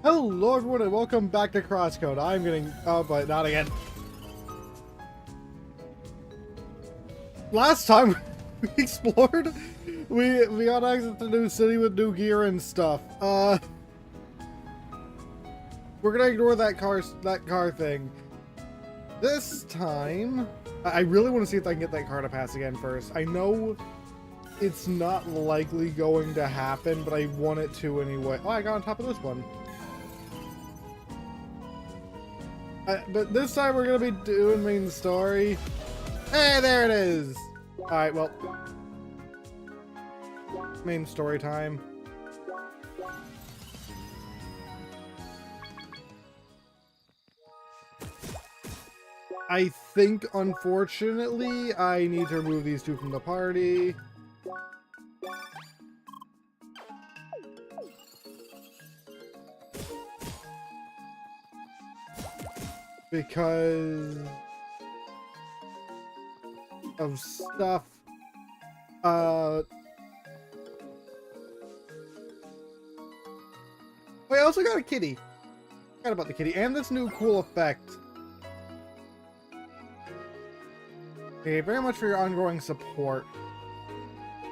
Hello everyone and welcome back to Crosscode. I'm getting... oh, but not again. Last time we explored, we got access to a new city with new gear and stuff. We're gonna ignore that car thing. This time, I really want to see if I can get that car to pass again first. I know it's not likely going to happen, but I want it to anyway. Oh, I got on top of this one. But this time we're gonna be doing main story. Hey, there it is! Alright, well. Main story time. I think, unfortunately, I need to remove these two from the party. Because of stuff. Wait, I also got a kitty. Forgot about the kitty and this new cool effect. Okay, very much for your ongoing support.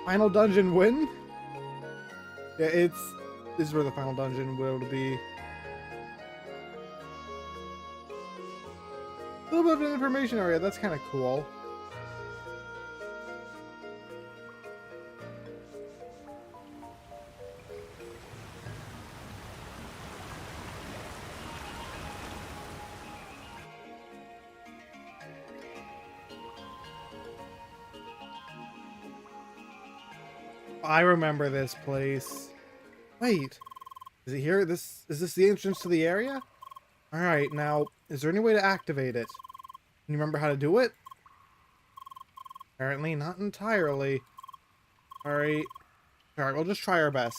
Final dungeon win? Yeah, this is where the final dungeon will be. A little bit of an information area, that's kind of cool. I remember this place. Wait, is it here? Is this the entrance to the area? Alright, now, is there any way to activate it? Can you remember how to do it? Apparently not entirely. Alright, we'll just try our best.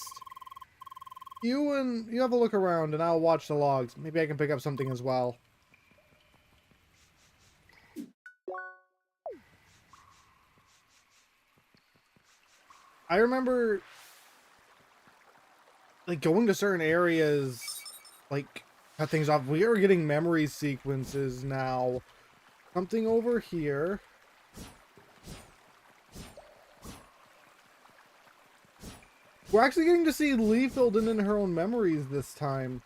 You have a look around and I'll watch the logs. Maybe I can pick up something as well. I remember like going to certain areas, like cut things off. We are getting memory sequences now. Something over here. We're actually getting to see Lee filled in her own memories this time.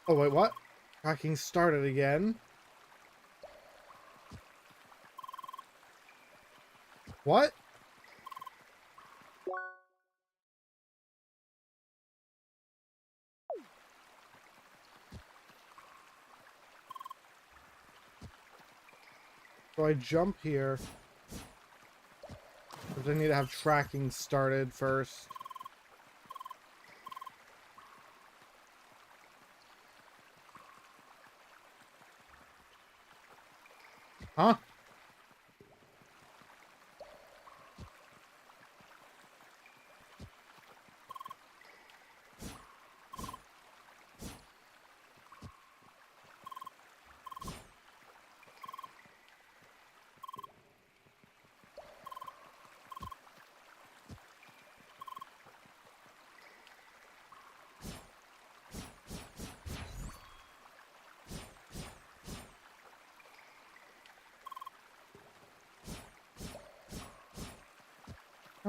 Oh wait, what? Tracking started again. What? So I jump here. But I need to have tracking started first. Huh?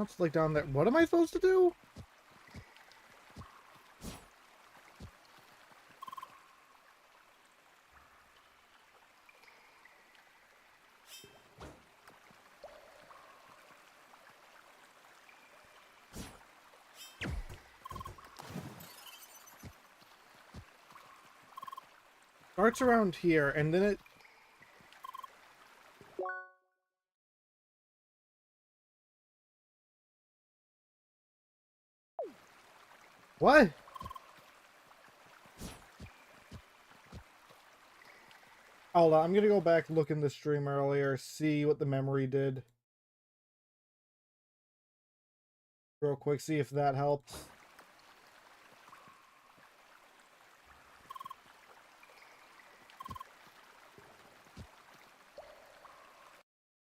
It's like down there. What am I supposed to do? Starts around here, and then it... What? Hold on, I'm gonna go back, look in the stream earlier, see what the memory did. real quick, see if that helps.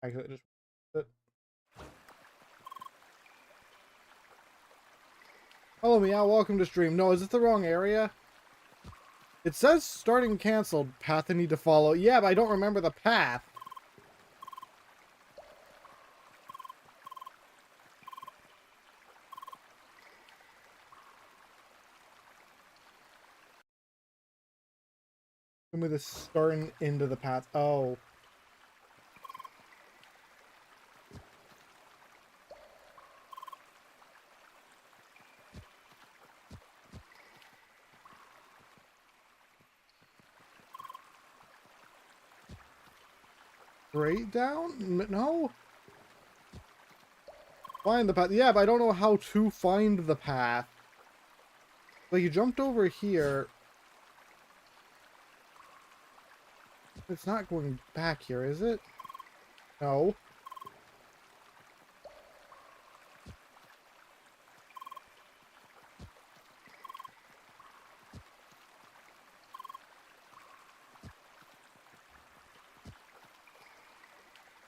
Actually, just... Hello, Meow. Welcome to stream. No, is it the wrong area? It says starting canceled. Path I need to follow. Yeah, but I don't remember the path. Give me the starting into the path. Oh. Straight down? No? Find the path. Yeah, but I don't know how to find the path. Like, you jumped over here. It's not going back here, is it? No.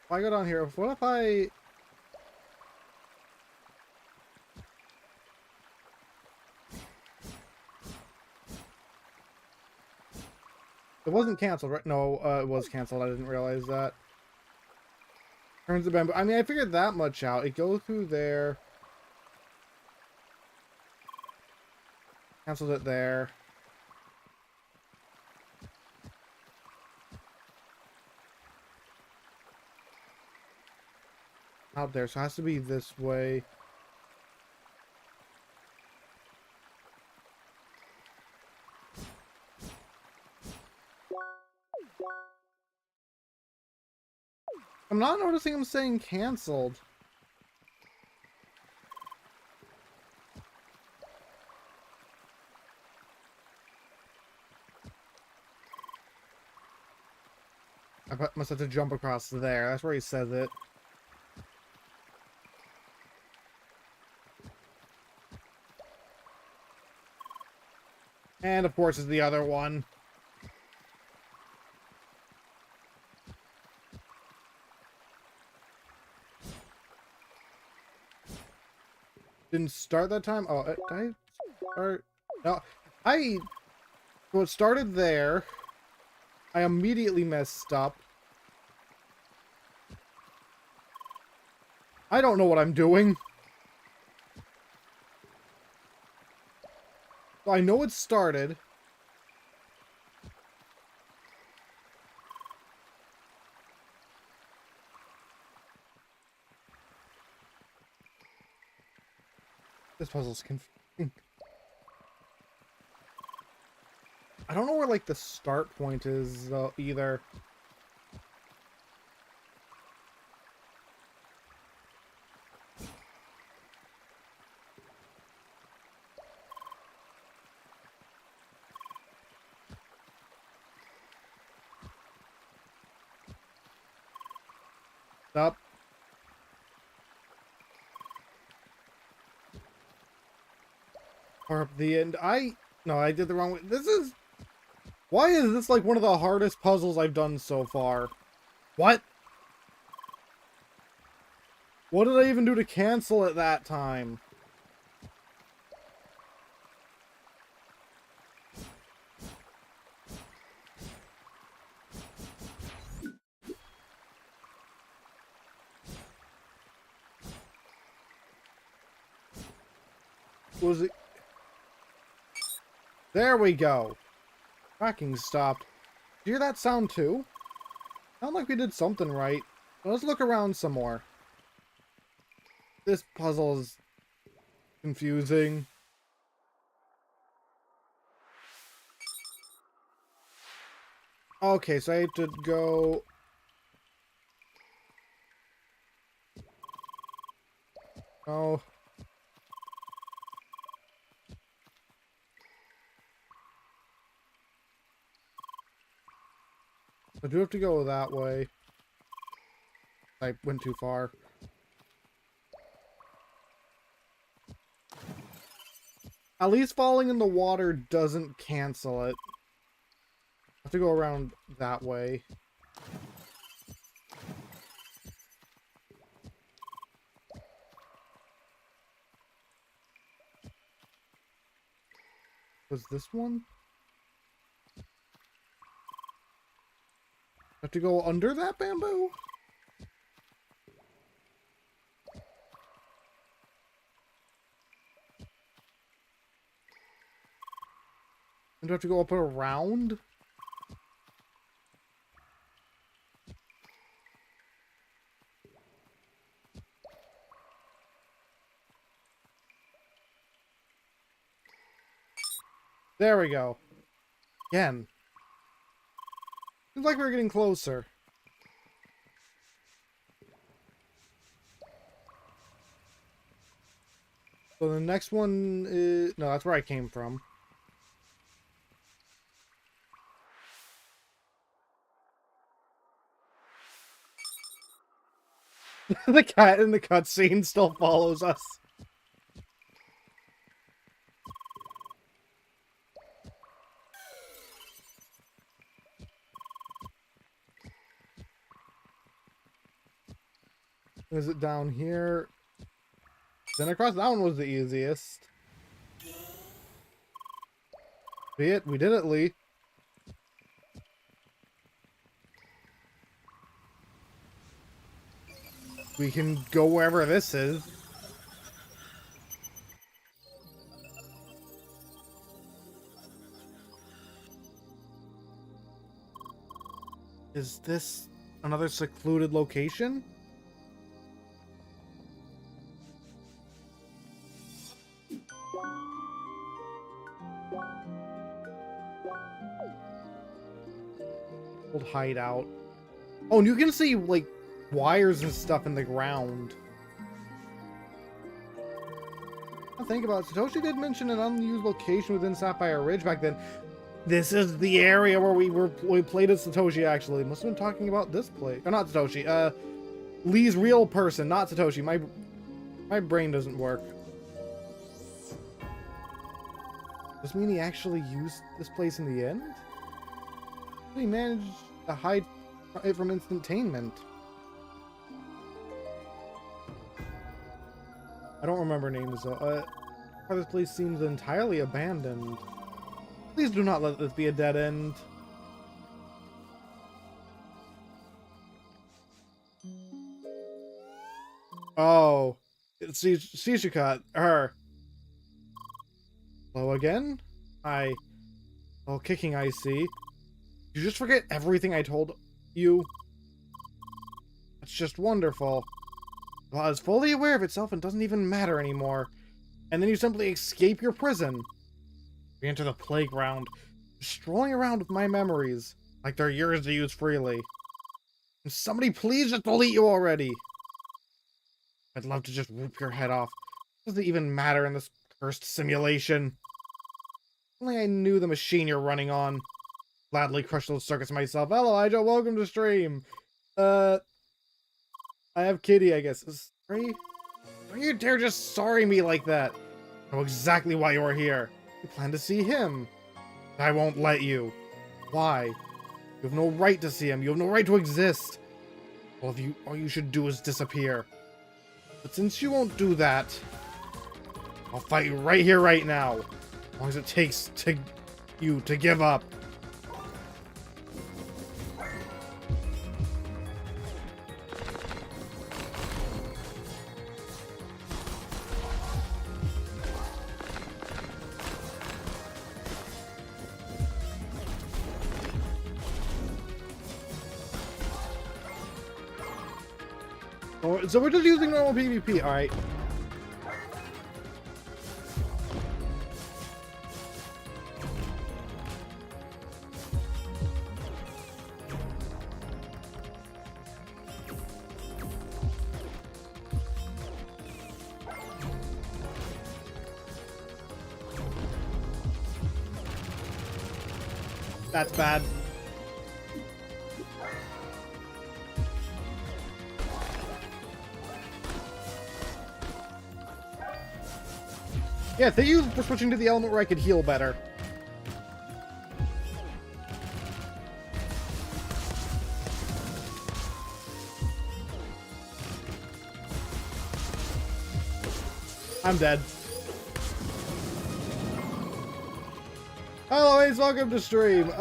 If I go down here, what if I... It wasn't canceled, right? No, it was canceled. I didn't realize that. Turns the bamboo. I mean, I figured that much out. It goes through there. Canceled it there. Out there, so it has to be this way. I'm not noticing him saying canceled. I must have to jump across there. That's where he says it. And of course is the other one. Didn't start that time? Oh, did I start? No, well, it started there. I immediately messed up. I don't know what I'm doing. I know it started. This puzzle's confusing. I don't know where, like, the start point is, either. Up. Or up the end. No, I did the wrong way. Why is this like one of the hardest puzzles I've done so far? What? What did I even do to cancel it that time? Was it? There we go. Tracking stopped. Do you hear that sound too? Sound like we did something right. Let's look around some more. This puzzle is confusing. Okay, so I have to go... Oh. I do have to go that way. I went too far. At least falling in the water doesn't cancel it. I have to go around that way. Was this one? I have to go under that bamboo? And do I have to go up and around? There we go. Again. Seems like we're getting closer. So the next one is... No, that's where I came from. The cat in the cutscene still follows us. Is it down here? Then across that one was the easiest. Be it, we did it, Lee. We can go wherever this is. Is this another secluded location? Old hideout. Oh, and you can see, like, wires and stuff in the ground. I think about it. Satoshi did mention an unused location within Sapphire Ridge back then. This is the area where we played as Satoshi, actually. Must have been talking about this place. Or not Satoshi. Lee's real person, not Satoshi. My brain doesn't work. Does this mean he actually used this place in the end? He managed to hide it from instantainment. I don't remember names though. This place seems entirely abandoned. Please do not let this be a dead end. Oh, it's Shishika, her. Hello again? Hi. Oh, kicking, I see. You just forget everything I told you? That's just wonderful. Well, it's fully aware of itself and doesn't even matter anymore. And then you simply escape your prison. We enter the playground, strolling around with my memories, like they're yours to use freely. And somebody please just delete you already. I'd love to just rip your head off. It doesn't even matter in this cursed simulation. Only I knew the machine you're running on. Gladly crush those circuits myself. Hello, Ijo, welcome to stream. I have Kitty, I guess. Sorry? Don't you dare just sorry me like that. I know exactly why you are here. You plan to see him. I won't let you. Why? You have no right to see him. You have no right to exist. Well, all you should do is disappear. But since you won't do that, I'll fight you right here, right now. As long as it takes you to give up. So we're just using normal PvP, alright. That's bad. Yeah, thank you for switching to the element where I could heal better. I'm dead. Hello, Ace, welcome to stream.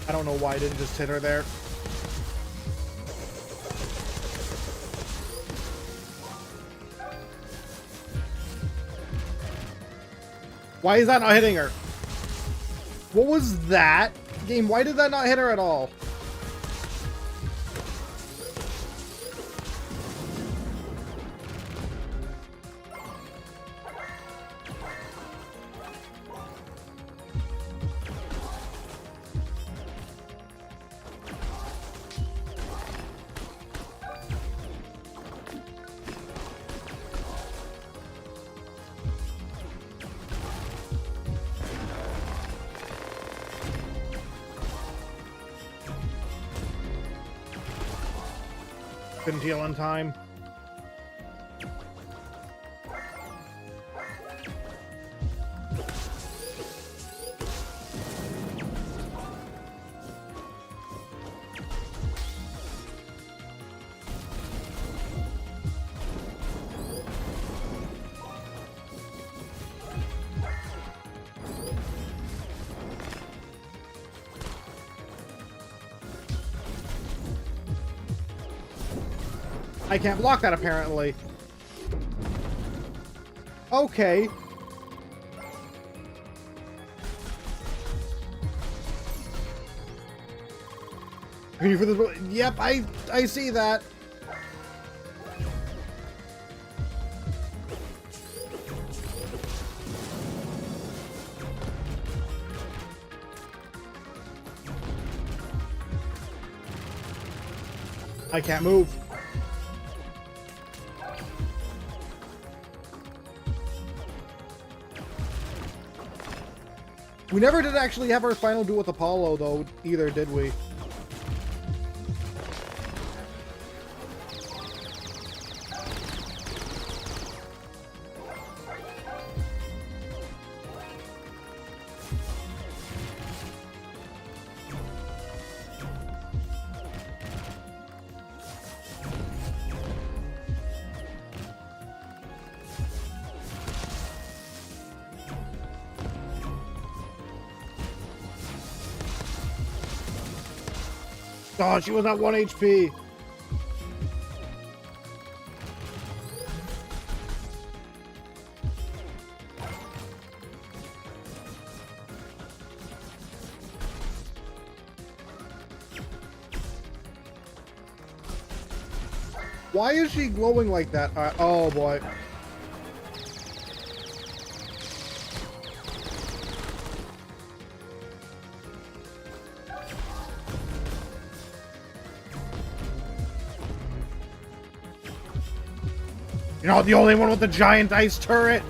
I don't know why I didn't just hit her there. Why is that not hitting her? What was that? Game, why did that not hit her at all? Couldn't heal on time. I can't block that, apparently. Okay. Are you for this? Yep, I see that. I can't move. We never did actually have our final duel with Apollo, though, either, did we? Oh, she was at 1 HP. Why is she glowing like that? Oh boy. You're not the only one with the giant ice turret.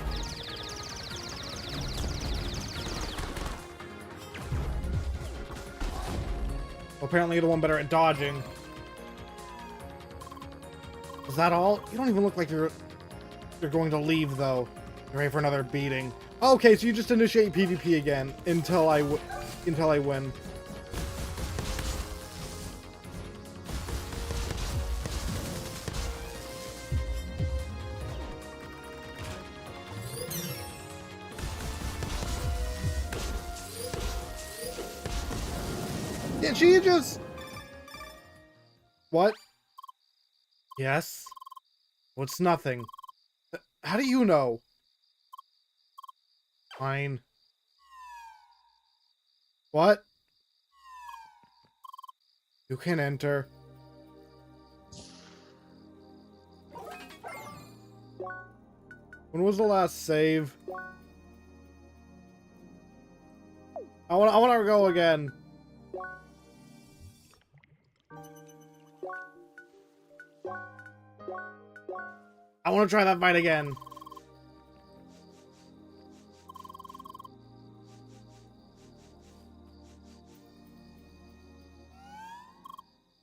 Apparently you're the one better at dodging. Is that all? You don't even look like you're going to leave, though. You're ready for another beating. Okay, so you just initiate PvP again until I win. Did she just... What? Yes? What's nothing? How do you know? Fine. What? You can enter. When was the last save? I wanna go again. I want to try that fight again.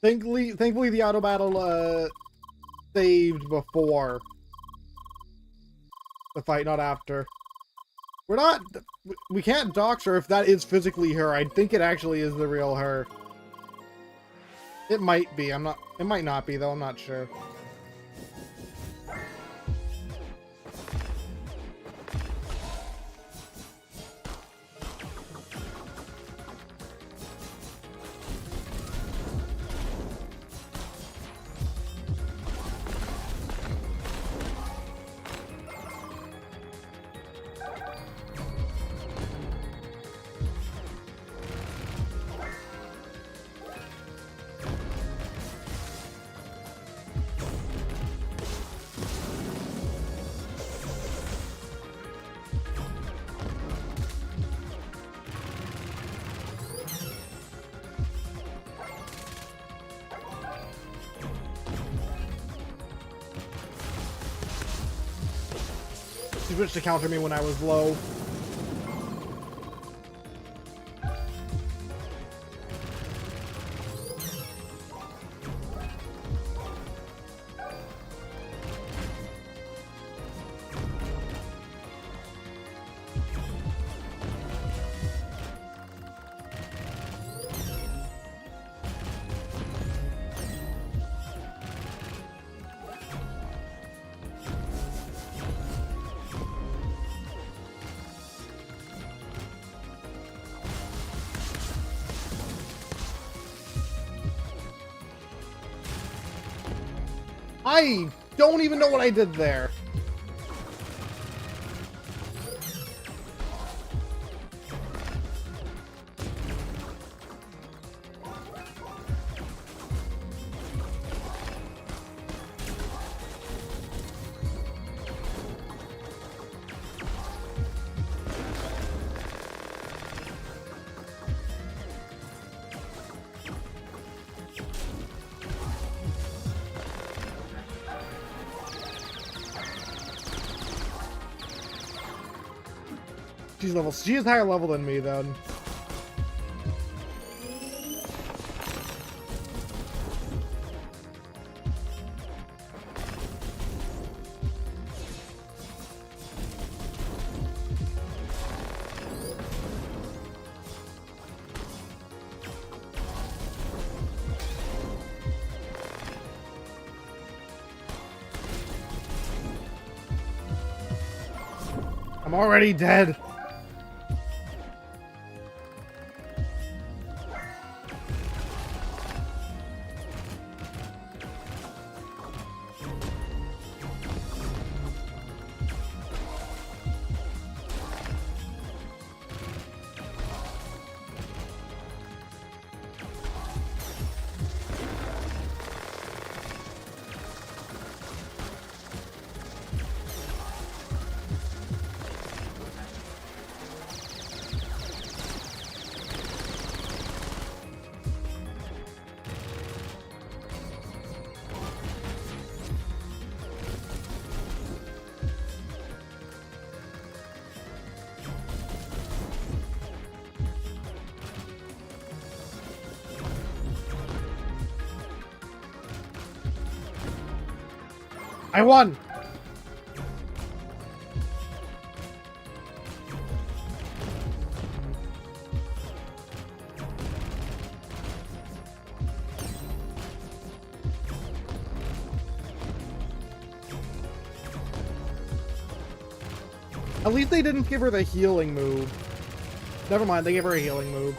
Thankfully the auto battle saved before the fight, not after. We can't dox her if that is physically her. I think it actually is the real her. It might be. It might not be though. I'm not sure. She switched to counter me when I was low. I don't even know what I did there. She is higher level than me, then. I'm already dead. I won! At least they didn't give her the healing move. Never mind, they gave her a healing move.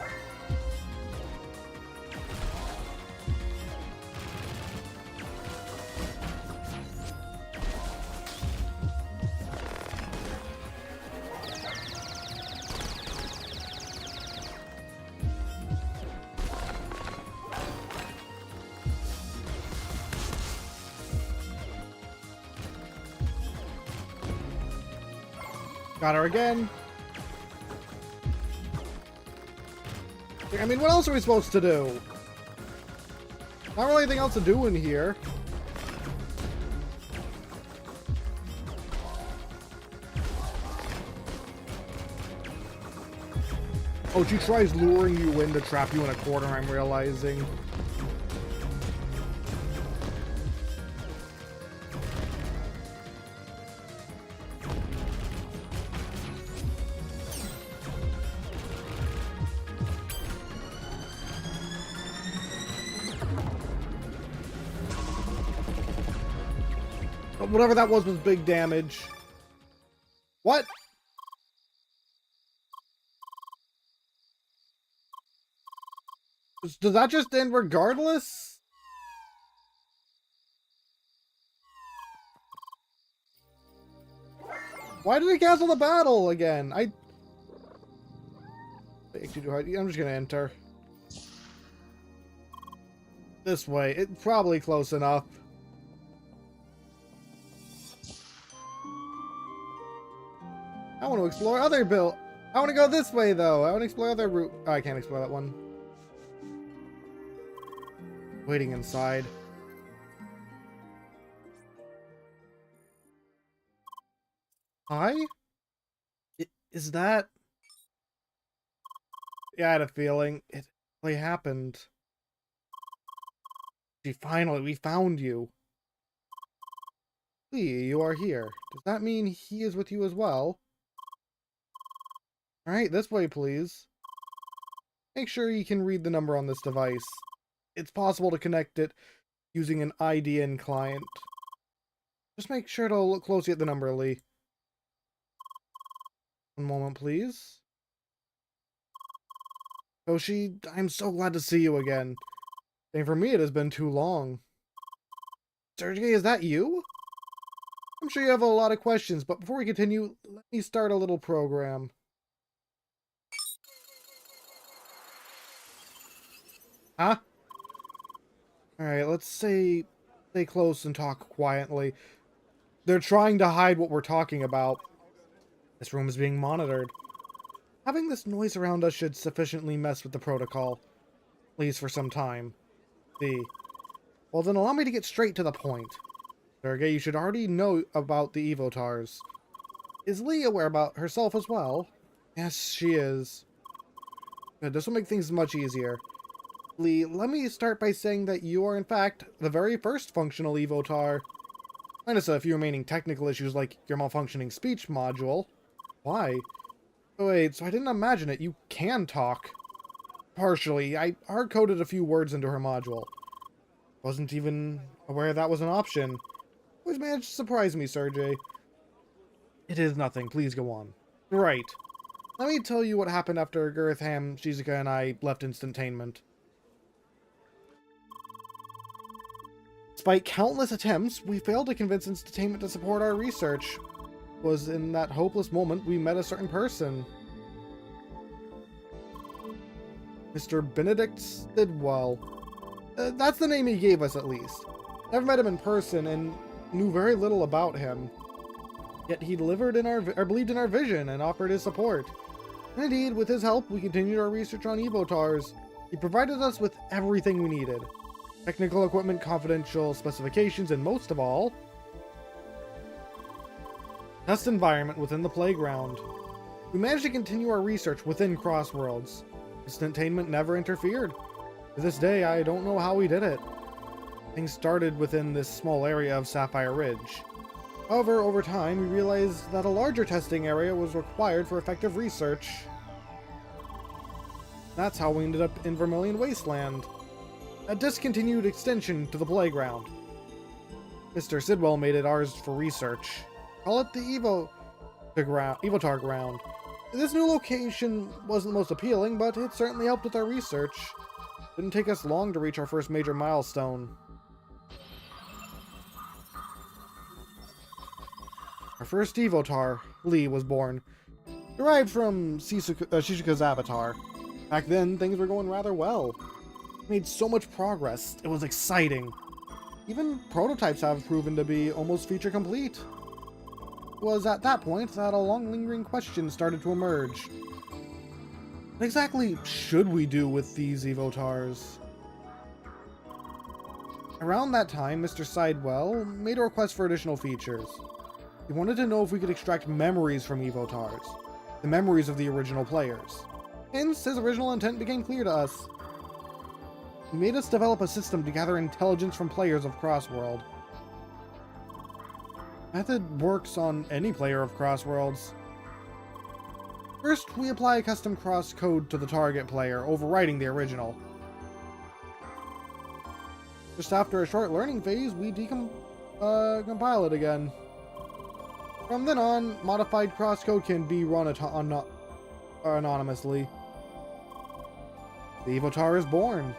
Got her again. I mean, what else are we supposed to do? Not really anything else to do in here. Oh, she tries luring you in to trap you in a corner, I'm realizing. But whatever that was big damage. What? Does that just end regardless? Why did it cancel the battle again? I'm just gonna enter. This way. It's probably close enough. I want to explore other build. I want to go this way, though. I want to explore other route. Oh, I can't explore that one. Waiting inside. Hi? Is that... Yeah, I had a feeling. It really happened. Finally, we found you. Lee, you are here. Does that mean he is with you as well? Alright, this way, please. Make sure you can read the number on this device. It's possible to connect it using an IDN client. Just make sure to look closely at the number, Lee. One moment, please. Toshi, I'm so glad to see you again. And for me, it has been too long. Sergey, is that you? I'm sure you have a lot of questions, but before we continue, let me start a little program. Huh? Alright, let's stay close and talk quietly. They're trying to hide what we're talking about. This room is being monitored. Having this noise around us should sufficiently mess with the protocol. At least for some time. See. Well then allow me to get straight to the point. Sergey, you should already know about the Evotars. Is Lee aware about herself as well? Yes, she is. Good, this will make things much easier. Lee, let me start by saying that you are in fact the very first functional Evotar. Minus a few remaining technical issues like your malfunctioning speech module. Why? Oh, wait, so I didn't imagine it. You can talk. Partially. I hard-coded a few words into her module. Wasn't even aware that was an option. Always managed to surprise me, Sergey. It is nothing. Please go on. Right. Let me tell you what happened after Girtham, Shizuka, and I left Instantainment. Despite countless attempts, we failed to convince Instantainment to support our research. It was in that hopeless moment we met a certain person. Mr. Benedict Sidwell. That's the name he gave us, at least. Never met him in person and knew very little about him. Yet he delivered in believed in our vision and offered his support. And indeed, with his help, we continued our research on Evotars. He provided us with everything we needed. Technical equipment, confidential specifications, and most of all, test environment within the playground. We managed to continue our research within Crossworlds. Instantainment never interfered. To this day, I don't know how we did it. Things started within this small area of Sapphire Ridge. However, over time, we realized that a larger testing area was required for effective research. That's how we ended up in Vermilion Wasteland. A discontinued extension to the playground. Mr. Sidwell made it ours for research. Call it the Evotar Ground. This new location wasn't the most appealing, but it certainly helped with our research. Didn't take us long to reach our first major milestone. Our first Evotar, Lee, was born. Derived from Shizuka's avatar. Back then, things were going rather well. We made so much progress, it was exciting. Even prototypes have proven to be almost feature complete. It was at that point that a long-lingering question started to emerge. What exactly should we do with these Evotars? Around that time, Mr. Sidewell made a request for additional features. He wanted to know if we could extract memories from Evotars, the memories of the original players. Hence, his original intent became clear to us. He made us develop a system to gather intelligence from players of Crossworld. The method works on any player of Crossworlds. First, we apply a custom crosscode to the target player, overwriting the original. Just after a short learning phase, we compile it again. From then on, modified crosscode can be run anonymously. The Evotar is born.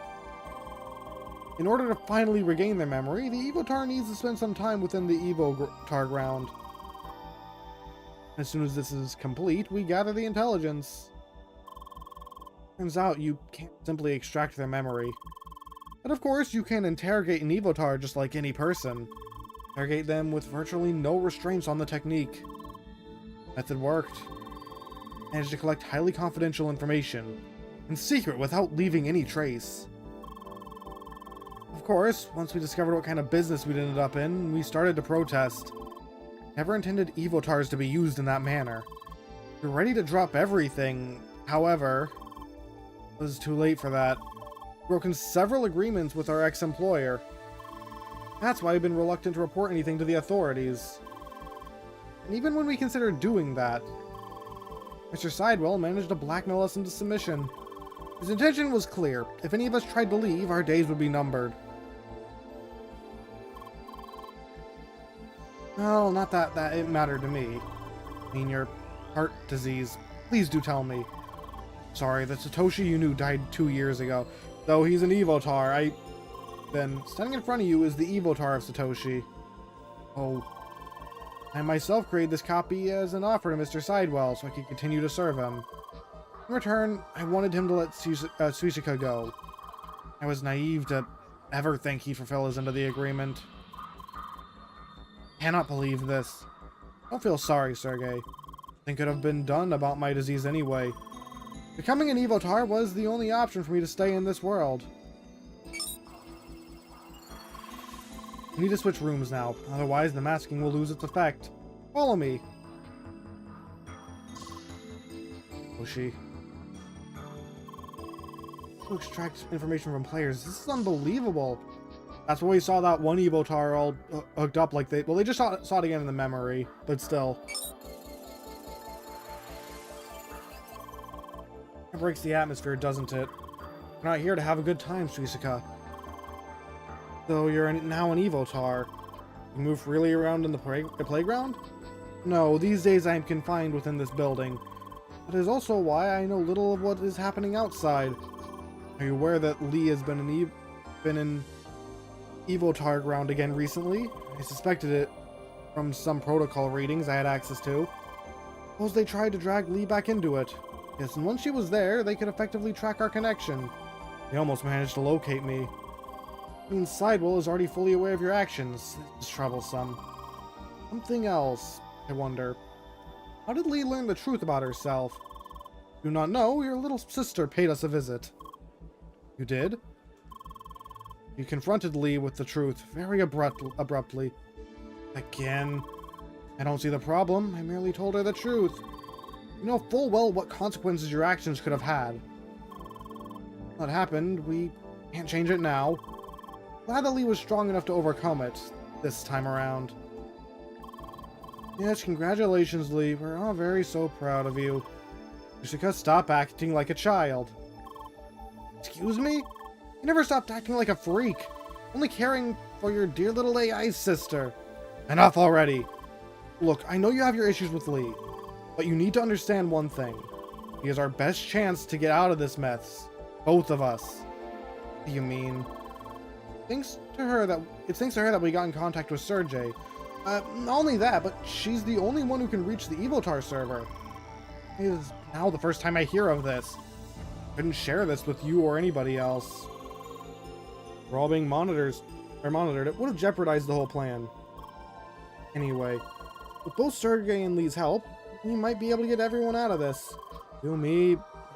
In order to finally regain their memory, the Evotar needs to spend some time within the Evotar ground. As soon as this is complete, we gather the intelligence. Turns out you can't simply extract their memory. But of course, you can interrogate an Evotar just like any person. Interrogate them with virtually no restraints on the technique. Method worked. Managed to collect highly confidential information, in secret without leaving any trace. Of course, once we discovered what kind of business we'd ended up in, we started to protest. Never intended Evotars to be used in that manner. We were ready to drop everything, however, it was too late for that. We've broken several agreements with our ex-employer. That's why I've been reluctant to report anything to the authorities. And even when we considered doing that, Mr. Sidewell managed to blackmail us into submission. His intention was clear. If any of us tried to leave, our days would be numbered. Well, not that it mattered to me. I mean, your heart disease. Please do tell me. Sorry, the Satoshi you knew died 2 years ago. Though he's an Evotar, Then, standing in front of you is the Evotar of Satoshi. Oh. I myself created this copy as an offer to Mr. Sidewell so I could continue to serve him. In return, I wanted him to let Suishika go. I was naive to ever think he'd fulfill his end of the agreement. Cannot believe this. Don't feel sorry, Sergei. Nothing could have been done about my disease anyway. Becoming an Evotar was the only option for me to stay in this world. We need to switch rooms now, otherwise the masking will lose its effect. Follow me. Oshi. To extract information from players. This is unbelievable. That's why we saw that one Evotar all hooked up like they just saw it again in the memory, but still. It breaks the atmosphere, doesn't it? We're not here to have a good time, Suishika. Though you're now an Evotar. You move freely around in the playground? No, these days I am confined within this building. That is also why I know little of what is happening outside. Are you aware that Lee has been in Evotar ground again recently? I suspected it from some protocol readings I had access to. Suppose they tried to drag Lee back into it. Yes, and once she was there, they could effectively track our connection. They almost managed to locate me. I mean, Sidewell is already fully aware of your actions. It's troublesome. Something else, I wonder. How did Lee learn the truth about herself? Do not know, your little sister paid us a visit. You did? You confronted Lee with the truth, very abruptly. Again. I don't see the problem. I merely told her the truth. You know full well what consequences your actions could have had. What happened, we can't change it now. Glad that Lee was strong enough to overcome it, this time around. Yes, congratulations, Lee. We're all so proud of you. Suishika, stop acting like a child. Excuse me? You never stopped acting like a freak. Only caring for your dear little AI sister. Enough already. Look, I know you have your issues with Lee, but you need to understand one thing. He is our best chance to get out of this mess. Both of us. What do you mean? It's thanks to her that we got in contact with Sergei. Not only that, but she's the only one who can reach the Evotar server. It is now the first time I hear of this. Couldn't share this with you or anybody else. We're all being monitored. It would have jeopardized the whole plan. Anyway, with both Sergei and Lee's help, we might be able to get everyone out of this. You, me,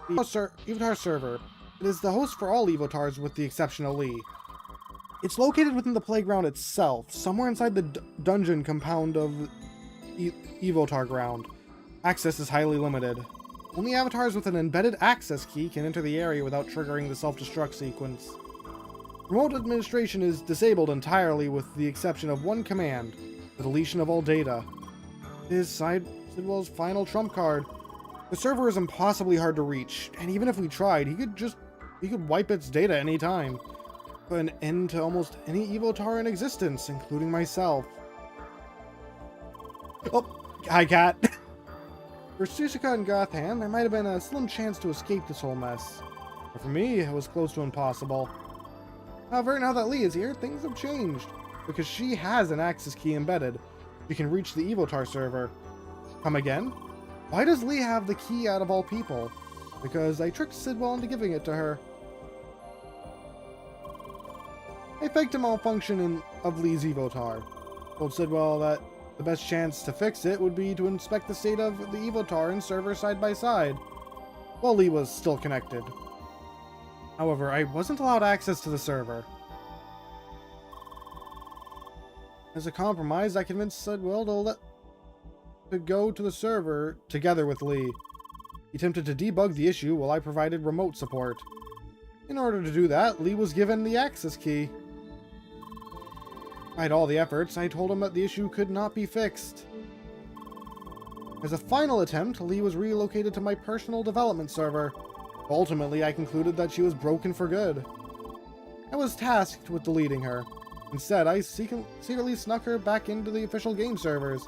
the Evotar server. It is the host for all Evotars with the exception of Lee. It's located within the playground itself, somewhere inside the dungeon compound of Evotar ground. Access is highly limited. Only avatars with an embedded access key can enter the area without triggering the self-destruct sequence. Remote administration is disabled entirely with the exception of one command, the deletion of all data. It is Sidewell's final trump card. The server is impossibly hard to reach, and even if we tried, he could wipe its data anytime. put an end to almost any Evotar in existence, including myself. Oh, hi, cat. For Susika and Gothan, there might have been a slim chance to escape this whole mess. But for me, it was close to impossible. However, now that Lee is here, things have changed. Because she has an access key embedded. She can reach the Evotar server. Come again? Why does Lee have the key out of all people? Because I tricked Sidwell into giving it to her. I faked a malfunction of Lee's Evotar. Told Sidwell that the best chance to fix it would be to inspect the state of the Evotar and server side by side, while Lee was still connected. However, I wasn't allowed access to the server. As a compromise, I convinced Sidwell to go to the server together with Lee. He attempted to debug the issue while I provided remote support. In order to do that, Lee was given the access key. Despite all the efforts, I told him that the issue could not be fixed. As a final attempt, Lee was relocated to my personal development server. Ultimately, I concluded that she was broken for good. I was tasked with deleting her. Instead, I secretly snuck her back into the official game servers,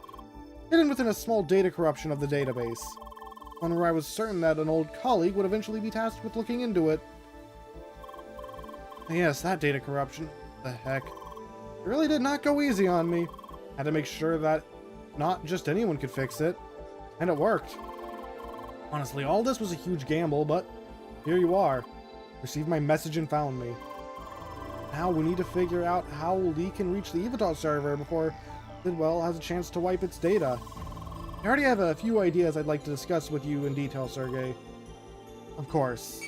hidden within a small data corruption of the database, one where I was certain that an old colleague would eventually be tasked with looking into it. Yes, that data corruption. The heck. It really did not go easy on me. Had to make sure that not just anyone could fix it. And it worked. Honestly, all this was a huge gamble, but here you are. Received my message and found me. Now we need to figure out how Lee can reach the Evotar server before Sidwell has a chance to wipe its data. I already have a few ideas I'd like to discuss with you in detail, Sergey. Of course.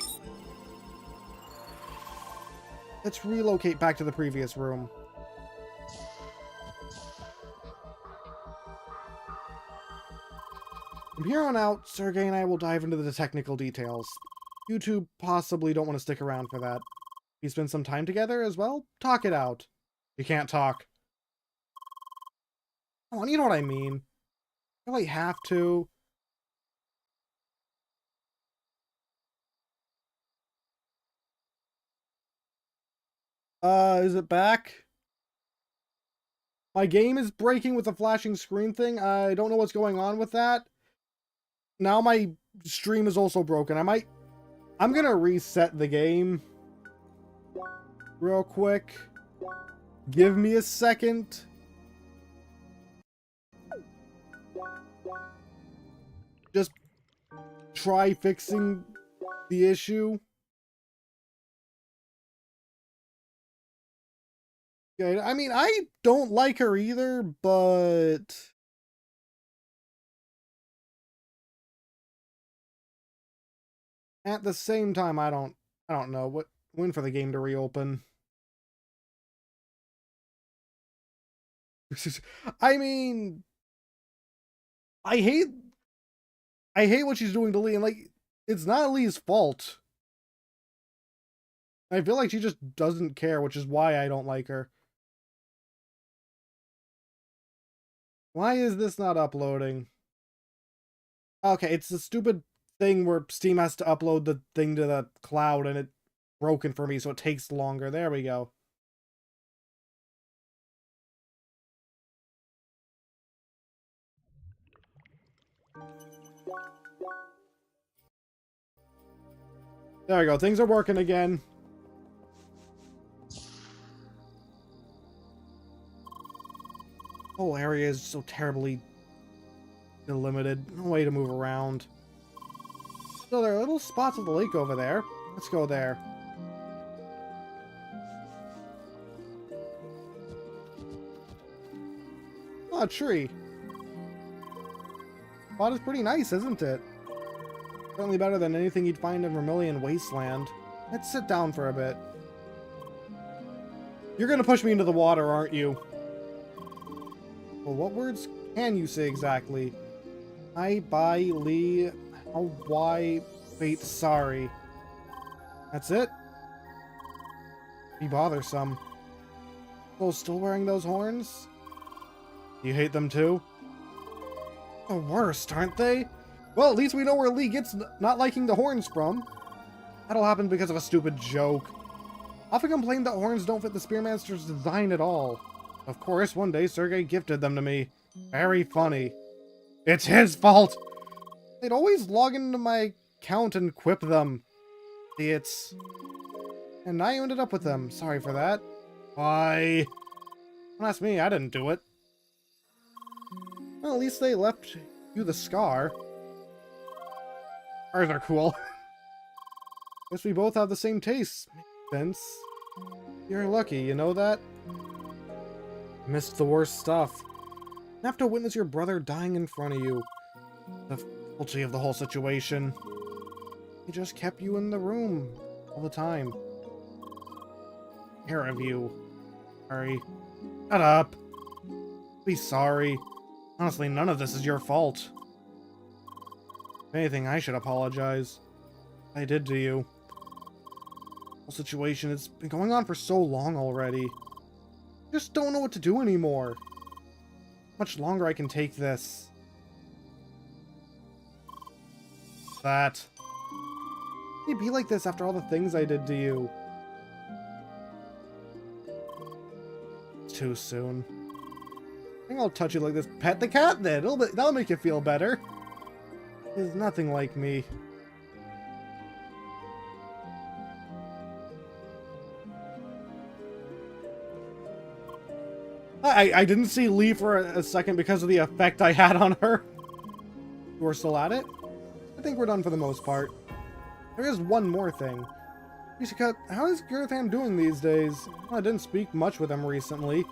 Let's relocate back to the previous room. From here on out, Sergey and I will dive into the technical details. You two possibly don't want to stick around for that. You spend some time together as well? Talk it out. You can't talk. Come on, you know what I mean. You really have to. Is it back? My game is breaking with the flashing screen thing. I don't know what's going on with that. Now my stream is also broken. I'm gonna reset the game real quick. Give me a second. Just try fixing the issue. Okay, I mean, I don't like her either, but at the same time, I don't know when for the game to reopen. I mean, I hate what she's doing to Lee, and like, it's not Lee's fault. I feel like she just doesn't care, which is why I don't like her. Why is this not uploading? Okay, it's the stupid thing where Steam has to upload the thing to the cloud, and it's broken for me, so it takes longer. There we go. There we go. Things are working again. Whole area is so terribly delimited. No way to move around. So there are little spots of the lake over there. Let's go there. Oh, a tree. Spot is pretty nice, isn't it? Certainly better than anything you'd find in Vermilion Wasteland. Let's sit down for a bit. You're gonna push me into the water, aren't you? Well, what words can you say exactly? Hi, bye, Lee. How, why, wait, sorry. That's it? Be bothersome. Oh, still wearing those horns? You hate them too? The worst, aren't they? Well, at least we know where Lee gets not liking the horns from. That'll happen because of a stupid joke. often complained that horns don't fit the Spearmaster's design at all. Of course, one day Sergei gifted them to me. Very funny. It's his fault! They'd always log into my account and quip them. Idiots. And I ended up with them. Sorry for that. Why? Don't ask me, I didn't do it. Well, at least they left you the scar. Scars are cool. Guess we both have the same taste. Makes sense. You're lucky, you know that? Missed the worst stuff. You have to witness your brother dying in front of you. The difficulty of the whole situation. He just kept you in the room all the time. Care of you. Sorry. Shut up. Be sorry. Honestly, none of this is your fault. If anything, I should apologize. I did to you. The whole situation has been going on for so long already. I just don't know what to do anymore. How much longer I can take this. That. How can you be like this after all the things I did to you? It's too soon. I think I'll touch you like this. Pet the cat then. That'll make you feel better. He's nothing like me. I didn't see Lee for a second because of the effect I had on her. We're still at it? I think we're done for the most part. There is one more thing. Yusika, how is Girthan doing these days? Well, I didn't speak much with him recently.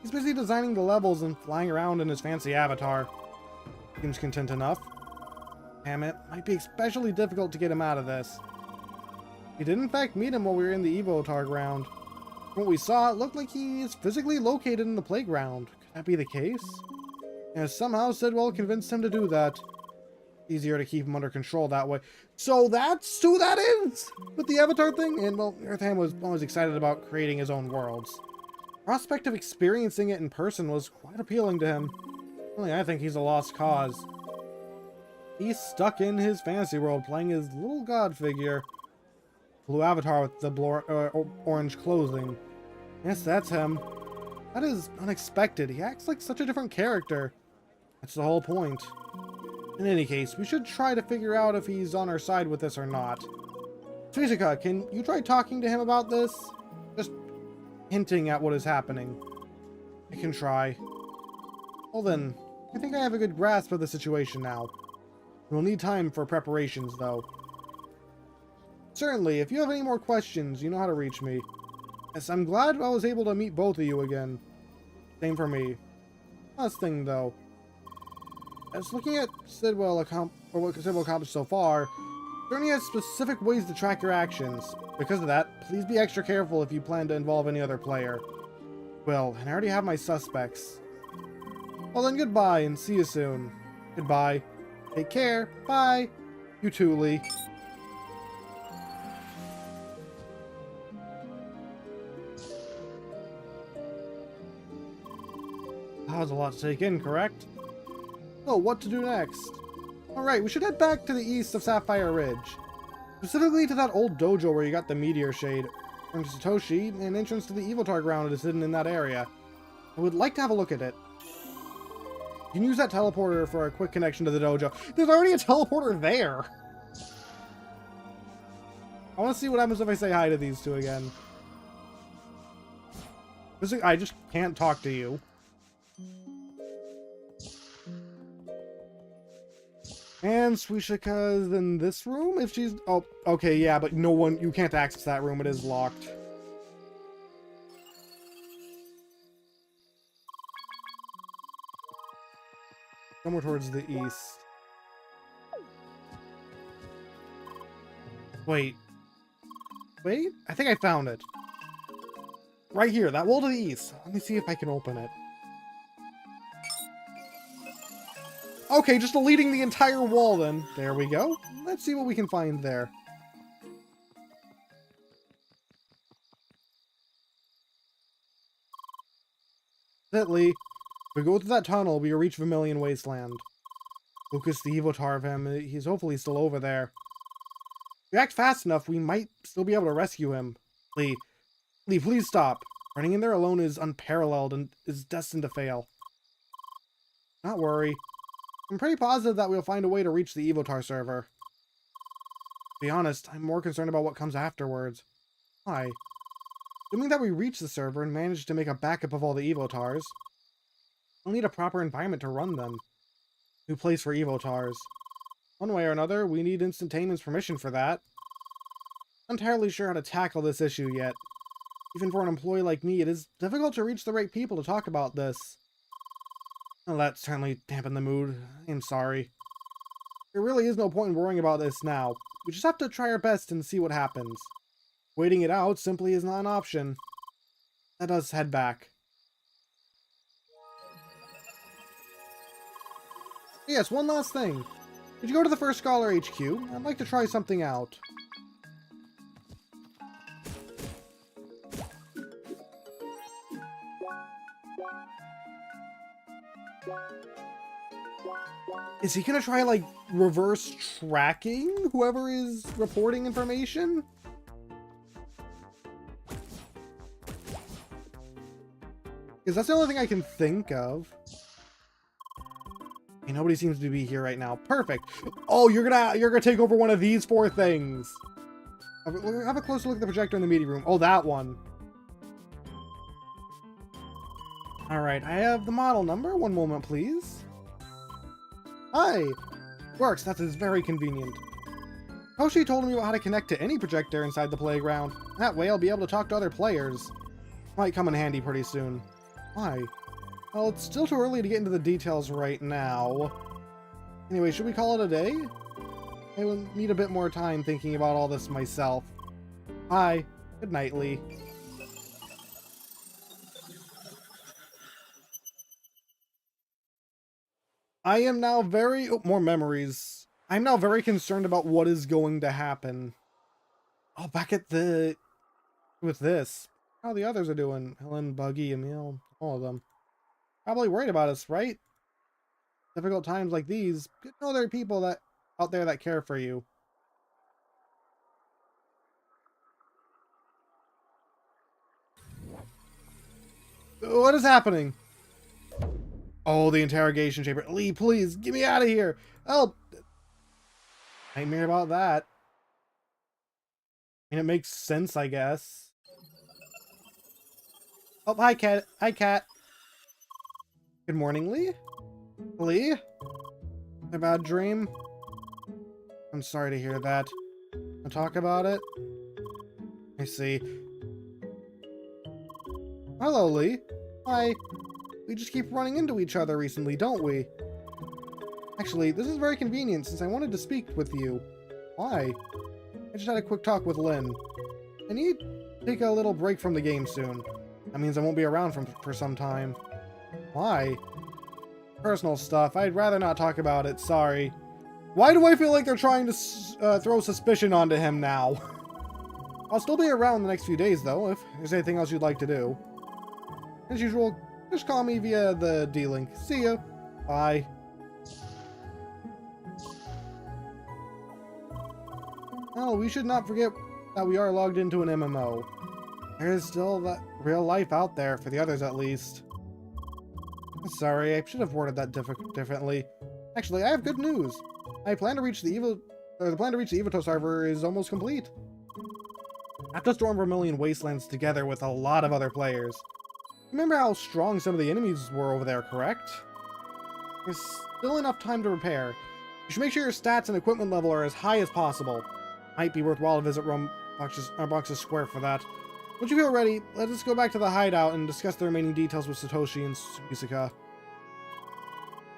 He's busy designing the levels and flying around in his fancy avatar. Seems content enough. Damn it, might be especially difficult to get him out of this. We did in fact meet him while we were in the Evotar ground. From what we saw, it looked like he is physically located in the playground. Could that be the case? And somehow Sidwell convinced him to do that. Easier to keep him under control that way. So that's who that is! With the Avatar thing? And, well, Earthham was always excited about creating his own worlds. The prospect of experiencing it in person was quite appealing to him. Only I think he's a lost cause. He's stuck in his fantasy world playing his little god figure. Blue avatar with the orange clothing. Yes, that's him. That is unexpected. He acts like such a different character. That's the whole point. In any case, we should try to figure out if he's on our side with this or not. Suzuka, can you try talking to him about this? Just hinting at what is happening. I can try. Well then, I think I have a good grasp of the situation now. We'll need time for preparations, though. Certainly, if you have any more questions, you know how to reach me. Yes, I'm glad I was able to meet both of you again. Same for me. Last thing, though. As looking at what Sidwell accomplished so far, Journey has specific ways to track your actions. Because of that, please be extra careful if you plan to involve any other player. Well, and I already have my suspects. Well then, goodbye, and see you soon. Goodbye. Take care. Bye. You too, Lee. That was a lot to take in, correct? So, what to do next? Alright, we should head back to the east of Sapphire Ridge. Specifically to that old dojo where you got the meteor shade. From Satoshi, an entrance to the Evotar ground is hidden in that area. I would like to have a look at it. You can use that teleporter for a quick connection to the dojo. There's already a teleporter there! I want to see what happens if I say hi to these two again. I just can't talk to you. And Suishika's in this room? If she's... Oh, okay, yeah, but no one... You can't access that room. It is locked. Somewhere towards the east. Wait. Wait? I think I found it. Right here, that wall to the east. Let me see if I can open it. Okay, just deleting the entire wall then. There we go. Let's see what we can find there. Lee. If we go through that tunnel, we will reach Vermilion Wasteland. Lucas the Evotar of him, he's hopefully still over there. If we act fast enough, we might still be able to rescue him. Lee, Lee, please stop. Running in there alone is unparalleled and is destined to fail. Not worry. I'm pretty positive that we'll find a way to reach the Evotar server. To be honest, I'm more concerned about what comes afterwards. Why? Assuming that we reach the server and manage to make a backup of all the Evotars, we'll need a proper environment to run them. New place for Evotars. One way or another, we need instantaneous permission for that. I'm not entirely sure how to tackle this issue yet. Even for an employee like me, it is difficult to reach the right people to talk about this. Well, that certainly dampened the mood. I'm sorry. There really is no point in worrying about this now. We just have to try our best and see what happens. Waiting it out simply is not an option. Let us head back. Yes, one last thing. Did you go to the First Scholar HQ? I'd like to try something out. Is he gonna try, like, reverse tracking whoever is reporting information? Because that's the only thing I can think of. Okay, nobody seems to be here right now. Perfect. Oh, you're gonna take over one of these 4 things. Have a closer look at the projector in the meeting room. Oh, that one. Alright, I have the model number. One moment, please. Hi! Works, that is very convenient. Hoshi told me how to connect to any projector inside the playground. That way I'll be able to talk to other players. Might come in handy pretty soon. Why? Well, it's still too early to get into the details right now. Anyway, should we call it a day? I will need a bit more time thinking about all this myself. Hi. Good night, Lee. I am now very... Oh, more memories. I'm now very concerned about what is going to happen. Oh, back at the... With this. How the others are doing. Helen, Buggy, Emil, all of them. Probably worried about us, right? Difficult times like these, get to know there are people that out there that care for you. What is happening? Oh, the interrogation chamber. Lee, please, get me out of here. Help! Nightmare about that. And it makes sense, I guess. Oh, hi, Cat. Hi, Cat. Good morning, Lee. Lee? A bad dream? I'm sorry to hear that. I'll talk about it. I see. Hello, Lee. Hi. We just keep running into each other recently, don't we? Actually, this is very convenient since I wanted to speak with you. Why? I just had a quick talk with Lynn. I need to take a little break from the game soon. That means I won't be around for some time. Why? Personal stuff. I'd rather not talk about it, sorry. Why do I feel like they're trying to throw suspicion onto him now? I'll still be around the next few days, though, if there's anything else you'd like to do. As usual, just call me via the D-Link. See ya. Bye. Oh, we should not forget that we are logged into an MMO. There is still that real life out there, for the others at least. Sorry, I should have worded that differently. Actually, I have good news. The plan to reach the Evoto server is almost complete. I have to storm Vermilion Wastelands together with a lot of other players. Remember how strong some of the enemies were over there, correct? There's still enough time to repair. You should make sure your stats and equipment level are as high as possible. Might be worthwhile to visit Rambox's Square for that. Once you feel ready, let us go back to the hideout and discuss the remaining details with Satoshi and Suzuka.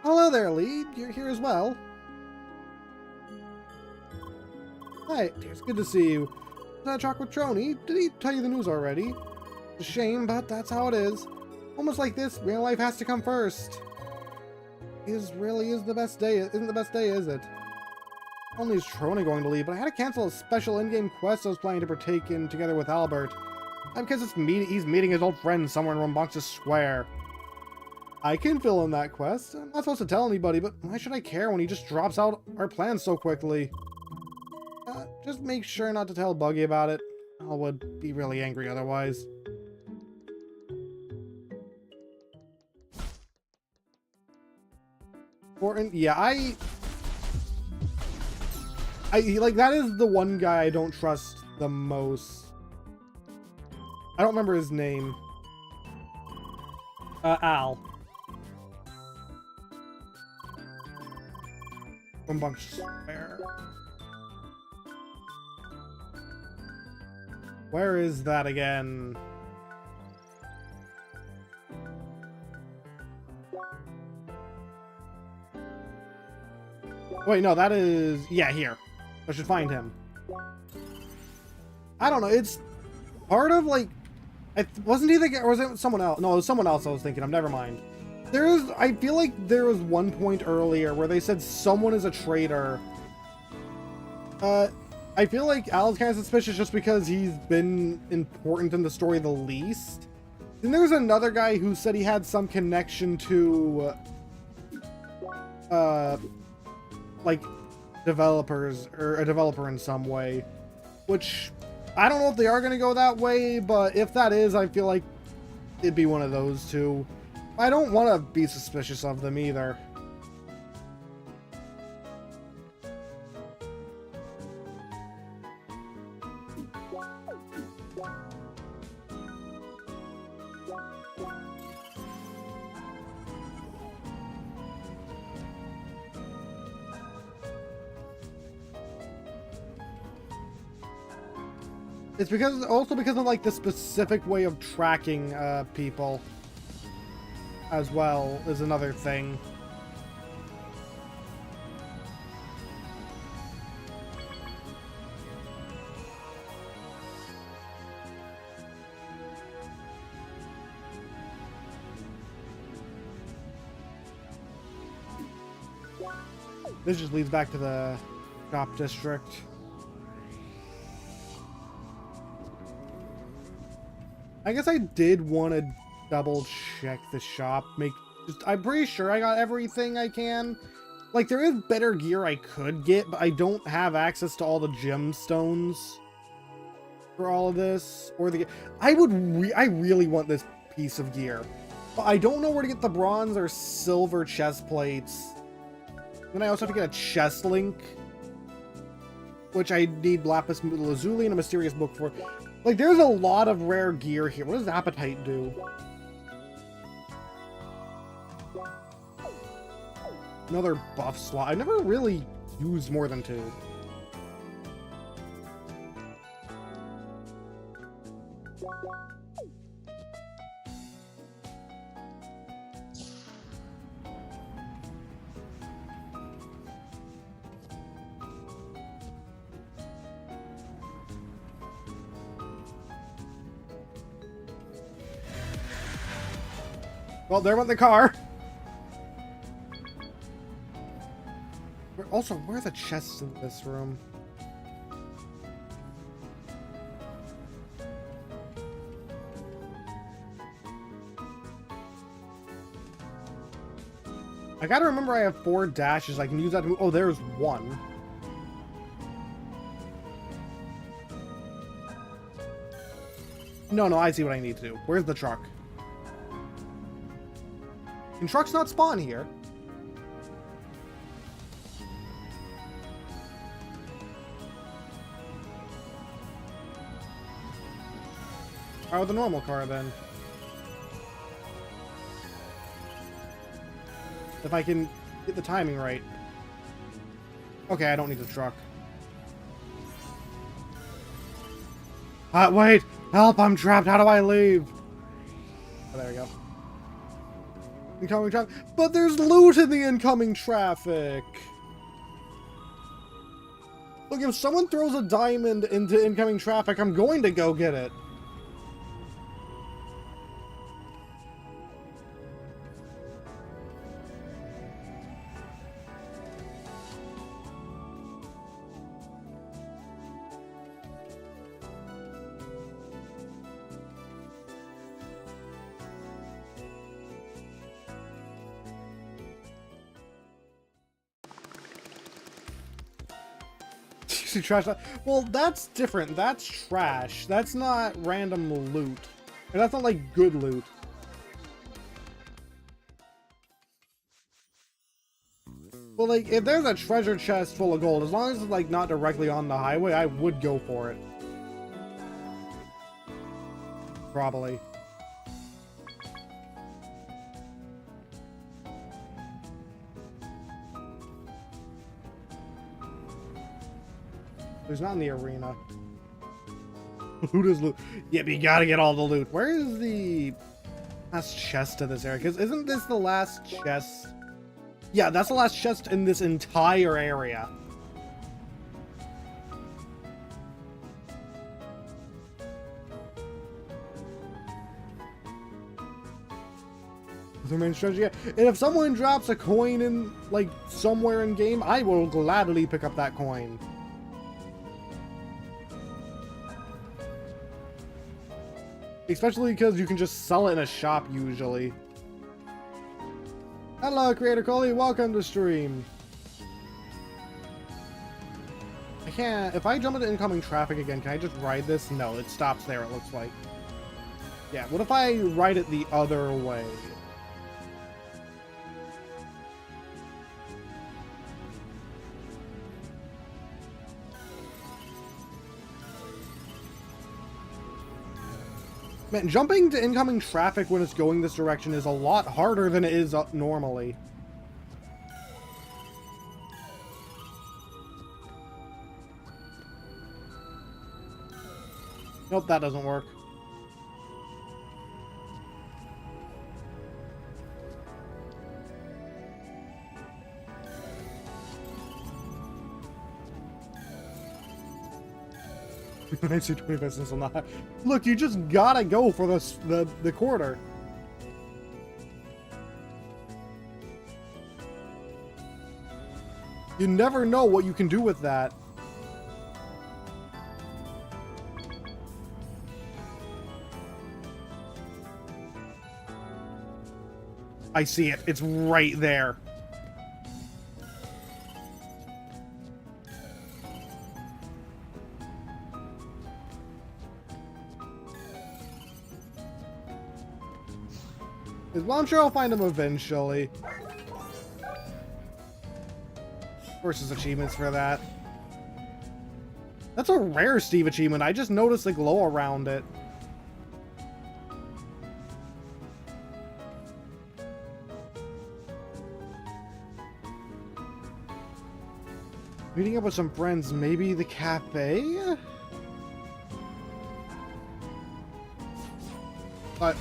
Hello there, Lee. You're here as well. Hi, it's good to see you. Is that talk with Trony? Did he tell you the news already? It's a shame, but that's how it is. Almost like this, real life has to come first. This really is the best day. Isn't the best day, is it? Not only is Trony going to leave, but I had to cancel a special in-game quest I was planning to partake in together with Albert. Because he's meeting his old friend somewhere in Rambox's Square. I can fill in that quest. I'm not supposed to tell anybody, but why should I care when he just drops out our plans so quickly? Just make sure not to tell Buggy about it. I would be really angry otherwise. important. Yeah, I like, that is the one guy I don't trust the most. I don't remember his name. Al. From Bunch Square. Where is that again? Wait, no, that is... Yeah, here. I should find him. I don't know, it's part of, like... Wasn't he the... Or was it someone else? No, it was someone else I was thinking of. Never mind. I feel like there was one point earlier where they said someone is a traitor. I feel like Al's kind of suspicious just because he's been important in the story the least. Then there's another guy who said he had some connection to... like, developers, or a developer in some way. Which, I don't know if they are going to go that way, but if that is, I feel like it'd be one of those two. I don't want to be suspicious of them either. It's also because of, like, the specific way of tracking people as well is another thing. This just leads back to the shop district. I guess I did want to double check the shop. I'm pretty sure I got everything I can. Like, there is better gear I could get, but I don't have access to all the gemstones for all of this. Or I really want this piece of gear, but I don't know where to get the bronze or silver chest plates. Then I also have to get a chest link, which I need lapis lazuli and a mysterious book for. Like, there's a lot of rare gear here. What does appetite do? Another buff slot. I never really used more than 2. Well, there went the car. Also, where are the chests in this room? I gotta remember I have 4 dashes. I can use that to move. Oh, there's 1. No, I see what I need to do. Where's the truck? Can trucks not spawn here? Oh, the normal car then. If I can get the timing right. Okay, I don't need the truck. Wait! Help! I'm trapped! How do I leave? Oh, there we go. Incoming traffic. But there's loot in the incoming traffic! Look, if someone throws a diamond into incoming traffic, I'm going to go get it. Trash. Well, that's different. That's trash. That's not random loot. And that's not like good loot. Well, like, if there's a treasure chest full of gold, as long as it's, like, not directly on the highway, I would go for it. Probably. There's not in the arena. Loot is loot. Yep, you gotta get all the loot. Where is the last chest to this area? Because isn't this the last chest? Yeah, that's the last chest in this entire area. The main strategy, yeah. And if someone drops a coin in, like, somewhere in game, I will gladly pick up that coin. Especially because you can just sell it in a shop, usually. Hello, Creator Coley. Welcome to stream. I can't... If I jump into incoming traffic again, can I just ride this? No, it stops there, it looks like. Yeah, what if I ride it the other way? Man, jumping to incoming traffic when it's going this direction is a lot harder than it is normally. Nope, that doesn't work. I see 25 cents on that. Look, you just gotta go for the quarter. You never know what you can do with that. I see it. It's right there. Well, I'm sure I'll find him eventually. Versus achievements for that. That's a rare Steve achievement. I just noticed the glow around it. Meeting up with some friends, maybe the cafe? But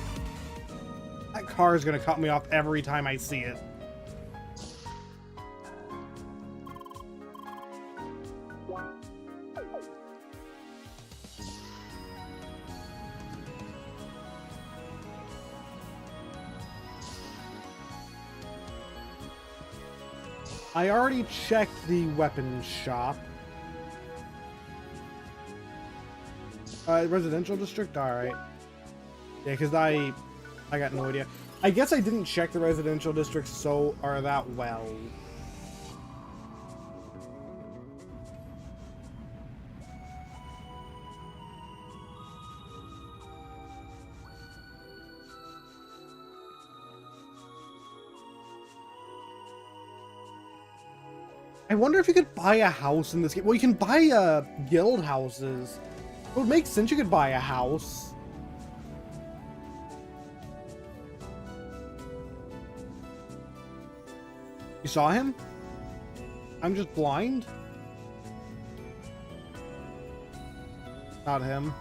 that car is gonna cut me off every time I see it. I already checked the weapon shop. Residential district? Alright. Yeah, because I got no idea. I guess I didn't check the residential districts that well. I wonder if you could buy a house in this game. Well, you can buy guild houses. It would make sense you could buy a house. You saw him? I'm just blind? Not him.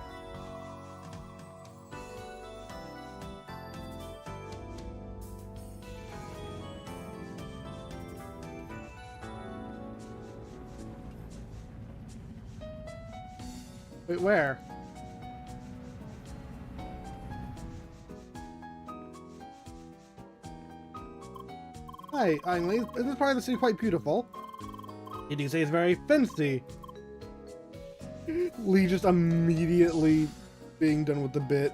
Wait, where? Hi, Lee. This part of the city quite beautiful. You do say it's very fancy. Lee just immediately being done with the bit.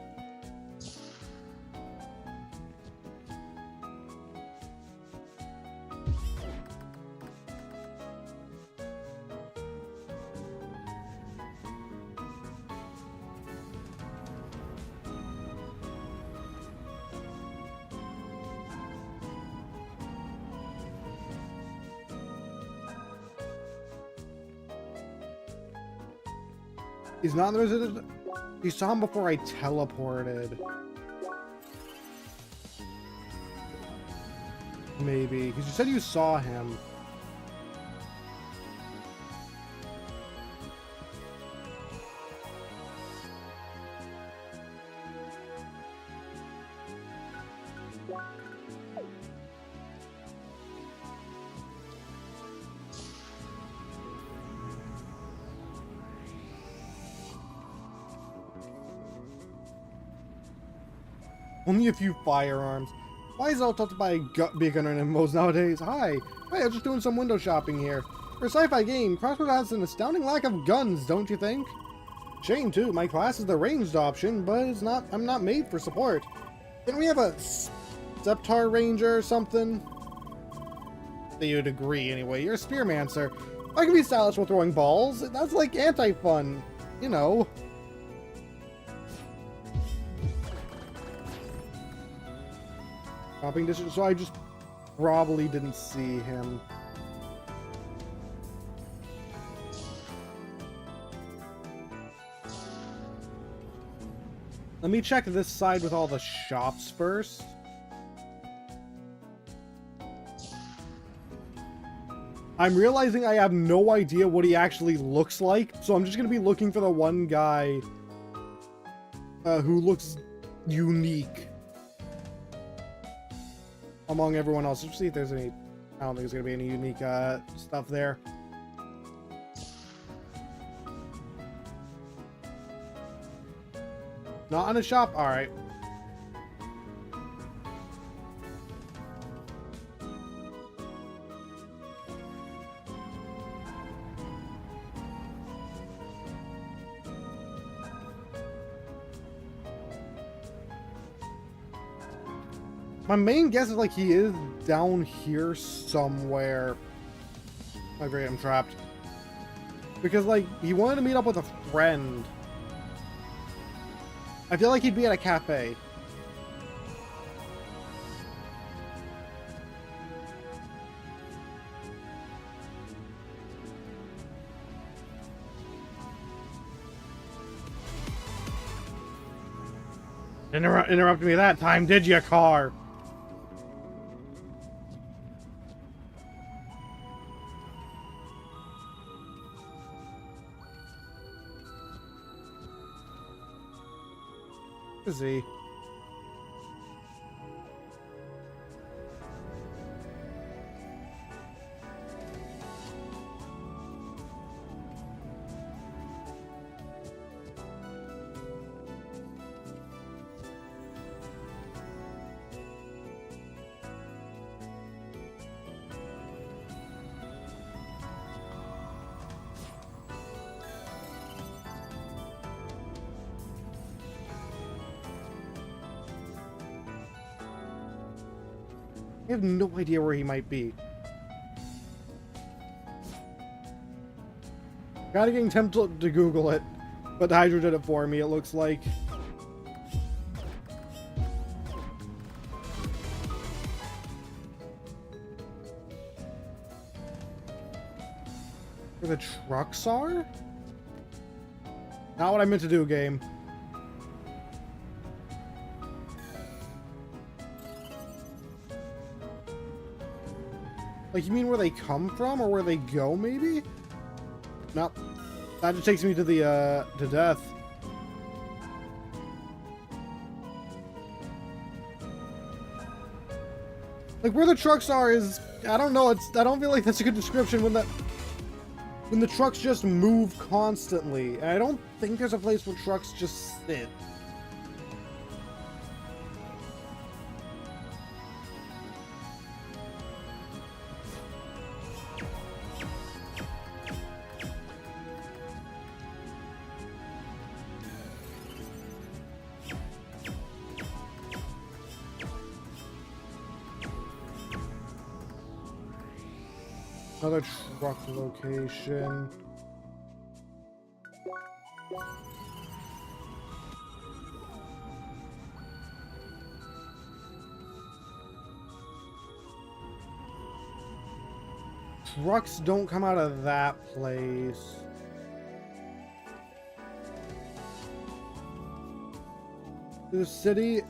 He's not in the resident. You saw him before I teleported. Maybe. Because you said you saw him. Only a few firearms. Why is it all tough to buy be a gunner in MMOs nowadays? Hi, I'm just doing some window shopping here. For a sci-fi game, Crosscode has an astounding lack of guns, don't you think? Shame too, my class is the ranged option, but I'm not made for support. Can we have a Sceptar Ranger or something? You'd agree anyway, you're a Spearmancer. I can be stylish while throwing balls, that's like anti-fun, you know. Shopping district, so I just probably didn't see him. Let me check this side with all the shops first. I'm realizing I have no idea what he actually looks like, so I'm just going to be looking for the one guy who looks unique among everyone else. Let's see if there's any. I don't think there's gonna be any unique stuff there. Not in a shop. All right. My main guess is like he is down here somewhere. Oh great, I'm trapped. Because like he wanted to meet up with a friend. I feel like he'd be at a cafe. Interrupted me that time, did you, car? Is he? I have no idea where he might be. Kinda getting tempted to Google it, but Hydra did it for me, it looks like. Where the trucks are? Not what I meant to do, game. Like, you mean where they come from, or where they go, maybe? Nope. That just takes me to the, to death. Like, where the trucks are is... I don't know, I don't feel like that's a good description when the trucks just move constantly. And I don't think there's a place where trucks just sit. Another truck location. Trucks don't come out of that place. The city.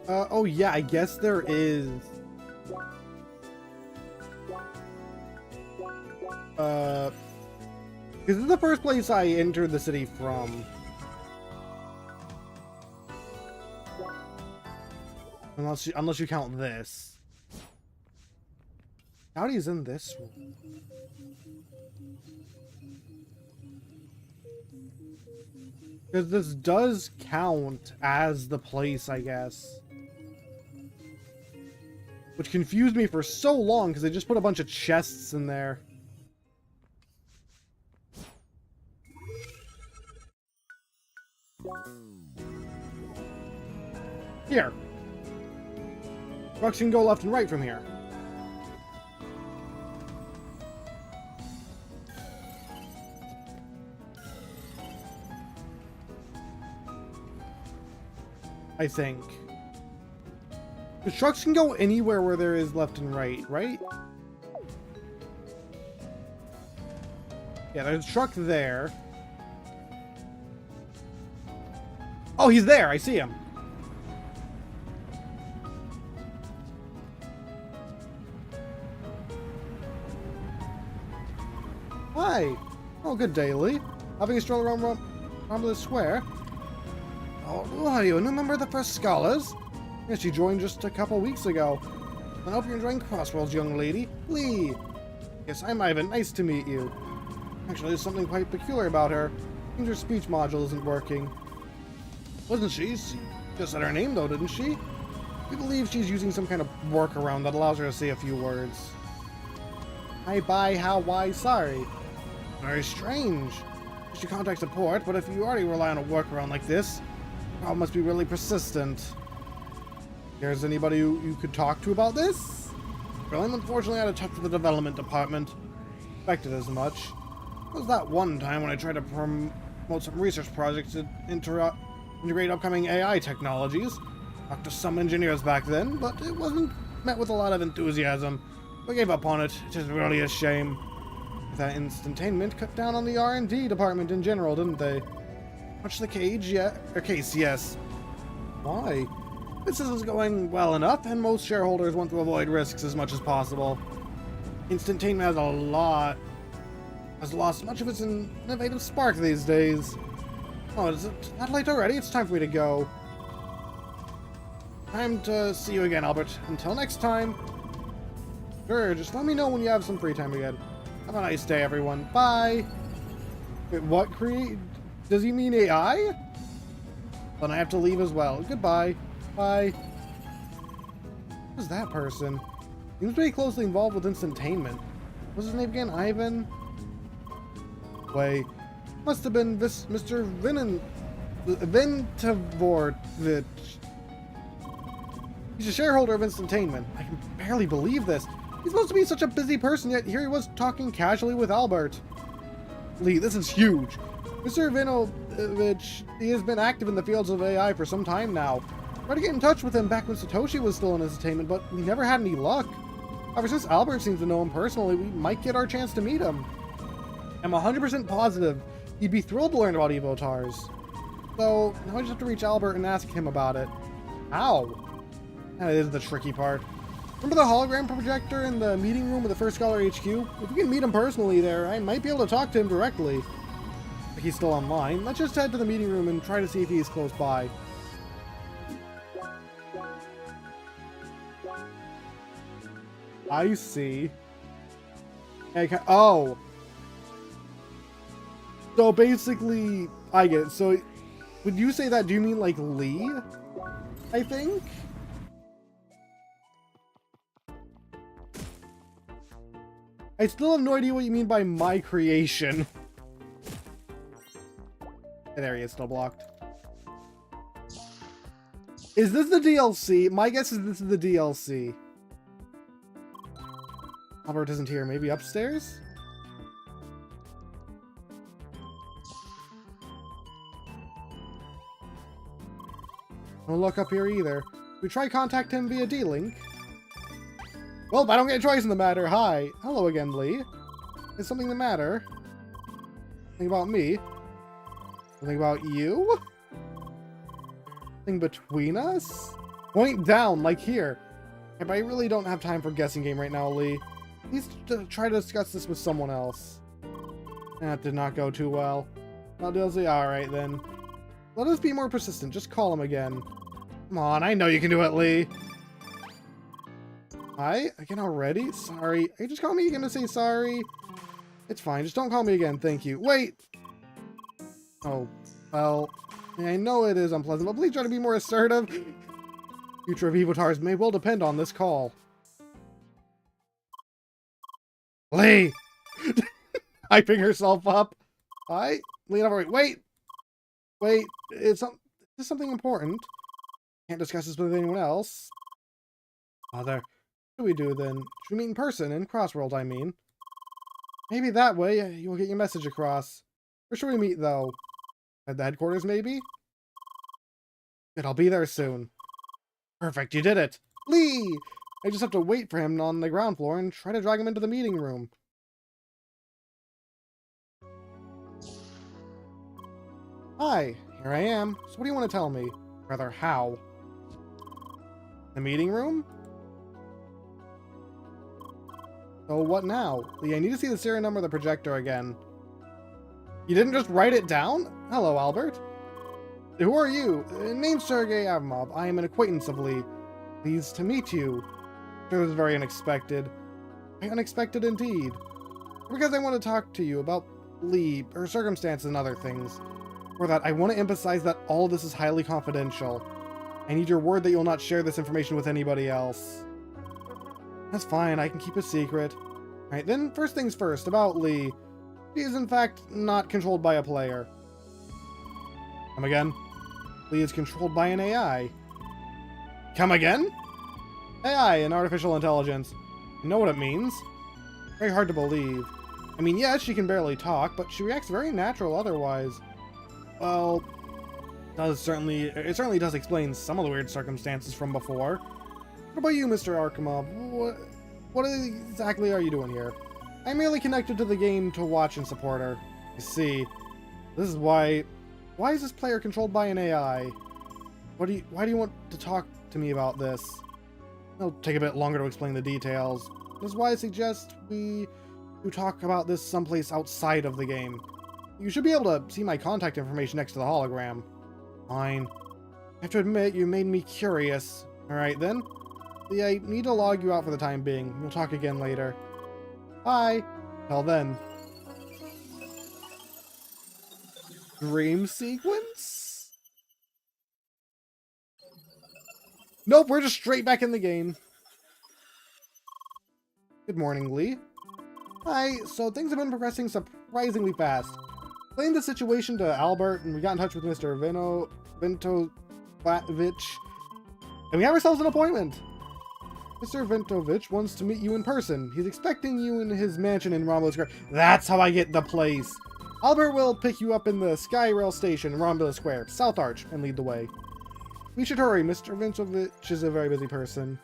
Oh yeah, I guess there is. Because this is the first place I entered the city from. Unless you count this. Howdy's in this room. Because this does count as the place, I guess. Which confused me for so long because they just put a bunch of chests in there. Here. Trucks can go left and right from here. I think. The trucks can go anywhere where there is left and right, right? Yeah, there's a truck there. Oh, he's there! I see him. Hi! Oh, good day, Lee. Having a stroll around the square? Oh, who are you? A new member of the First Scholars? Yes, you joined just a couple weeks ago. I hope you're enjoying Crossroads, young lady. Lee! Yes, I'm Ivan. Nice to meet you. Actually, there's something quite peculiar about her. Seems her speech module isn't working. Wasn't she? She just said her name, though, didn't she? We believe she's using some kind of workaround that allows her to say a few words. Hi, bye, how, why, sorry. Very strange. You should contact support, but if you already rely on a workaround like this, the problem must be really persistent. There's anybody you could talk to about this? Well, I'm unfortunately out of touch with the development department. Expected as much. It was that one time when I tried to promote some research projects to integrate upcoming AI technologies. Talked to some engineers back then, but it wasn't met with a lot of enthusiasm. I gave up on it. It is really a shame. That instantainment cut down on the R&D department in general, didn't they? Much the case, yes. Why? Business is going well enough, and most shareholders want to avoid risks as much as possible. Instantainment has lost much of its innovative spark these days. Oh, is it that late already? It's time for me to go. Time to see you again, Albert. Until next time. Sure, just let me know when you have some free time again. Have a nice day, everyone. Bye! Wait, what create? Does he mean AI? Then I have to leave as well. Goodbye. Bye. Who's that person? He was pretty closely involved with instantainment. What's his name again? Ivan? Wait. Must have been this Mr. Ventivorovich. He's a shareholder of Instantainment. I can barely believe this. He's supposed to be such a busy person, yet here he was talking casually with Albert. Lee, this is huge. Mr. Vinovich, he has been active in the fields of AI for some time now. Tried to get in touch with him back when Satoshi was still in Instantainment, but we never had any luck. However, since Albert seems to know him personally, we might get our chance to meet him. I'm 100% positive he'd be thrilled to learn about Evotars. So, now I just have to reach Albert and ask him about it. How? That is the tricky part. Remember the hologram projector in the meeting room of the First Scholar HQ? If we can meet him personally there, I might be able to talk to him directly. If he's still online, let's just head to the meeting room and try to see if he's close by. I see. Oh. So basically, I get it. So, would you say that, do you mean like Lee? I think? I still have no idea what you mean by my creation. There he is, still blocked. Is this the DLC? My guess is this is the DLC. Albert isn't here. Maybe upstairs? Don't look up here either. We try contact him via D-Link. Well, if I don't get a choice in the matter, hi. Hello again, Lee. Is something the matter? Something about me? Something about you? Thing between us? Point down, like here. Okay, but I really don't have time for guessing game right now, Lee. Please try to discuss this with someone else. That did not go too well. Well, Dilsey, alright then. Let us be more persistent. Just call him again. Come on, I know you can do it, Lee. Hi? Again already? Sorry. Are you just calling me again to say sorry? It's fine. Just don't call me again. Thank you. Wait! Oh, well... I know it is unpleasant, but please try to be more assertive. Future of Evotars may well depend on this call. Lee! Hyping herself up. Hi? Lean over. Wait! Wait, is this something important? Can't discuss this with anyone else. What do we do then? Should we meet in person? In Crossworld, I mean. Maybe that way you'll get your message across. Where should we meet, though? At the headquarters, maybe? Good, I'll be there soon. Perfect, you did it! Lee! I just have to wait for him on the ground floor and try to drag him into the meeting room. Hi, here I am. So what do you want to tell me? Rather, how? The meeting room? So what now? Lee, I need to see the serial number of the projector again. You didn't just write it down? Hello, Albert. Who are you? Name's Sergei Avramov. I am an acquaintance of Lee. Pleased to meet you. It was very unexpected. Very unexpected indeed. Because I want to talk to you about Lee, her circumstances and other things. For that, I want to emphasize that all this is highly confidential. I need your word that you'll not share this information with anybody else. That's fine, I can keep a secret. Alright, then first things first, about Lee. She is in fact not controlled by a player. Come again? Lee is controlled by an AI. Come again? AI, an artificial intelligence. You know what it means? Very hard to believe. I mean, yes, she can barely talk, but she reacts very natural otherwise. Well, it certainly does explain some of the weird circumstances from before. What about you, Mr. Arkhimov? What exactly are you doing here? I'm merely connected to the game to watch and support her. I see. This is why... Why is this player controlled by an AI? Why do you want to talk to me about this? It'll take a bit longer to explain the details. This is why I suggest we talk about this someplace outside of the game. You should be able to see my contact information next to the hologram. Fine. I have to admit, you made me curious. Alright then. Yeah, I need to log you out for the time being. We'll talk again later. Bye. Till then. Dream sequence? Nope, we're just straight back in the game. Good morning, Lee. Hi, so things have been progressing surprisingly fast. Explained the situation to Albert, and we got in touch with Mr. Ventovich, and we have ourselves an appointment. Mr. Ventovich wants to meet you in person. He's expecting you in his mansion in Romulus Square. That's how I get the place. Albert will pick you up in the Skyrail station in Romulus Square, South Arch, and lead the way. We should hurry. Mr. Ventovich is a very busy person.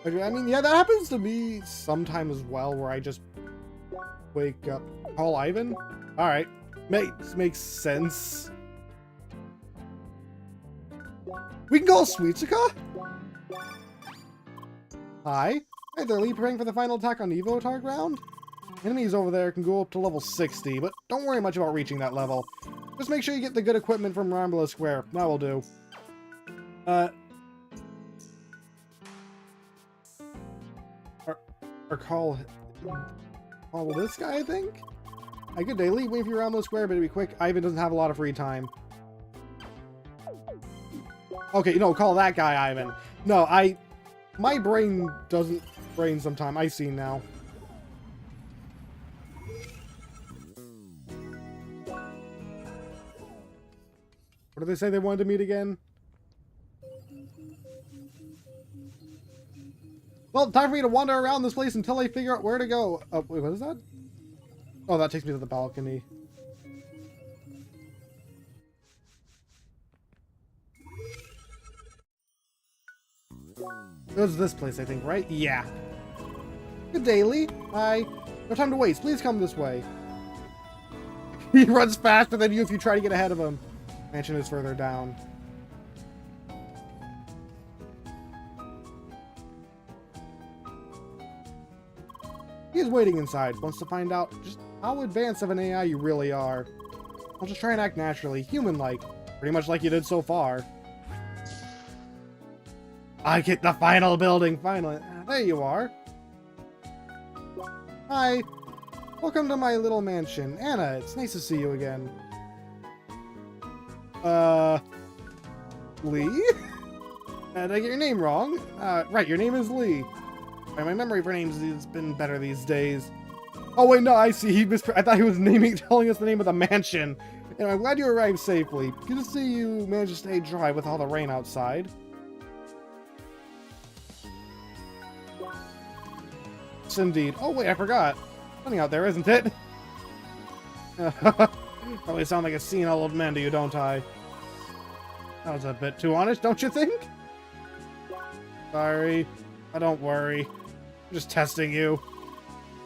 I mean, yeah, that happens to me sometime as well, where I just wake up. Call Ivan? Alright. Makes sense. We can call Suitsuka? Hi. Hi there, Lee. Preparing for the final attack on Evotar ground? Enemies over there can go up to level 60, but don't worry much about reaching that level. Just make sure you get the good equipment from Romulus Square. That will do. Or call this guy, I think? Hi, good day, Lee. Wait for your Romulus Square, but to be quick, Ivan doesn't have a lot of free time. Okay, no, call that guy Ivan. No, my brain doesn't brain sometime. I see now. What did they say they wanted to meet again? Well, time for me to wander around this place until I figure out where to go. Oh, wait, what is that? Oh, that takes me to the balcony. It was this place, I think, right? Yeah. Good day, Lee. Hi. No time to waste. Please come this way. He runs faster than you if you try to get ahead of him. Mansion is further down. He is waiting inside, wants to find out just how advanced of an AI you really are. I'll just try and act naturally, human-like, pretty much like you did so far. I get the final building, finally. There you are. Hi. Welcome to my little mansion. Anna, it's nice to see you again. Lee? Did I get your name wrong? Right, your name is Lee. My memory for names has been better these days. Oh wait, no, I see. I thought he was telling us the name of the mansion. And I'm glad you arrived safely. Good to see you managed to stay dry with all the rain outside. Yes, indeed. Oh wait, I forgot. Sunny out there, isn't it? Probably sound like a senile old man to you, don't I? That was a bit too honest, don't you think? Sorry. Don't worry. I'm just testing you.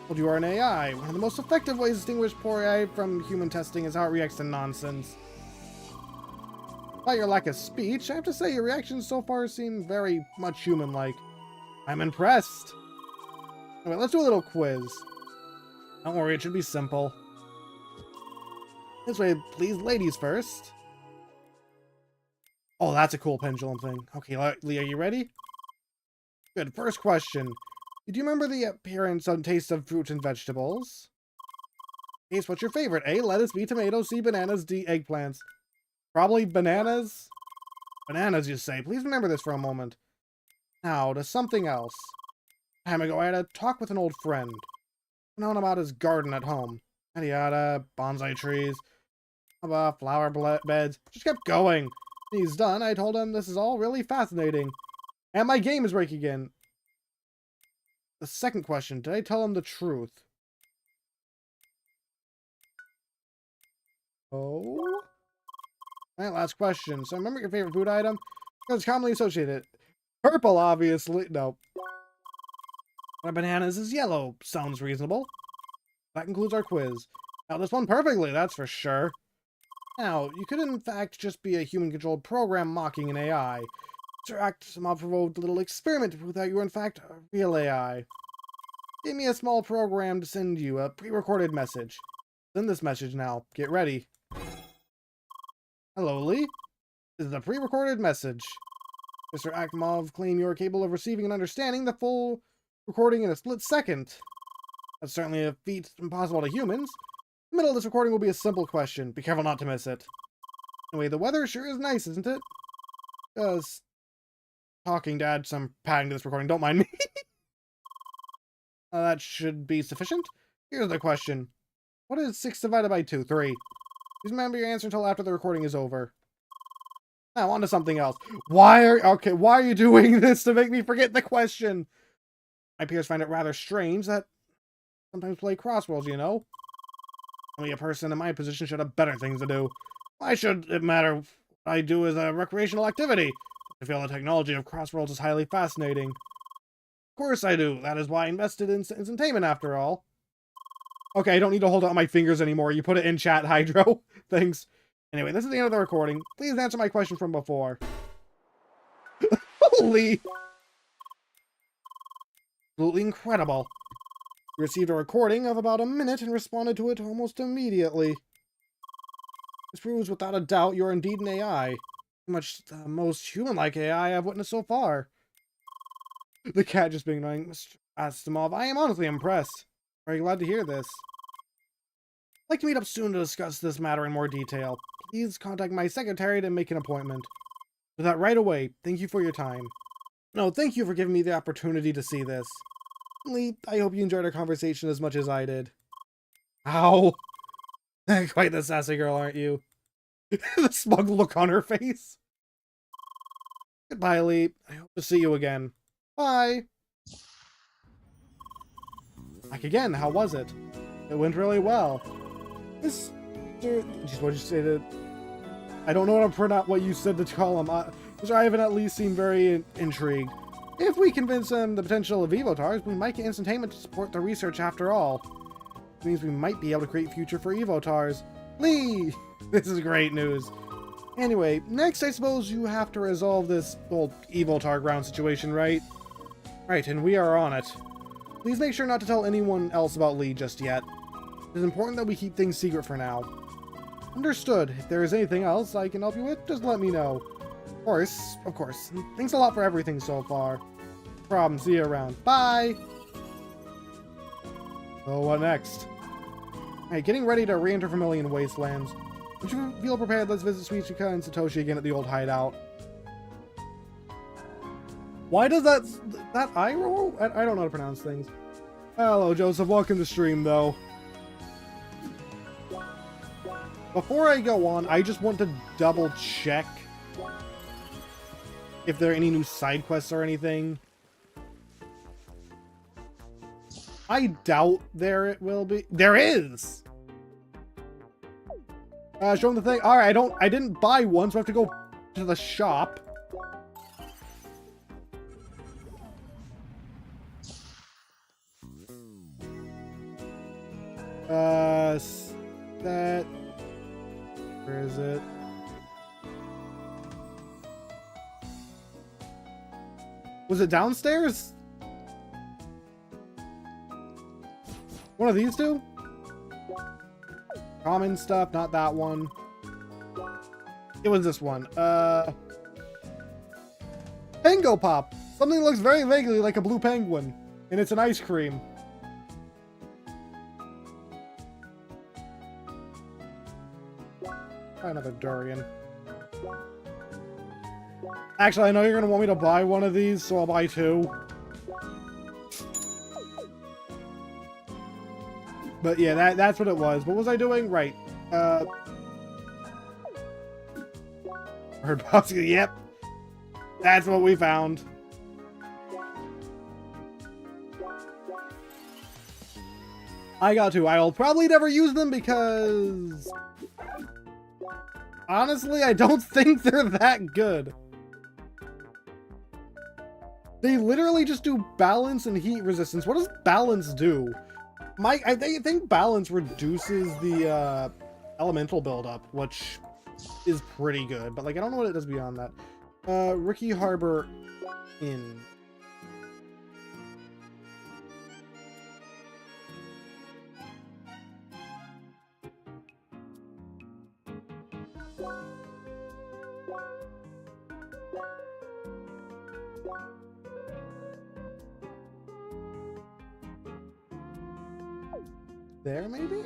Well, you are an AI. One of the most effective ways to distinguish poor AI from human testing is how it reacts to nonsense. Despite your lack of speech, I have to say your reactions so far seem very much human-like. I'm impressed. Anyway, let's do a little quiz. Don't worry, it should be simple. This way, please, ladies first. Oh, that's a cool pendulum thing. Okay, Lee, are you ready? Good. First question. Do you remember the appearance and taste of fruits and vegetables? Taste, what's your favorite? A, lettuce, B, tomatoes, C, bananas, D, eggplants. Probably bananas? Bananas, you say. Please remember this for a moment. Now, to something else. Time ago, I had a talk with an old friend. Known about his garden at home. Yada yada, bonsai trees, flower beds. Just kept going. When he's done, I told him this is all really fascinating. And my game is breaking again. The second question, did I tell him the truth? Oh? Alright, last question. So remember your favorite food item? Because it's commonly associated. Purple, obviously. No. My bananas is yellow. Sounds reasonable. That concludes our quiz. Now, this one perfectly, that's for sure. Now, you could in fact just be a human-controlled program mocking an AI. Sir Actimov provoked a little experiment to prove that you are in fact a real AI. Give me a small program to send you a pre-recorded message. Send this message now. Get ready. Hello, Lee. This is a pre-recorded message. Mr. Actimov claimed you are capable of receiving and understanding the full recording in a split second. That's certainly a feat impossible to humans. The middle of this recording will be a simple question. Be careful not to miss it. Anyway, the weather sure is nice, isn't it? Talking to add some padding to this recording. Don't mind me. That should be sufficient. Here's the question. What is 6 divided by 2? 3. Please remember your answer until after the recording is over. Now, on to something else. Why are you doing this to make me forget the question? My peers find it rather strange that I sometimes play crosswords, you know? Only a person in my position should have better things to do. Why should it matter what I do as a recreational activity? I feel the technology of crosswords is highly fascinating. Of course I do. That is why I invested in instantainment after all. Okay, I don't need to hold it on my fingers anymore. You put it in chat, Hydro. Thanks. Anyway, this is the end of the recording. Please answer my question from before. Holy! Absolutely incredible. We received a recording of about a minute and responded to it almost immediately. This proves without a doubt you're indeed an AI. Pretty much the most human-like AI I've witnessed so far. The cat just being annoying. Mr. Actimov, I am honestly impressed. Very glad to hear this. I'd like to meet up soon to discuss this matter in more detail. Please contact my secretary to make an appointment. Do that right away. Thank you for your time. No, thank you for giving me the opportunity to see this. Lee, I hope you enjoyed our conversation as much as I did. Ow! Quite the sassy girl, aren't you? The smug look on her face. Goodbye, Lee. I hope to see you again. Bye! Back again, how was it? It went really well. Mr. Jeez, what did you say to... I don't know what you said to call him. Mr. Ivan at least seemed very intrigued. If we convince him the potential of Evotars, we might get instantainment to support the research after all. It means we might be able to create future for Evotars. Lee! This is great news. Anyway, next I suppose you have to resolve this old Evoltar ground situation, right? Right, and we are on it. Please make sure not to tell anyone else about Lee just yet. It is important that we keep things secret for now. Understood. If there is anything else I can help you with, just let me know. Of course. Thanks a lot for everything so far. No problem. See you around. Bye! So what next? Alright, getting ready to re-enter Vermilion Wastelands. Would you feel prepared? Let's visit Sweet Chica and Satoshi again at the old hideout. Why does that eye roll? I don't know how to pronounce things. Hello, Joseph. Welcome to stream, though. Before I go on, I just want to double check if there are any new side quests or anything. I doubt there will be. There is! Show him the thing. Alright, I didn't buy one, so I have to go to the shop. That... Where is it? Was it downstairs? One of these two? Common stuff, not that one. It was this one. Pango Pop! Something looks very vaguely like a blue penguin. And it's an ice cream. Try another durian. Actually, I know you're gonna want me to buy one of these, so I'll buy two. But yeah, that's what it was. What was I doing? Right. Birdbox, yep. That's what we found. I got two. I'll probably never use them because... honestly, I don't think they're that good. They literally just do balance and heat resistance. What does balance do? I think balance reduces the elemental buildup, which is pretty good. But like, I don't know what it does beyond that. Ricky Harbor Inn. There, maybe?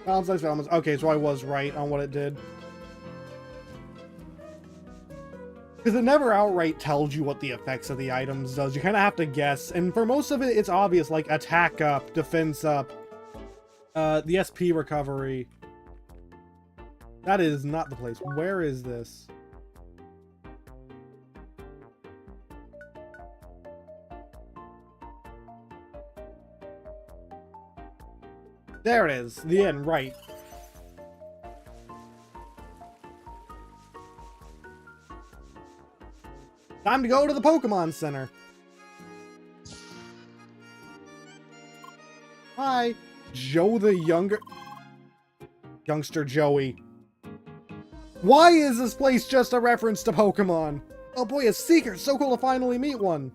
Balance Ice Elements. Okay, so I was right on what it did. Because it never outright tells you what the effects of the items does. You kind of have to guess. And for most of it, it's obvious, like attack up, defense up, the SP recovery. That is not the place. Where is this? There it is. The end, right. Time to go to the Pokemon Center. Hi. Joe the Youngster Joey. Why is this place just a reference to Pokemon? Oh boy, a Seeker. So cool to finally meet one.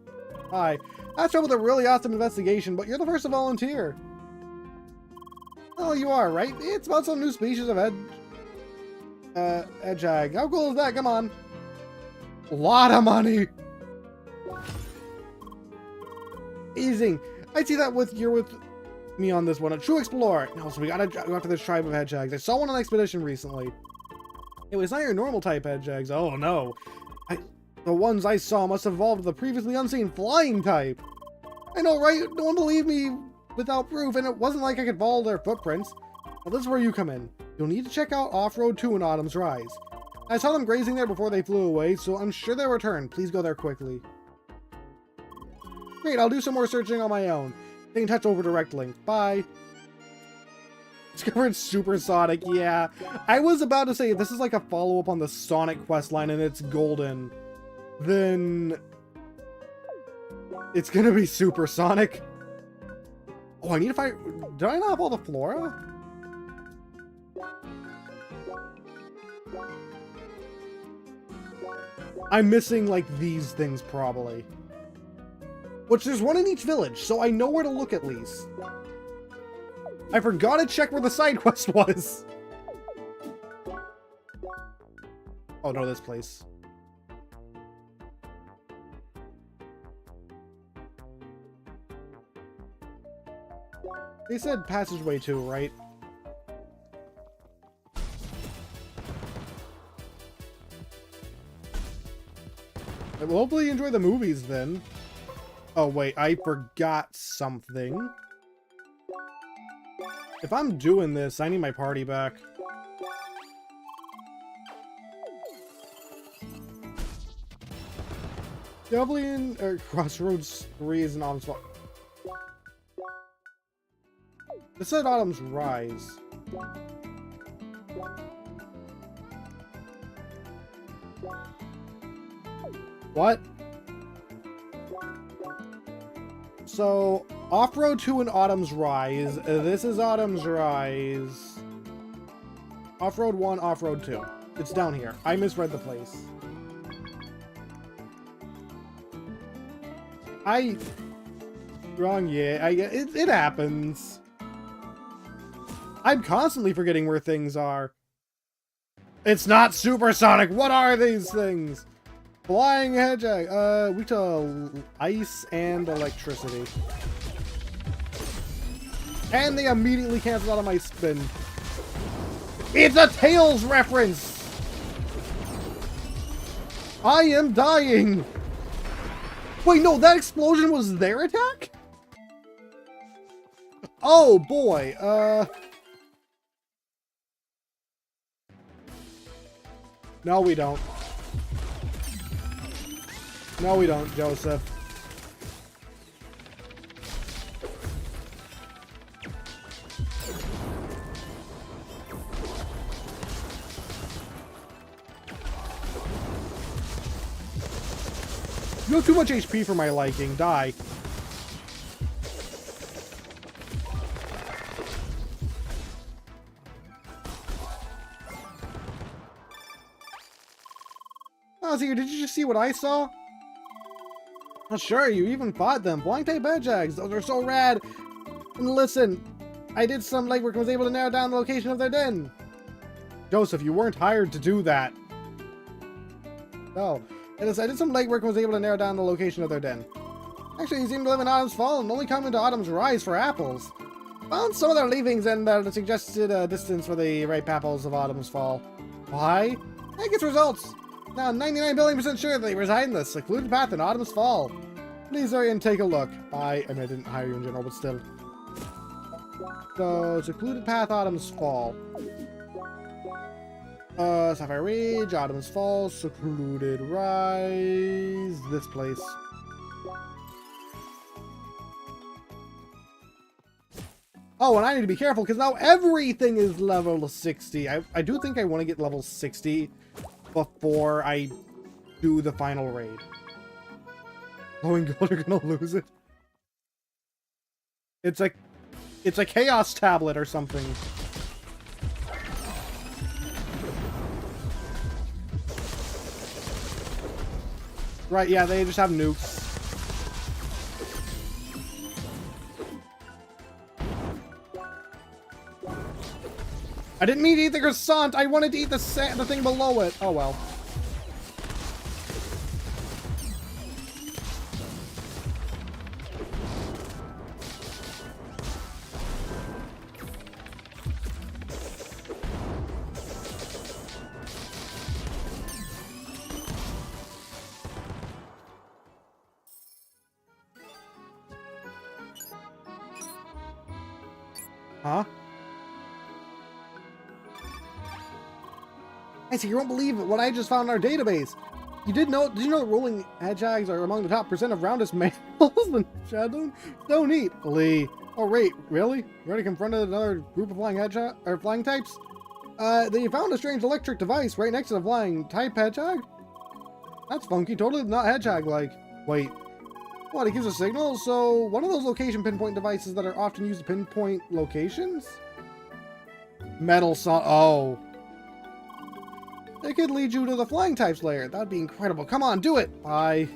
Hi. I started with a really awesome investigation, but you're the first to volunteer. Oh, you are, right? It's about some new species of Edgehog. How cool is that? Come on. A lot of money. Easing. I see that you're with me on this one. A true explorer. No, so we gotta go after this tribe of Hedgehogs. I saw one on an expedition recently. Anyway, it's not your normal type Hedgehogs. Oh, no. The ones I saw must have evolved the previously unseen flying type. I know, right? No one believed me without proof, and it wasn't like I could follow their footprints. Well, this is where you come in. You'll need to check out Off-Road 2 in Autumn's Rise. I saw them grazing there before they flew away, so I'm sure they'll return. Please go there quickly. Great, I'll do some more searching on my own. Stay in touch over direct link. Bye. Discovered Supersonic, yeah. I was about to say, if this is like a follow-up on the Sonic questline and it's golden, then it's gonna be Supersonic. Oh, I need to find... Did I not have all the flora? I'm missing, like, these things, probably. Which, there's one in each village, so I know where to look at least. I forgot to check where the side quest was. Oh, no, this place. They said passageway 2, right? Well, hopefully you enjoy the movies then. Oh wait, I forgot something. If I'm doing this, I need my party back. Dublin or Crossroads 3 is an Autumn's Fall. This said Autumn's Rise. What? So, Off-Road 2 and Autumn's Rise. This is Autumn's Rise. Off-Road 1, Off-Road 2. It's down here. I misread the place. Wrong, yeah. It happens. I'm constantly forgetting where things are. It's not supersonic. What are these things? Flying hedgehog. We to ice and electricity. And they immediately cancel out of my spin. It's a Tails reference! I am dying! Wait, no, that explosion was their attack? Oh, boy. No, we don't. No, we don't, Joseph. You have too much HP for my liking. Die. Oh, so did you just see what I saw? Oh, sure, you even fought them. Flying type hedgehogs. Those are so rad. And listen, I did some legwork and was able to narrow down the location of their den. Joseph, you weren't hired to do that. No. I did some legwork and was able to narrow down the location of their den. Actually, you seem to live in Autumn's Fall and only come into Autumn's Rise for apples. Found some of their leavings and the suggested distance for the ripe apples of Autumn's Fall. Why? I get results. Now, 99 billion% sure they reside in the secluded path in Autumn's Fall. Please hurry and take a look. I mean, I didn't hire you in general, but still. So, secluded path, Autumn's Fall. Sapphire Ridge, Autumn's Fall, secluded rise. This place. Oh, and I need to be careful because now everything is level 60. I do think I want to get level 60 before I do the final raid. Glowing gold, you're gonna lose it. It's a chaos tablet or something. Right, yeah, they just have nukes. I didn't mean to eat the croissant. I wanted to eat the thing below it. Oh well. Huh? I see, you won't believe what I just found in our database. Did you know that rolling hedgehogs are among the top % of roundest mammals in Shadow? So neat. Lee. Oh wait, really? You already confronted another group of flying hedgehog or flying types? They found a strange electric device right next to the flying type hedgehog? That's funky, totally not hedgehog-like. Wait. What, it gives a signal? So, one of those location pinpoint devices that are often used to pinpoint locations? Metal saw. Oh. It could lead you to the flying types layer. That'd be incredible. Come on, do it! Bye.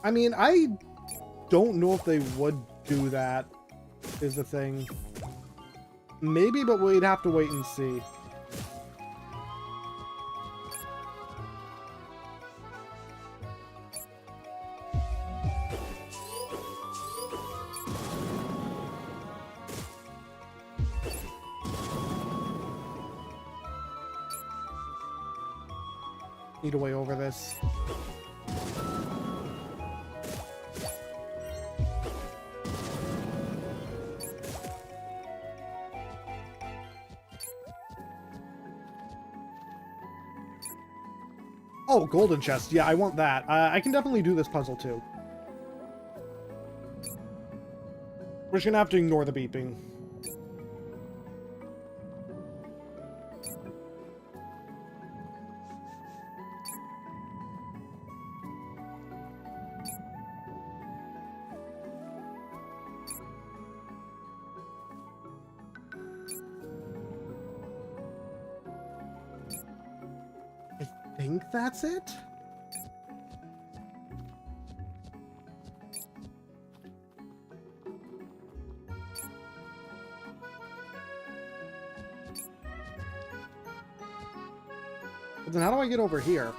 I mean, I don't know if they would do that, is the thing. Maybe, but we'd have to wait and see. Need a way over this. Oh, golden chest. Yeah, I want that. I can definitely do this puzzle too. We're just gonna have to ignore the beeping. I think that's it? But then how do I get over here?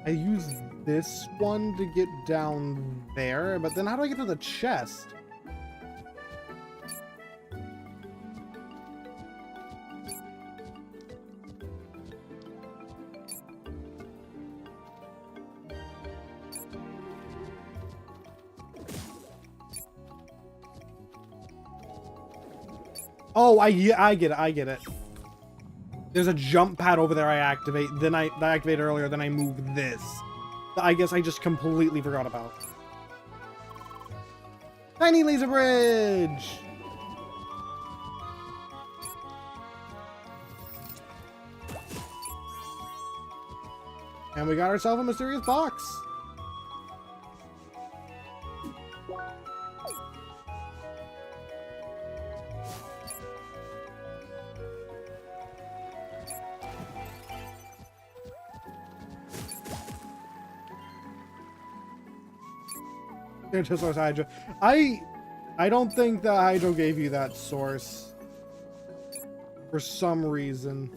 I use this one to get down there, but then how do I get to the chest? Oh, I get it, I get it. There's a jump pad over there I activate, then I activated earlier, then I move this. I guess I just completely forgot about. Tiny laser bridge! And we got ourselves a mysterious box. Source Hydro. I don't think the Hydro gave you that source for some reason.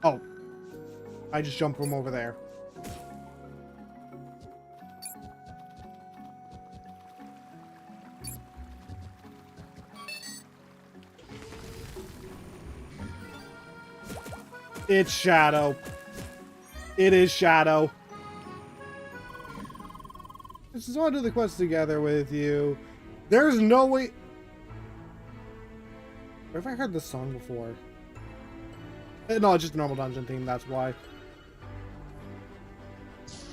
Oh, I just jumped from over there. It's Shadow. It is Shadow. I just want to do the quest together with you. There's no way... Where have I heard this song before? No, it's just a normal dungeon theme, that's why.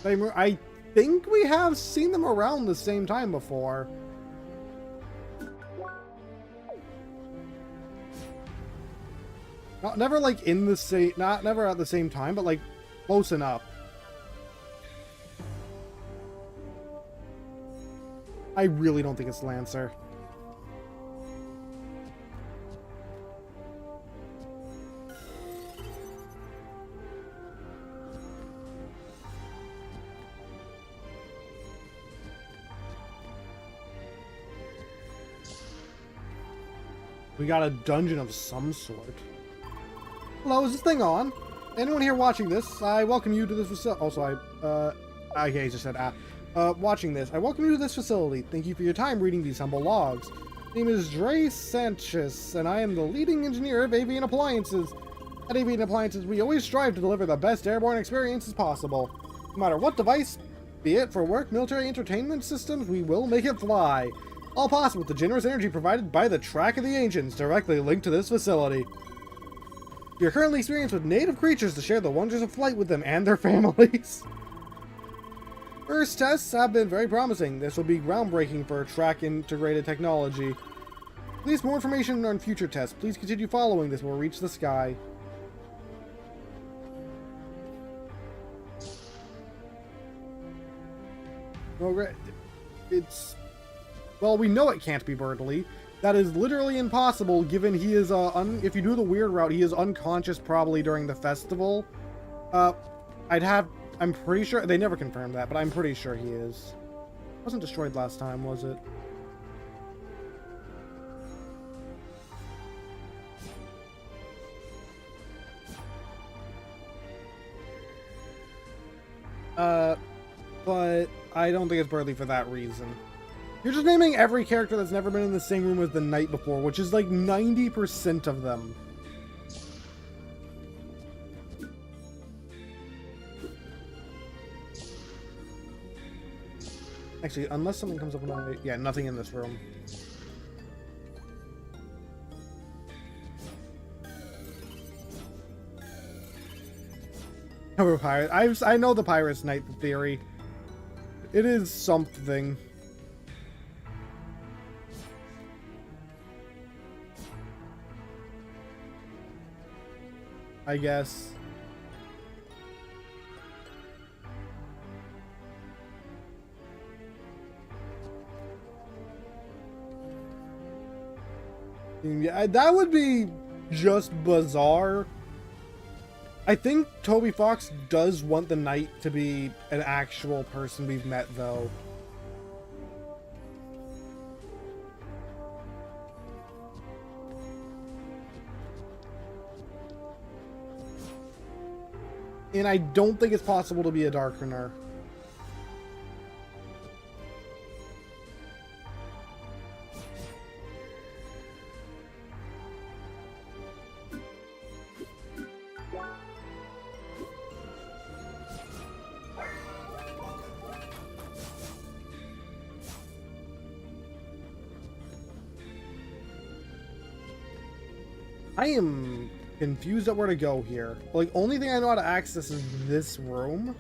I think we have seen them around the same time before. Never like in the same, never at the same time, but like close enough. I really don't think it's Lancer. We got a dungeon of some sort. Hello, is this thing on? Anyone here watching this? I welcome you to this facility. Also, okay, I just said, watching this. I welcome you to this facility. Thank you for your time reading these humble logs. My name is Dre Sanchez, and I am the leading engineer of Avian Appliances. At Avian Appliances, we always strive to deliver the best airborne experience as possible. No matter what device, be it for work, military, entertainment systems, we will make it fly. All possible with the generous energy provided by the Track of the Ancients, directly linked to this facility. You're currently experienced with native creatures to share the wonders of flight with them and their families. First tests have been very promising. This will be groundbreaking for track integrated technology. Please, more information on future tests. Please continue following this. Will reach the sky. It's... Well, we know it can't be Bertley. That is literally impossible, given he is, if you do the weird route, he is unconscious probably during the festival. I'm pretty sure, they never confirmed that, but I'm pretty sure he is. Wasn't destroyed last time, was it? But I don't think it's Bertley for that reason. You're just naming every character that's never been in the same room as the night before, which is like 90% of them. Actually, unless something comes up in my... Yeah, nothing in this room. I know the Pirate's Night theory. It is something. I guess. Yeah, that would be just bizarre. I think Toby Fox does want the knight to be an actual person we've met, though. And I don't think it's possible to be a Darkener. I am confused at where to go here. Like, only thing I know how to access is this room.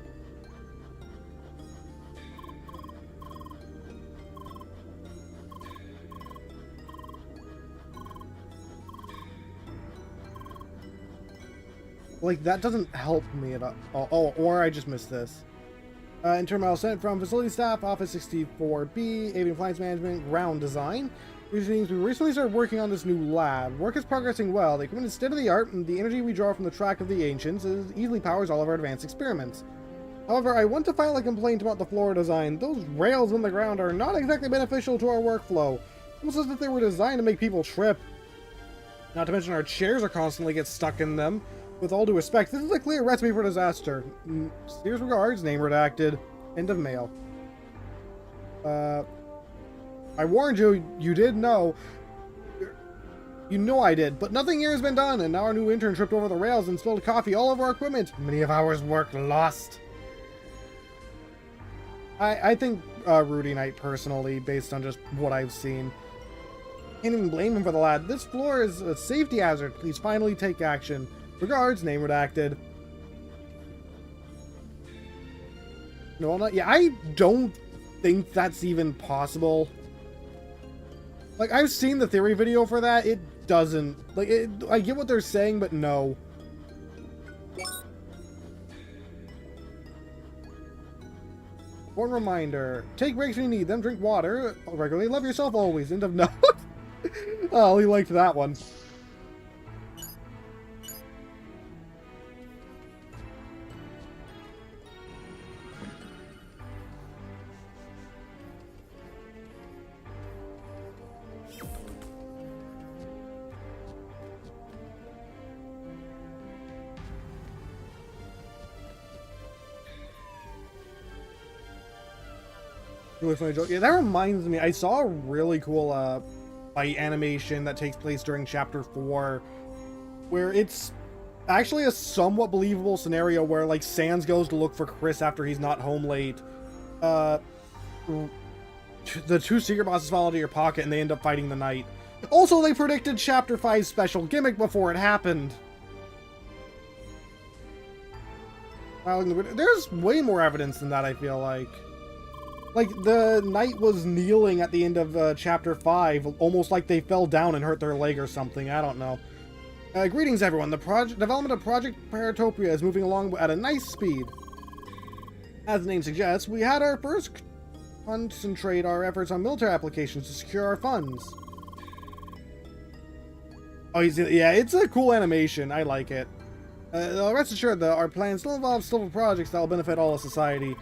Like, that doesn't help me at all. Oh, or I just missed this. Internal sent from Facility Staff, Office 64B, Avian Appliance Management, Ground Design. Which means we recently started working on this new lab. Work is progressing well. The equipment is state-of-the-art, and the energy we draw from the Track of the Ancients easily powers all of our advanced experiments. However, I want to file a complaint about the floor design. Those rails on the ground are not exactly beneficial to our workflow. Almost as if they were designed to make people trip. Not to mention our chairs are constantly get stuck in them. With all due respect, this is a clear recipe for disaster. Serious regards, name redacted. End of mail. I warned you, you did know. You know I did, but nothing here has been done, and now our new intern tripped over the rails and spilled coffee all over our equipment. Many of hours' work lost. I think Rudy Knight, personally, based on just what I've seen. Can't even blame him for the lad. This floor is a safety hazard. Please finally take action. Regards, name redacted. No, not yeah. I don't think that's even possible. Like, I've seen the theory video for that. It doesn't. Like, I get what they're saying, but no. One reminder. Take breaks when you need them. Drink water regularly. Love yourself always. End of note. Oh, he liked that one. Really funny joke. Yeah, that reminds me. I saw a really cool fight animation that takes place during Chapter 4, where it's actually a somewhat believable scenario where, like, Sans goes to look for Chris after he's not home late. The two secret bosses fall into your pocket and they end up fighting the knight. Also, they predicted Chapter 5's special gimmick before it happened. There's way more evidence than that, I feel like. Like, the knight was kneeling at the end of Chapter 5, almost like they fell down and hurt their leg or something. I don't know. Greetings, everyone. The development of Project Paratopia is moving along at a nice speed. As the name suggests, we had our first concentrate our efforts on military applications to secure our funds. Oh, yeah, it's a cool animation. I like it. Rest assured that our plans still involve civil projects that will benefit all of society.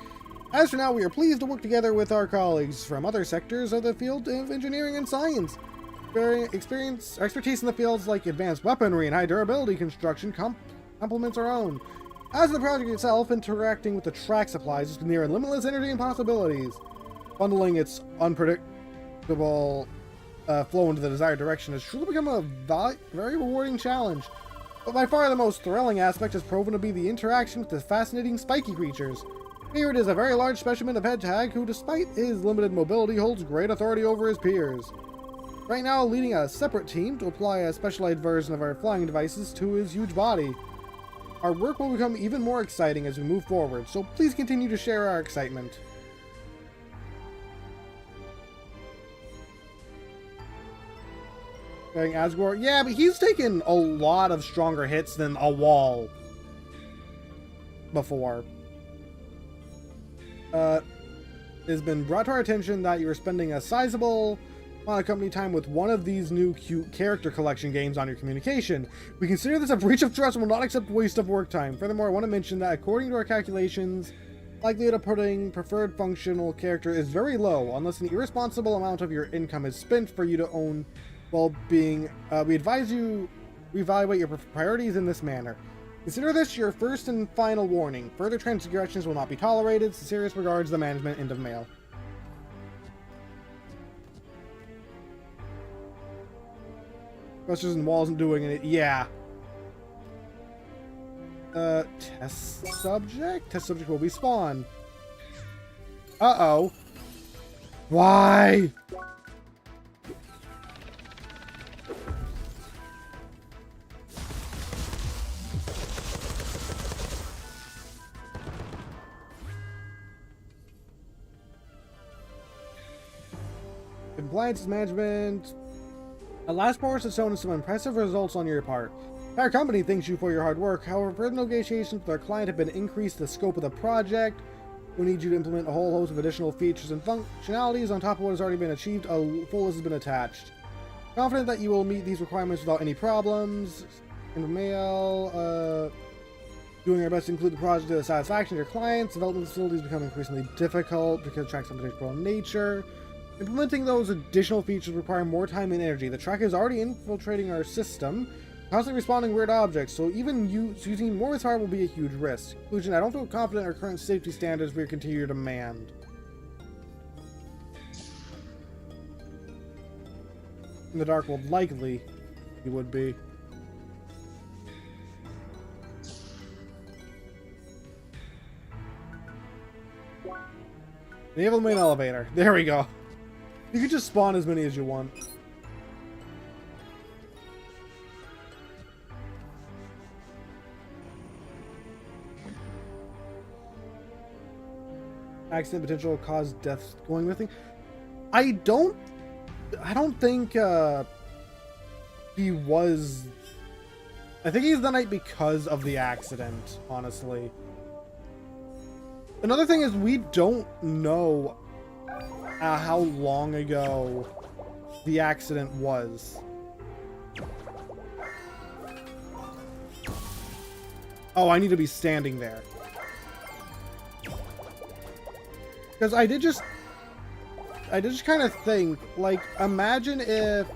As for now, we are pleased to work together with our colleagues from other sectors of the field of engineering and science. Expertise in the fields like advanced weaponry and high durability construction complements our own. As for the project itself, interacting with the track supplies is near limitless energy and possibilities. Bundling its unpredictable flow into the desired direction has truly become a very rewarding challenge. But by far the most thrilling aspect has proven to be the interaction with the fascinating spiky creatures. Here it is a very large specimen of head tag who, despite his limited mobility, holds great authority over his peers. Right now, leading a separate team to apply a specialized version of our flying devices to his huge body. Our work will become even more exciting as we move forward, so please continue to share our excitement. Asgore, yeah, but he's taken a lot of stronger hits than a wall before. It has been brought to our attention that you are spending a sizable amount of company time with one of these new cute character collection games on your communication. We consider this a breach of trust and will not accept waste of work time. Furthermore, I want to mention that according to our calculations, likelihood of putting preferred functional character is very low, unless an irresponsible amount of your income is spent for you to own well-being. We advise you reevaluate your priorities in this manner. Consider this your first and final warning. Further transgressions will not be tolerated. Sincerest regards, the management. End of mail. Questions and Wall isn't doing it. Yeah. Test subject? Test subject will be spawned. Uh-oh. Why? Compliance management. Last Boris has shown some impressive results on your part. Our company thanks you for your hard work. However, further negotiations with our client have been increased the scope of the project. We need you to implement a whole host of additional features and functionalities on top of what has already been achieved. A full list has been attached. Confident that you will meet these requirements without any problems. In the mail, doing our best to include the project to the satisfaction of your clients. Development facilities become increasingly difficult because tracks have unpredictable in nature. Implementing those additional features require more time and energy. The tracker is already infiltrating our system, constantly responding to weird objects, so even using more of its power will be a huge risk. Conclusion, I don't feel confident in our current safety standards we continue to demand. In the dark world, likely he would be. Enable the main elevator. There we go. You can just spawn as many as you want. Accident potential cause deaths going missing. I don't think he was. I think he's the knight because of the accident, honestly. Another thing is we don't know how long ago the accident was. Oh, I need to be standing there. Because I did just kind of think, like, imagine if,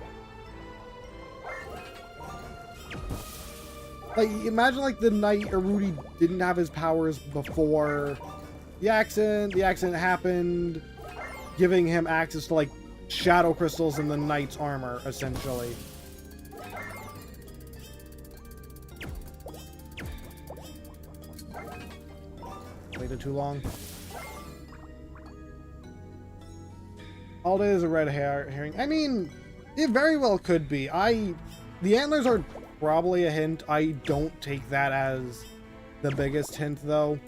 like, the knight Rudy didn't have his powers before the accident. The accident happened, giving him access to, like, shadow crystals in the knight's armor, essentially. waited too long. All day is a red herring. I mean, it very well could be. The antlers are probably a hint. I don't take that as the biggest hint, though.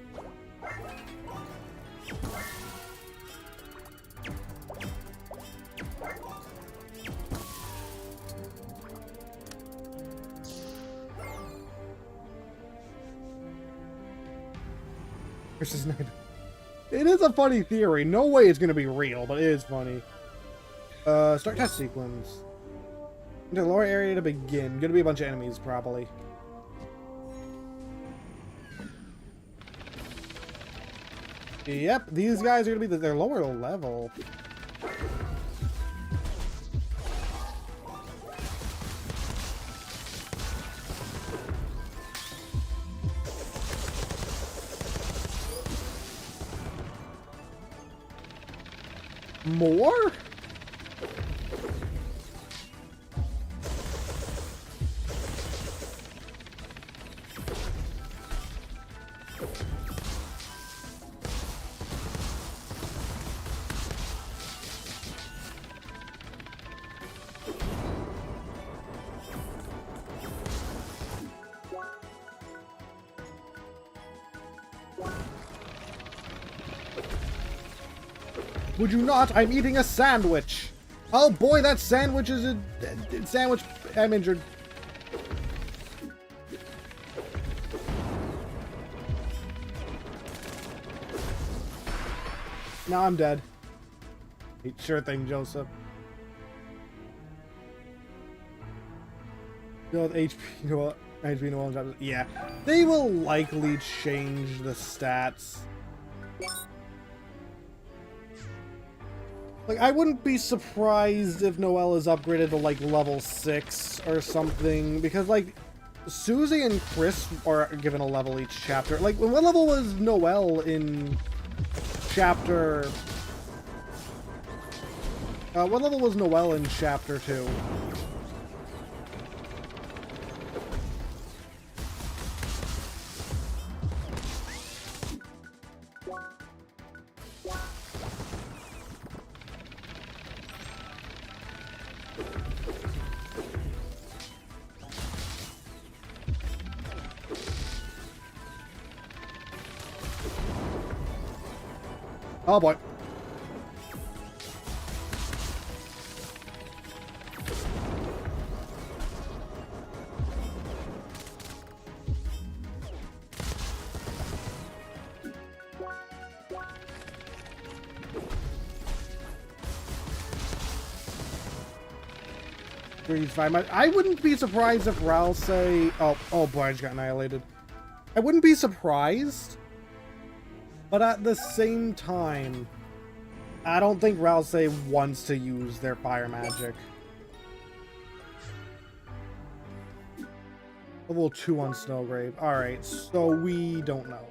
Versus night. It is a funny theory. No way it's going to be real, but it is funny. Start test sequence. Into the lower area to begin. Gonna be a bunch of enemies, probably. Yep, these guys are gonna be their lower level. More? Would you not? I'm eating a sandwich. Oh boy, that sandwich is a sandwich. I'm injured. Now I'm dead. Sure thing, Joseph. You know, HP, you know what? HP, no one. Yeah, they will likely change the stats. Like, I wouldn't be surprised if Noelle is upgraded to, like, level 6 or something, because, like, Susie and Chris are given a level each chapter. Like, what level was Noelle in chapter... what level was Noelle in chapter 2? Oh boy. I wouldn't be surprised if Ralsei... Oh boy, I just got annihilated. I wouldn't be surprised. But at the same time, I don't think Ralsei wants to use their fire magic. Level 2 on Snowgrave. Alright, so we don't know.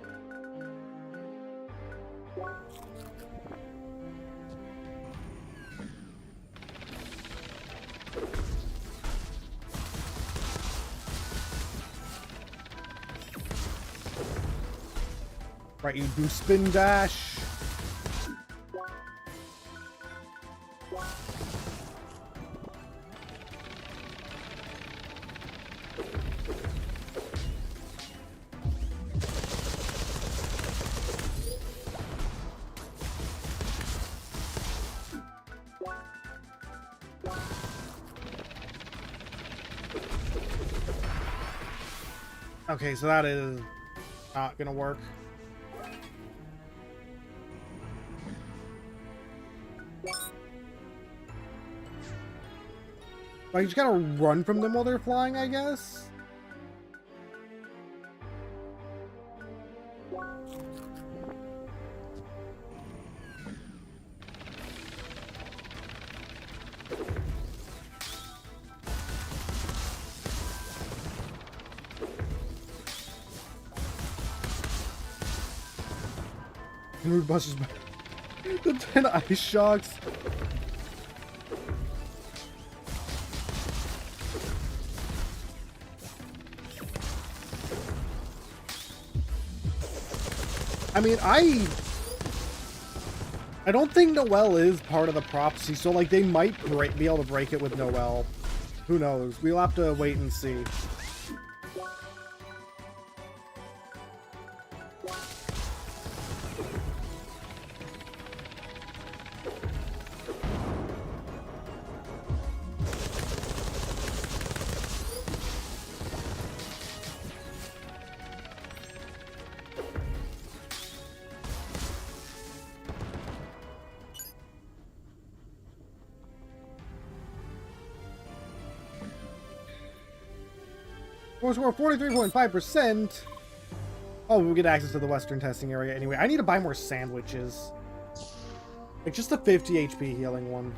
Right, you do spin dash. Okay, so that is not gonna work. Like, you just gotta run from them while they're flying, I guess? Rude Buster's back. The 10 ice shocks. I mean, I don't think Noelle is part of the prophecy, so like they might be able to break it with Noelle. Who knows? We'll have to wait and see. Score 43.5%. Oh, we'll get access to the Western testing area anyway. I need to buy more sandwiches. Like just the 50 HP healing one.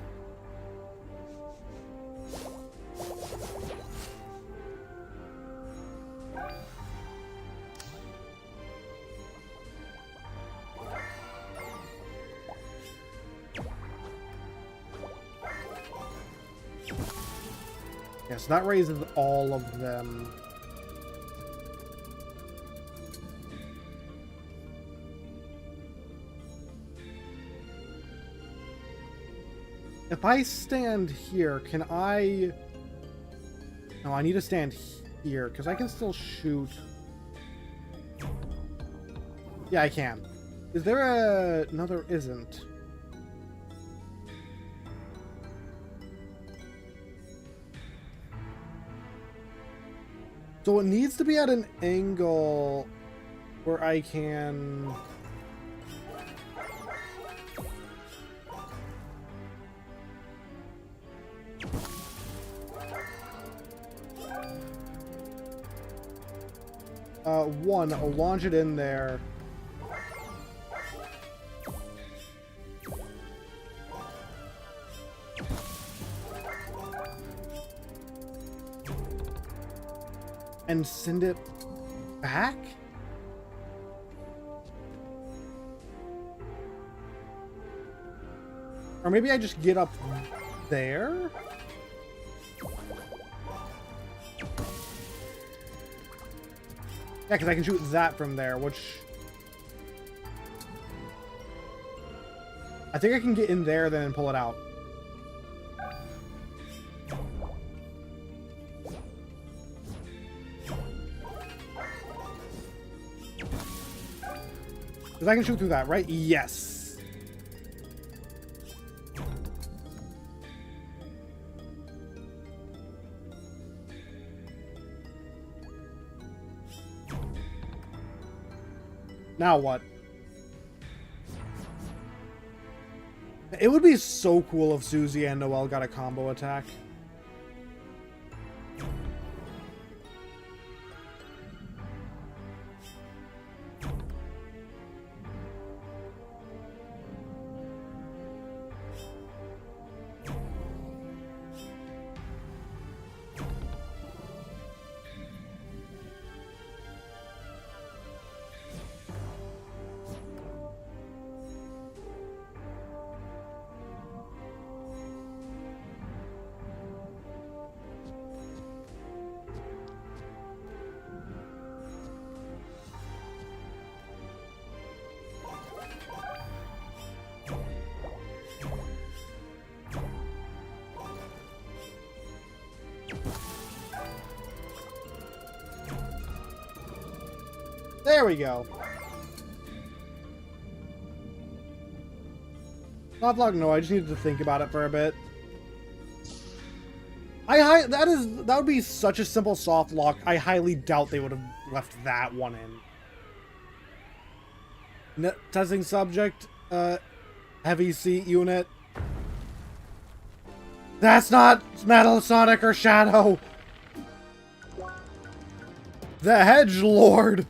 Yes, that raises all of them. If I stand here, can I... No, I need to stand here, because I can still shoot. Yeah, I can. Is there a... No, there isn't. So it needs to be at an angle where I can... One, I'll launch it in there. And send it back? Or maybe I just get up there? Yeah, because I can shoot that from there, which... I think I can get in there then and pull it out. Because I can shoot through that, right? Yes. Now what? It would be so cool if Susie and Noelle got a combo attack. There we go. Soft lock, no, I just needed to think about it for a bit. That would be such a simple soft lock. I highly doubt they would have left that one in. Testing subject, heavy seat unit. That's not Metal Sonic or Shadow. The Hedge Lord.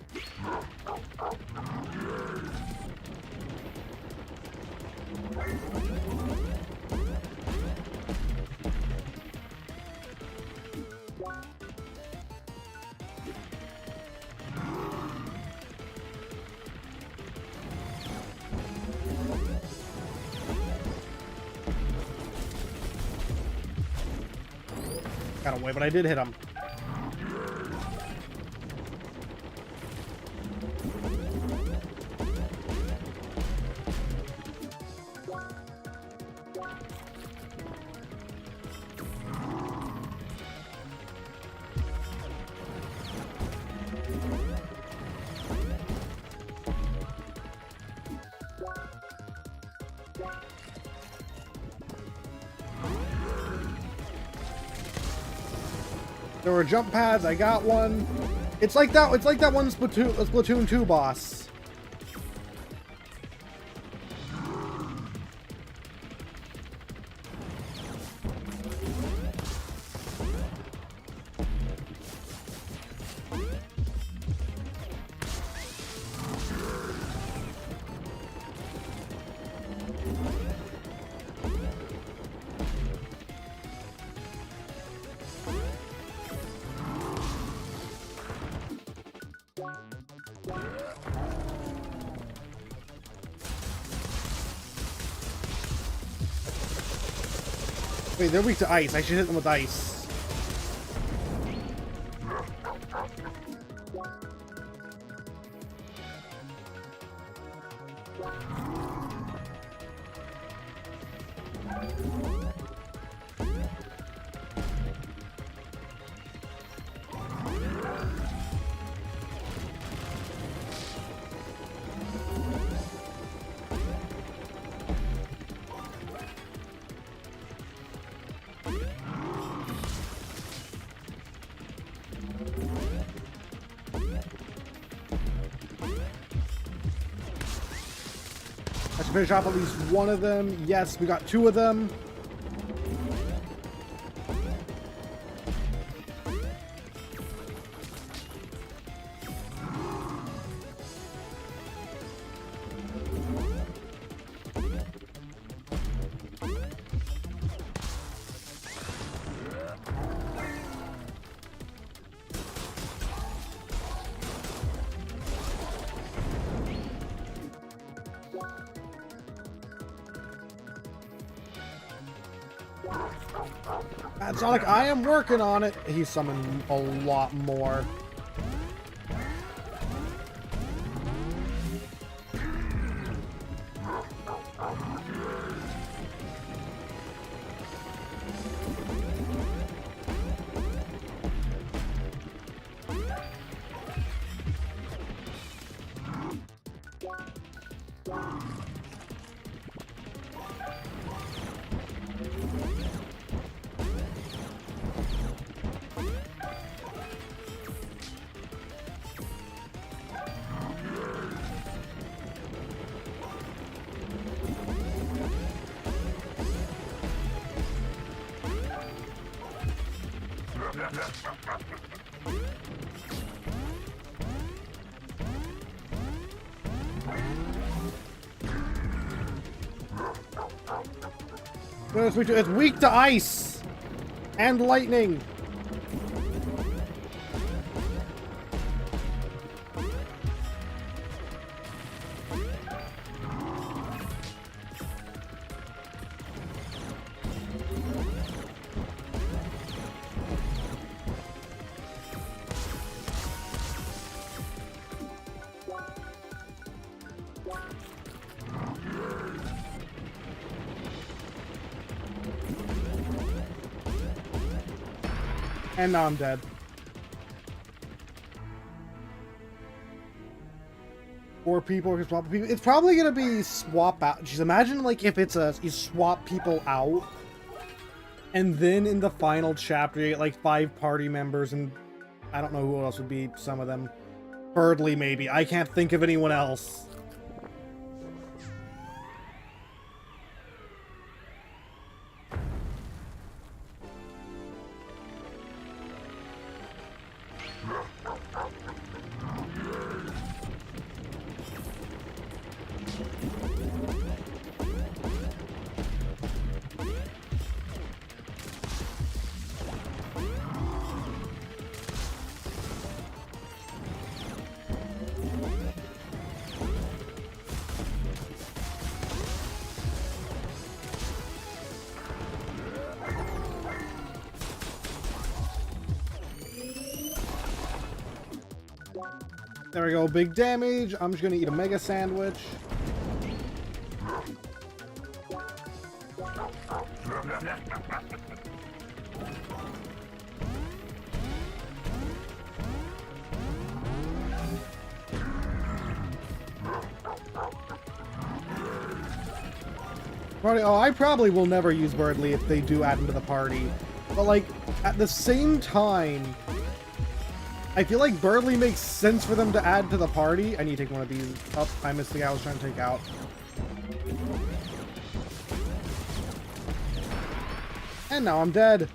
Got away, but I did hit him. There were jump pads. I got one. It's like that. It's like that one Splatoon 2 boss. Wait, they're weak to ice. I should hit them with ice. I should finish off at least one of them. Yes, we got two of them. Sonic, I am working on it. He summoned a lot more. It's weak to ice and lightning. And now I'm dead. Four people can swap people. It's probably gonna be swap out. Just imagine like if it's you swap people out, and then in the final chapter you get like 5 party members, and I don't know who else would be some of them. Birdly maybe. I can't think of anyone else. There we go, big damage. I'm just gonna eat a mega sandwich. Oh, I probably will never use Birdly if they do add him to the party. But, like, at the same time, I feel like Birdly makes sense for them to add to the party. I need to take one of these. Oh, I missed the guy I was trying to take out. And now I'm dead.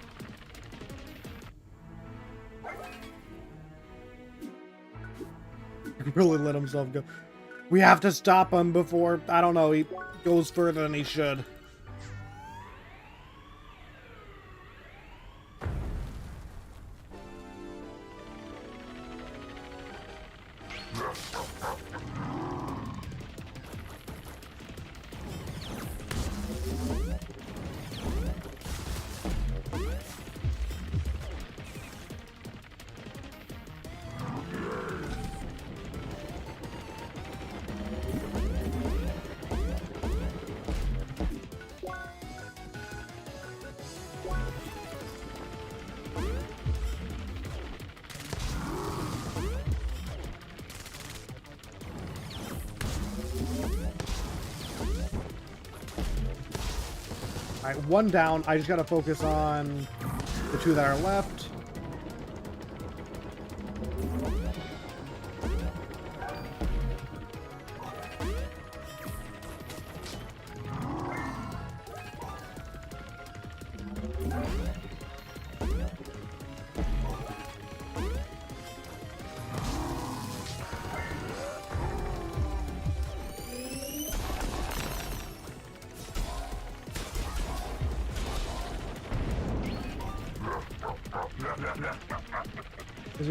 He really let himself go. We have to stop him before, I don't know, he goes further than he should. Alright, one down. I just gotta focus on the two that are left.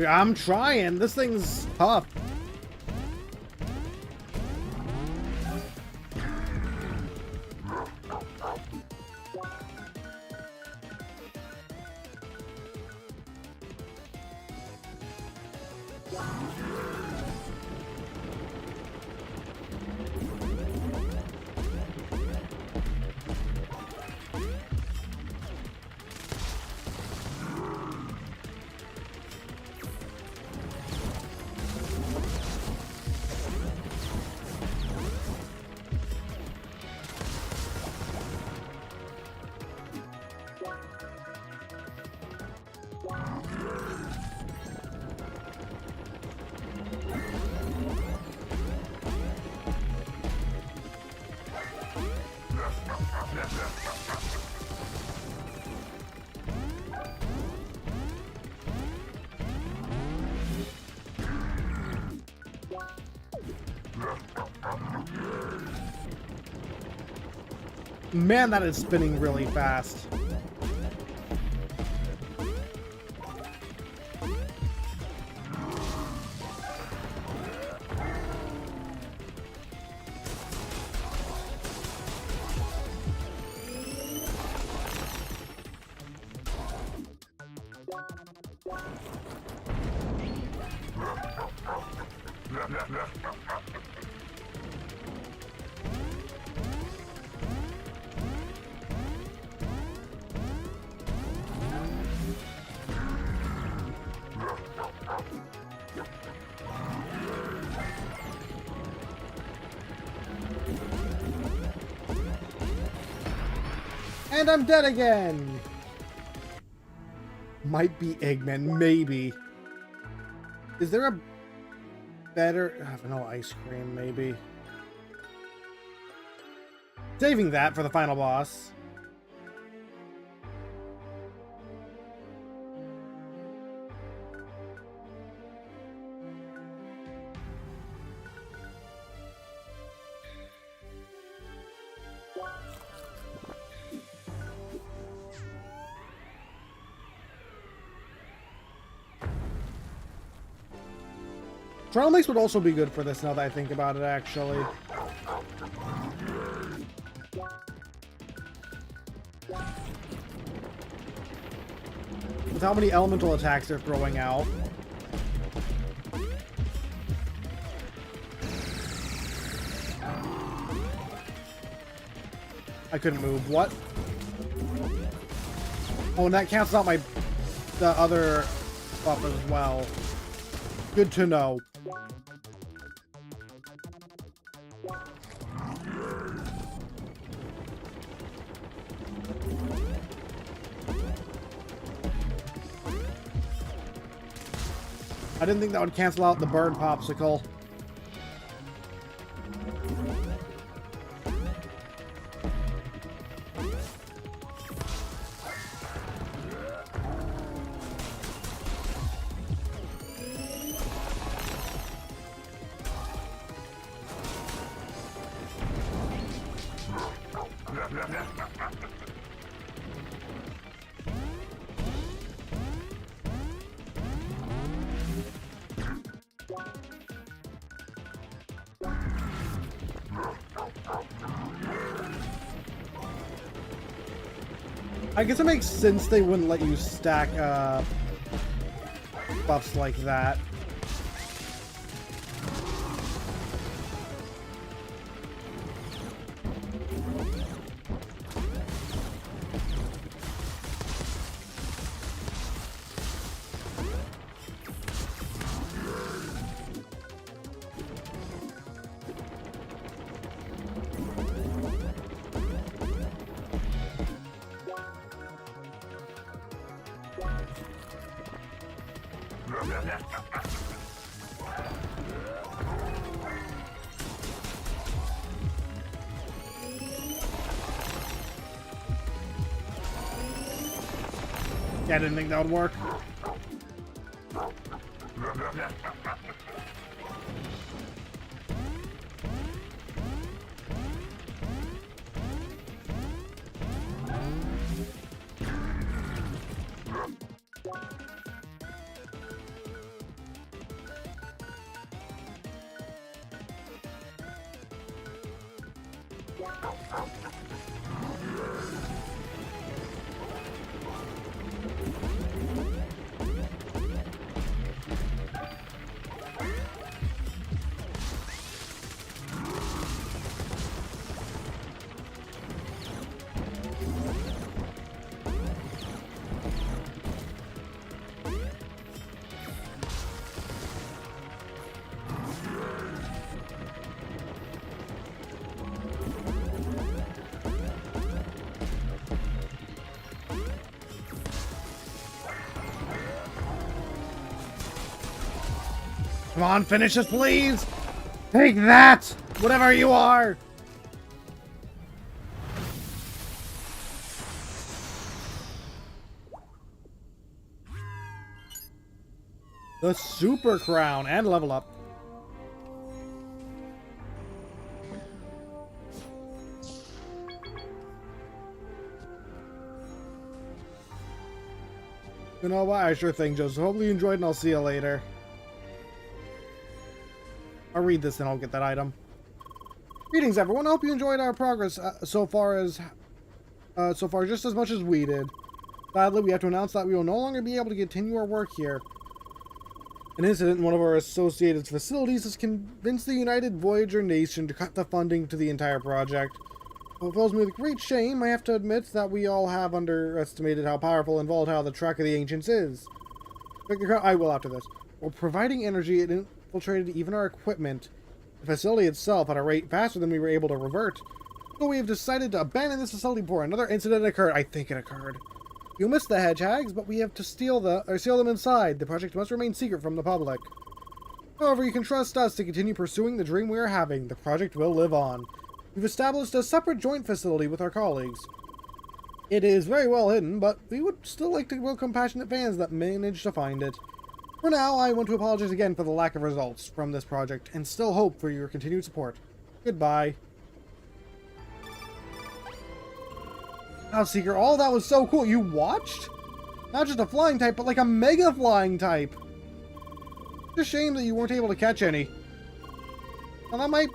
I'm trying. This thing's tough. Man, that is spinning really fast. And I'm dead again! Might be Eggman, maybe. Is there a better... vanilla ice cream, maybe. Saving that for the final boss. Trial Mix would also be good for this now that I think about it, actually. With how many elemental attacks they're throwing out. I couldn't move. What? Oh, and that cancels out the other buff as well. Good to know. I didn't think that would cancel out the bird popsicle. I guess it makes sense they wouldn't let you stack buffs like that. Yeah, I didn't think that would work. Come on, finish this, please! Take that! Whatever you are! The Super Crown and level up. You know what? Sure thing, Joseph. Hopefully you enjoyed and I'll see you later. I'll read this and I'll get that item. Greetings, everyone. I hope you enjoyed our progress so far just as much as we did. Sadly, we have to announce that we will no longer be able to continue our work here. An incident in one of our associated facilities has convinced the United Voyager Nation to cut the funding to the entire project. While it fills me with great shame, I have to admit that we all have underestimated how powerful and volatile the Trek of the Ancients is. I will after this. While providing energy, it infiltrated even our equipment, the facility itself, at a rate faster than we were able to revert. So we have decided to abandon this facility before another incident occurred. I think it occurred. You'll miss the hedgehogs, but we have to seal them inside. The project must remain secret from the public. However, you can trust us to continue pursuing the dream we are having. The project will live on. We've established a separate joint facility with our colleagues. It is very well hidden, but we would still like to welcome passionate fans that manage to find it. For now, I want to apologize again for the lack of results from this project, and still hope for your continued support. Goodbye. Now, Seeker, all that was so cool. You watched? Not just a flying type, but like a mega flying type. It's a shame that you weren't able to catch any. Well, that might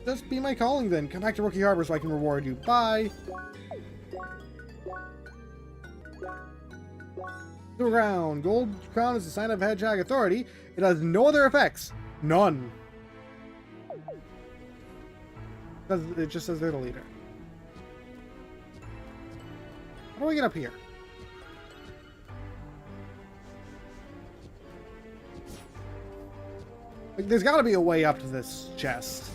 just be my calling then. Come back to Rookie Harbor so I can reward you. Bye. The crown. Gold crown is a sign of hedgehog authority. It has no other effects. None. It just says they're the leader. How do I get up here? there's got to be a way up to this chest.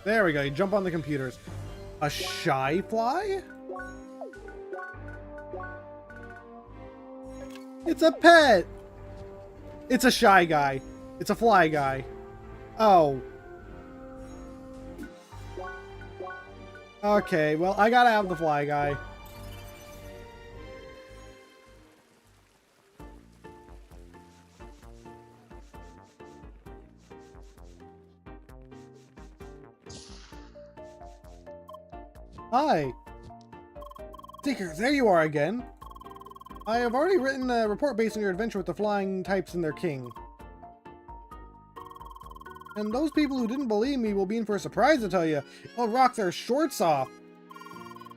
There we go. You jump on the computers. A shy fly? It's a pet! It's a shy guy. It's a fly guy. Oh. Okay, well, I gotta have the fly guy. Hi. Seeker, there you are again. I have already written a report based on your adventure with the flying types and their king. And those people who didn't believe me will be in for a surprise, to tell you. I'll rock their shorts off.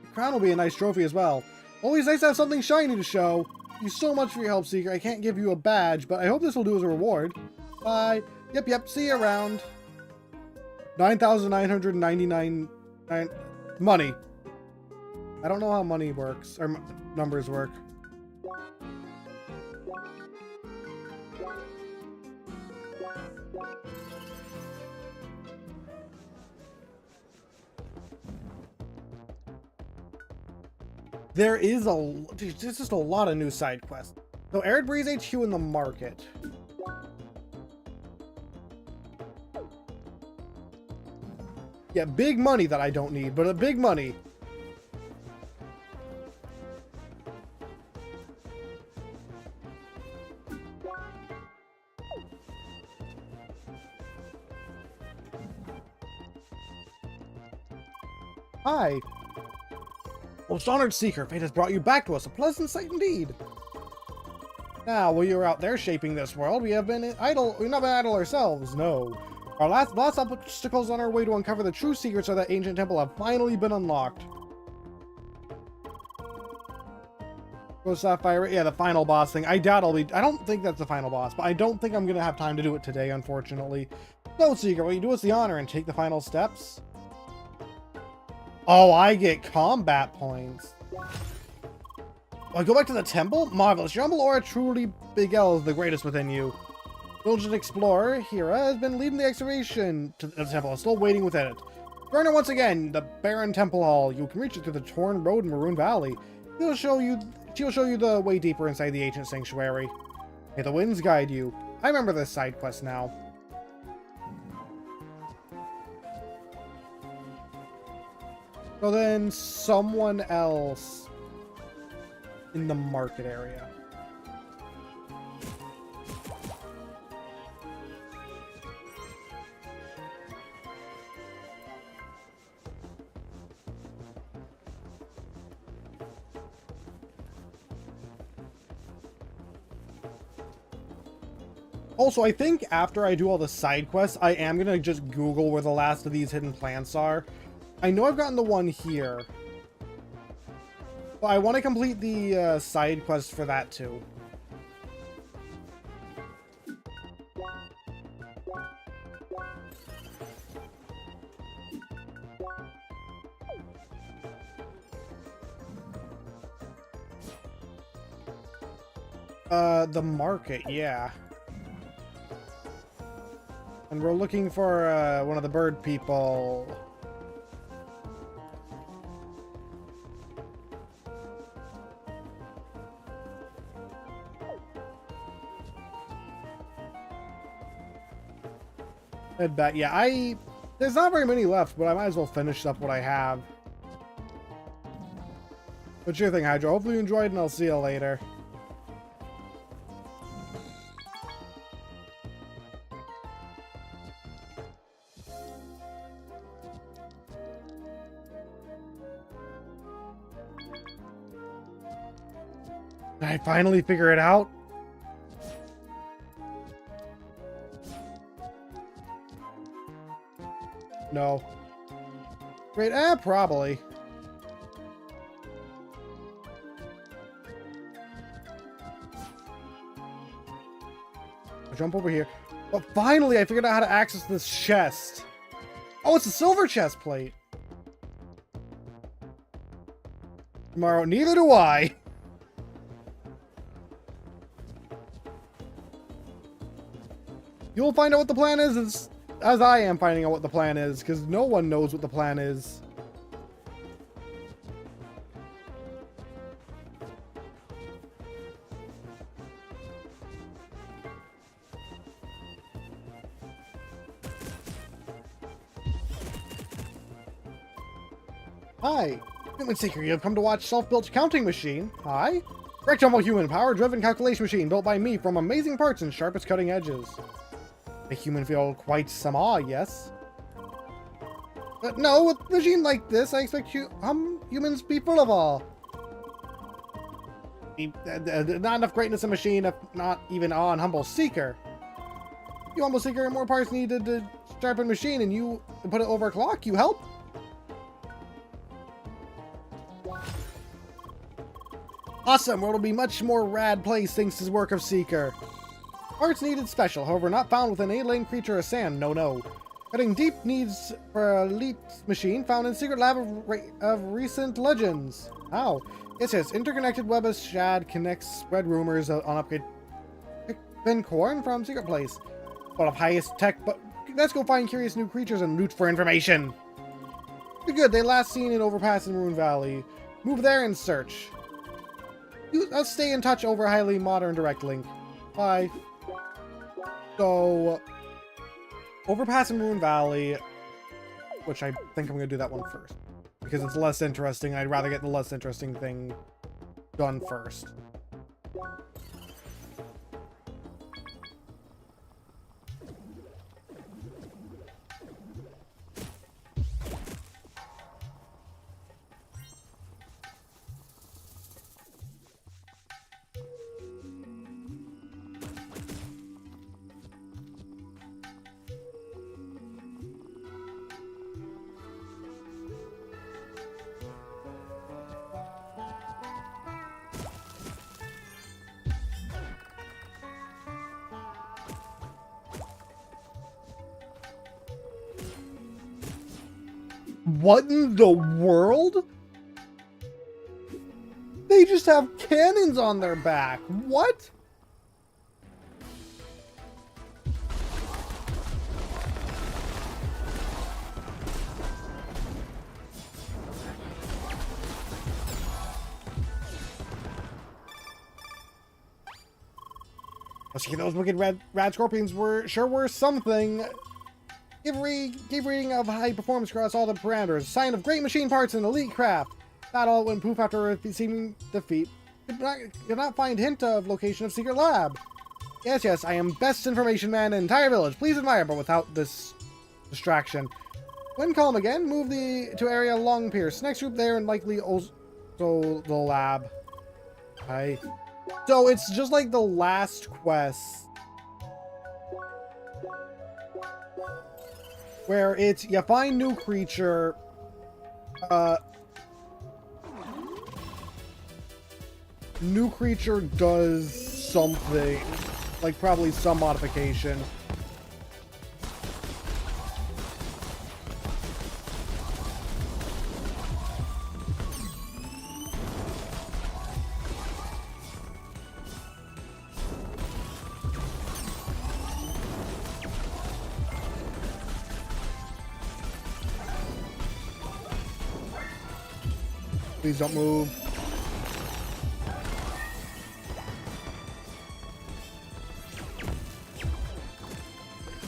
The crown will be a nice trophy as well. Always nice to have something shiny to show. Thank you so much for your help, Seeker. I can't give you a badge, but I hope this will do as a reward. Bye. Yep, see you around. 9,999 money. I don't know how money works, or numbers work. There's just a lot of new side quests. So Arid Breeze HQ in the market. Yeah, big money that I don't need, but a big money. Hi. Most honored Seeker, fate has brought you back to us. A pleasant sight indeed. Now, while you were out there shaping this world, we have been idle. We've not been idle ourselves, no. Our last obstacles on our way to uncover the true secrets of that ancient temple have finally been unlocked. Ghost Sapphire, yeah, the final boss thing. I doubt I don't think that's the final boss, but I don't think I'm gonna have time to do it today, unfortunately. No, Seeker, will you do us the honor and take the final steps? Oh, I get combat points. I go back to the temple? Marvelous. Your humble aura truly begels the greatest within you. Diligent explorer, Hira, has been leading the excavation to the temple and still waiting within it. Join her once again, the Barren Temple Hall. You can reach it through the torn road in Maroon Valley. She'll show you the way deeper inside the ancient sanctuary. May the winds guide you. I remember this side quest now. So then someone else in the market area. Also, I think after I do all the side quests, I am going to just Google where the last of these hidden plants are. I know I've gotten the one here. But I want to complete the side quest for that too. The market, yeah. And we're looking for one of the bird people. Head back. Yeah, there's not very many left, but I might as well finish up what I have. What's your thing, Hydra? Hopefully you enjoyed, and I'll see you later. Did I finally figure it out? No. Great, probably. I'll jump over here. But finally, I figured out how to access this chest. Oh, it's a silver chest plate. tomorrow. Neither do I. You'll find out what the plan is as I am finding out what the plan is, because no one knows what the plan is. Hi, Human Seeker, you have come to watch Self-Built Counting Machine. Hi. Rectangle human, power-driven calculation machine built by me from amazing parts and sharpest cutting edges. The human feel quite some awe, yes? But no, with a machine like this, I expect humans be full of awe. Not enough greatness in machine, if not even awe and humble seeker. You humble seeker, more parts needed to sharpen machine, and you put it over a clock. You help? Awesome! World will be much more rad place thanks to the work of Seeker. Parts needed special, however not found with an 8-lane creature of sand. No. Cutting deep needs for a elite machine found in secret lab of recent legends. How? Yes. Interconnected web of shad connects spread rumors on upgrade pin corn from secret place. Full of highest tech, but let's go find curious new creatures and loot for information. Good. They last seen in Overpass in Ruin Valley. Move there and search. Let's stay in touch over highly modern direct link. Bye. So, Overpass in Ruin Valley, which I think I'm going to do that one first. Because it's less interesting. I'd rather get the less interesting thing done first. What in the world? They just have cannons on their back. What? See, those wicked rad scorpions sure were something. Give reading of high performance across all the parameters. Sign of great machine parts and elite craft. Battle went poof after a seeming defeat. Could not find hint of location of secret lab. Yes, I am best information man in entire village. Please admire, but without this distraction. When calm again, move to area Long Pierce. Next group there and likely also the lab. Hi. So it's just like the last quest. Where it's, you find new creature, new creature does something, like probably some modification. Please don't move.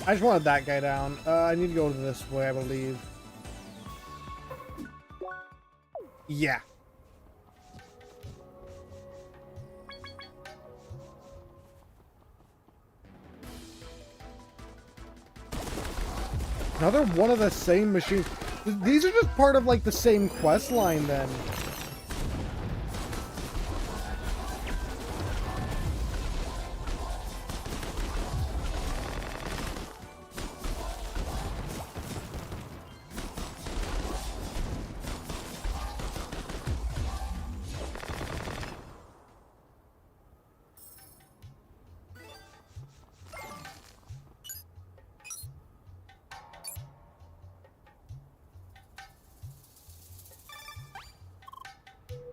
I just wanted that guy down. I need to go this way, I believe. Yeah. Another one of the same machines. These are just part of like the same quest line then.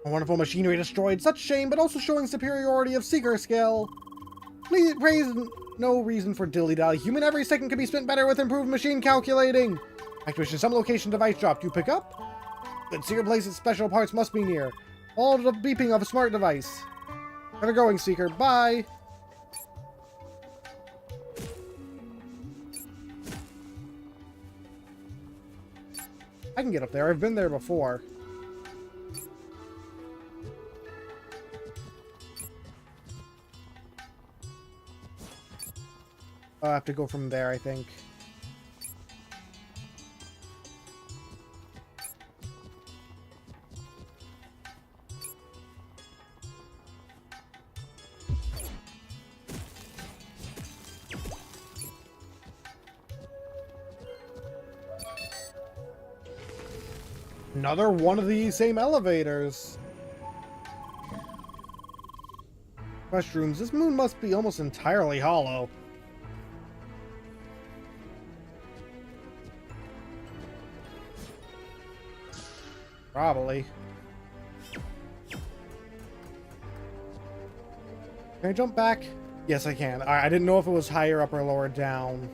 A wonderful machinery destroyed. Such shame, but also showing superiority of Seeker skill. Please praise no reason for dilly-dally. Human every second can be spent better with improved machine calculating. Activation some location device dropped. You pick up? Good Seeker places special parts must be near. All the beeping of a smart device. Never going, Seeker. Bye. I can get up there. I've been there before. I'll have to go from there, I think. Another one of these same elevators. Restrooms. This moon must be almost entirely hollow. Probably. Can I jump back? Yes, I can. I didn't know if it was higher up or lower down.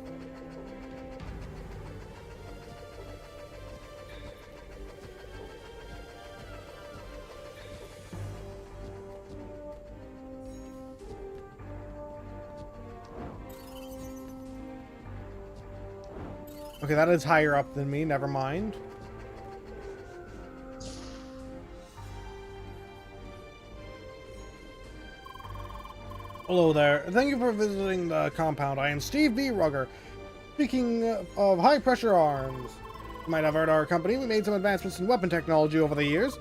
Okay, that is higher up than me. Never mind. Hello there. Thank you for visiting the compound. I am Steve B. Rugger. Speaking of high-pressure arms, you might have heard our company. We made some advancements in weapon technology over the years.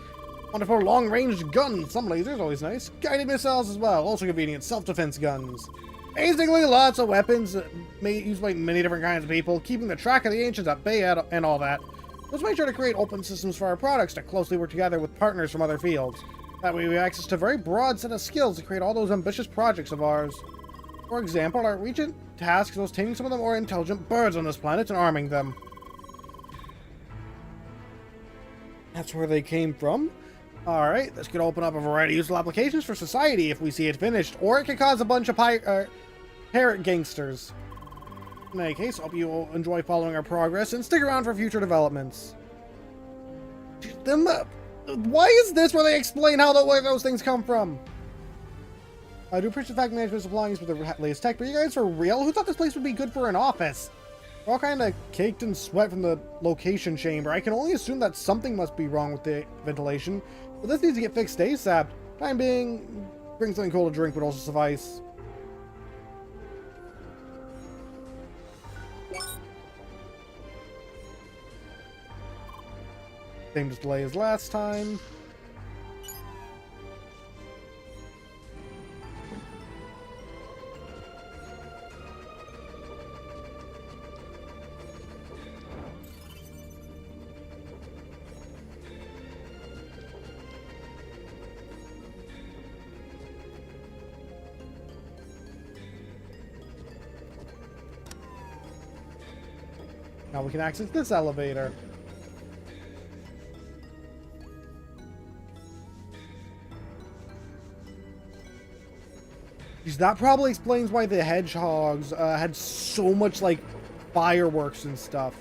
Wonderful long-range guns, some lasers, always nice. Guided missiles as well, also convenient. Self-defense guns. Amazingly, lots of weapons used by many different kinds of people, keeping the track of the ancients at bay and all that. Let's make sure to create open systems for our products to closely work together with partners from other fields. That way we have access to a very broad set of skills to create all those ambitious projects of ours. For example, our recent task was taming some of the more intelligent birds on this planet and arming them. That's where they came from. Alright, this could open up a variety of useful applications for society if we see it finished, or it could cause a bunch of parrot gangsters. In any case, hope you will enjoy following our progress and stick around for future developments. Why is this where they explain where those things come from? I do appreciate the fact management is supplying us with the latest tech, but you guys for real? Who thought this place would be good for an office? We're all kind of caked in sweat from the location chamber. I can only assume that something must be wrong with the ventilation. But this needs to get fixed ASAP. Time being, bring something cold to drink would also suffice. Same display as last time. Now we can access this elevator. That probably explains why the hedgehogs had so much, like, fireworks and stuff.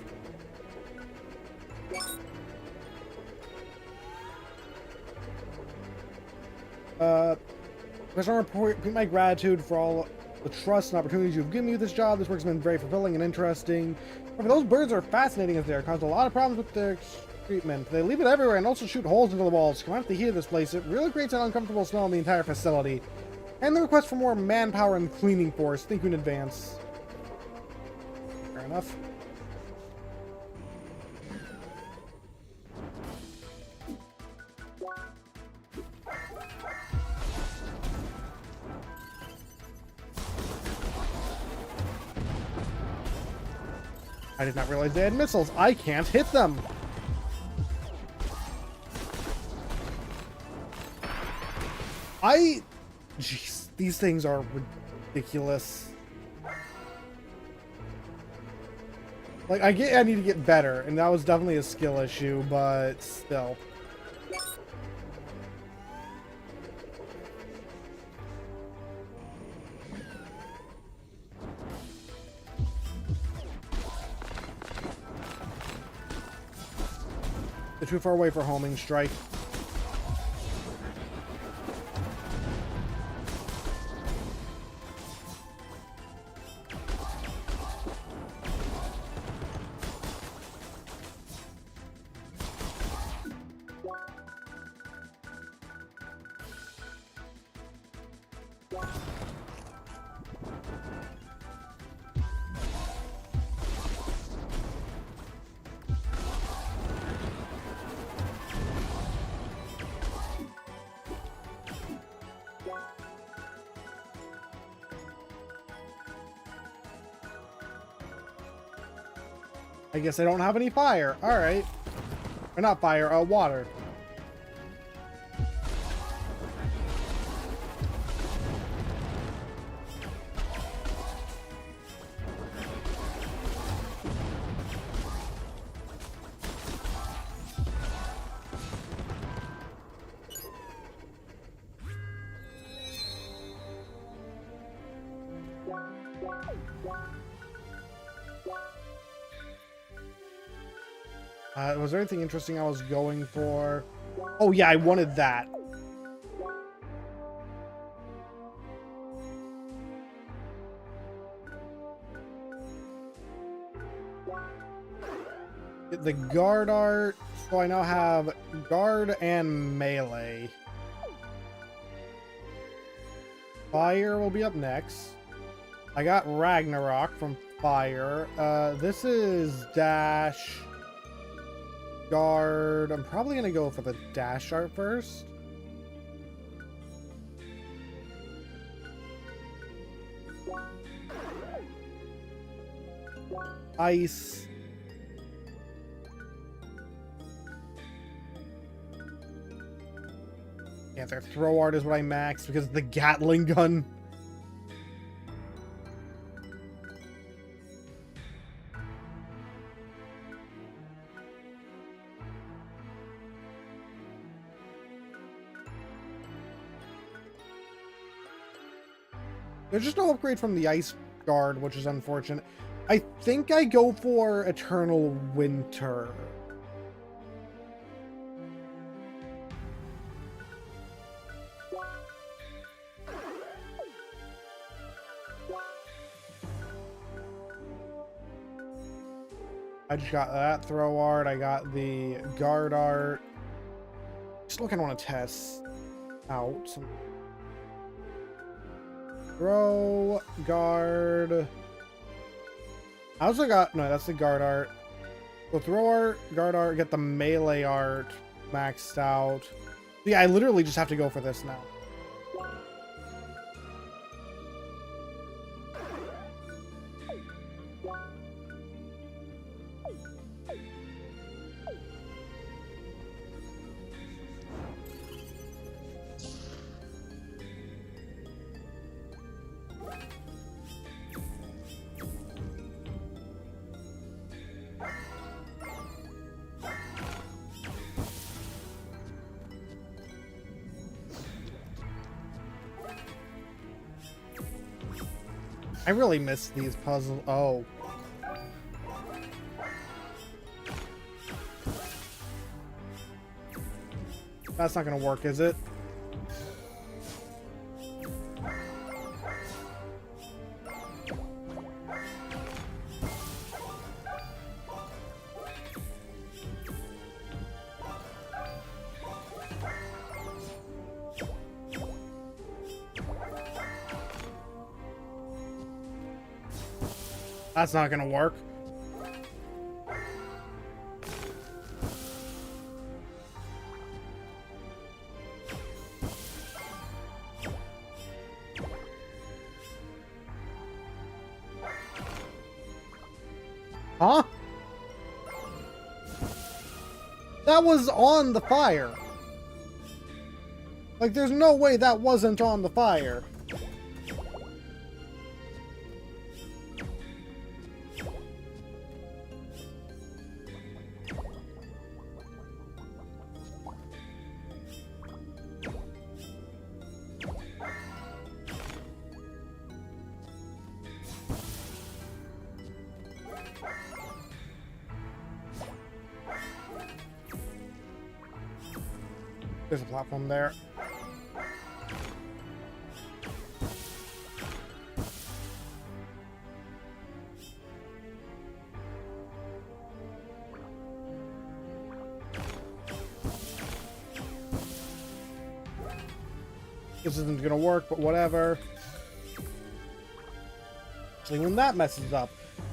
I just want to repeat my gratitude for all the trust and opportunities you've given me with this job. This work's been very fulfilling and interesting. However, those birds are fascinating as they are. Caused a lot of problems with their treatment. They leave it everywhere and also shoot holes into the walls. Come out the heat of this place. It really creates an uncomfortable smell in the entire facility. And the request for more manpower and cleaning force. Thank you in advance. Fair enough. I did not realize they had missiles. I can't hit them. Jeez, these things are ridiculous. Like, I need to get better, and that was definitely a skill issue, but still. They're too far away for homing strike. I guess I don't have any fire. All right. Or not fire, water. Was there anything interesting I was going for? Oh yeah, I wanted that. Get the guard art. So I now have guard and melee. Fire will be up next. I got Ragnarok from fire. This is dash. Guard. I'm probably gonna go for the dash art first. Ice. Yeah, their throw art is what I maxed because of the Gatling gun. There's just no upgrade from the Ice Guard, which is unfortunate. I think I go for Eternal Winter. I just got that throw art. I got the guard art. Still kind of want to test out some. Throw, guard. I also got, no, that's the guard art. So throw art, guard art, get the melee art maxed out. Yeah, I literally just have to go for this now. I really miss these puzzles. Oh. That's not gonna work, is it? That's not gonna work. Huh? That was on the fire. Like, there's no way that wasn't on the fire. There's a platform there. This isn't gonna work, but whatever. Actually, when that messes up,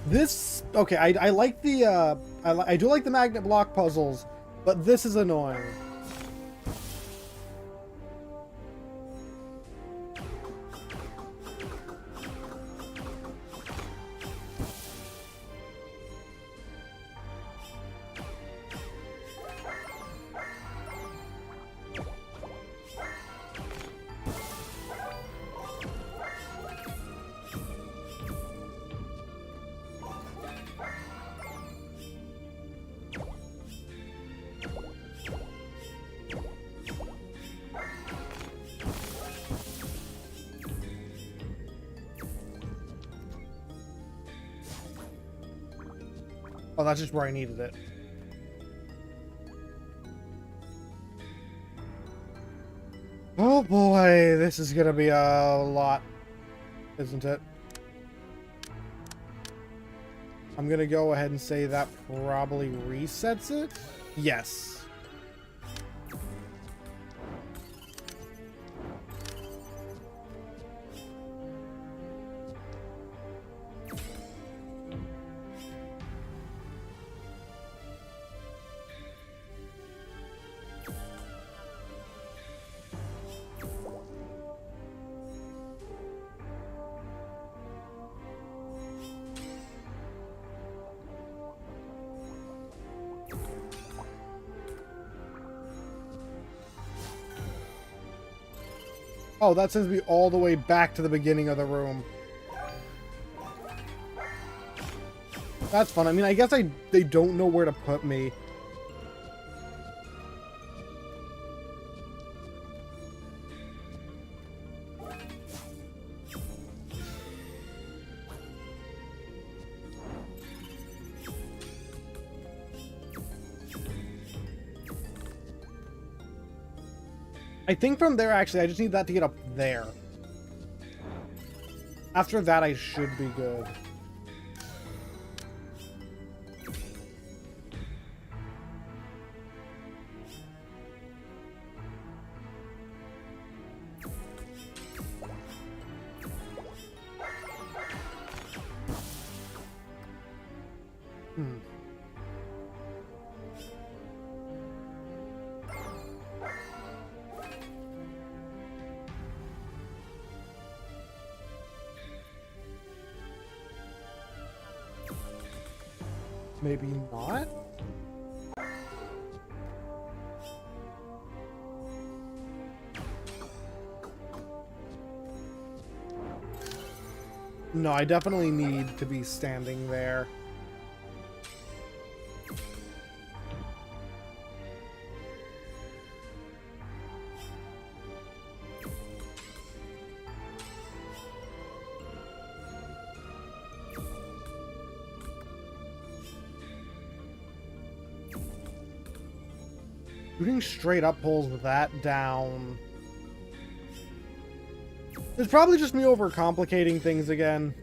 this okay. I like the I do like the magnet block puzzles, but this is annoying. Oh, that's just where I needed it. Oh boy, this is gonna be a lot, isn't it? I'm gonna go ahead and say that probably resets it. Yes. Oh, that sends me all the way back to the beginning of the room. That's fun. I mean, I guess they don't know where to put me. I think from there, actually, I just need that to get up there. After that, I should be good. Maybe not? No, I definitely need to be standing there. Shooting straight up pulls that down. It's probably just me overcomplicating things again.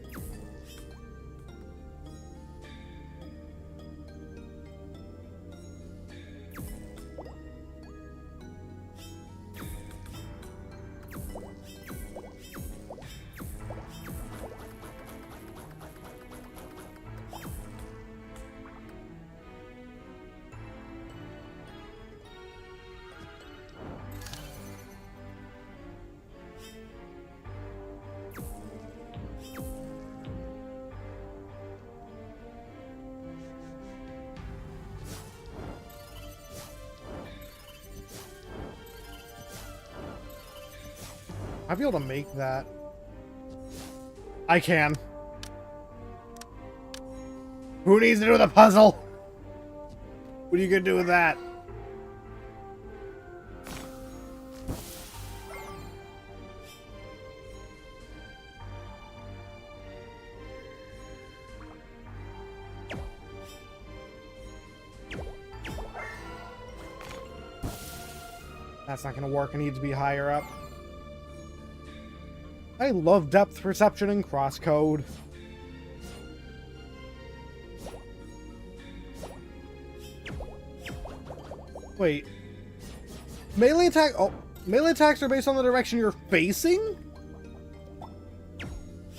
I'll be able to make that. I can. Who needs to do the puzzle? What are you gonna do with that? That's not gonna work. I need to be higher up. I love depth perception in Crosscode. Wait. Melee attack... Oh, melee attacks are based on the direction you're facing?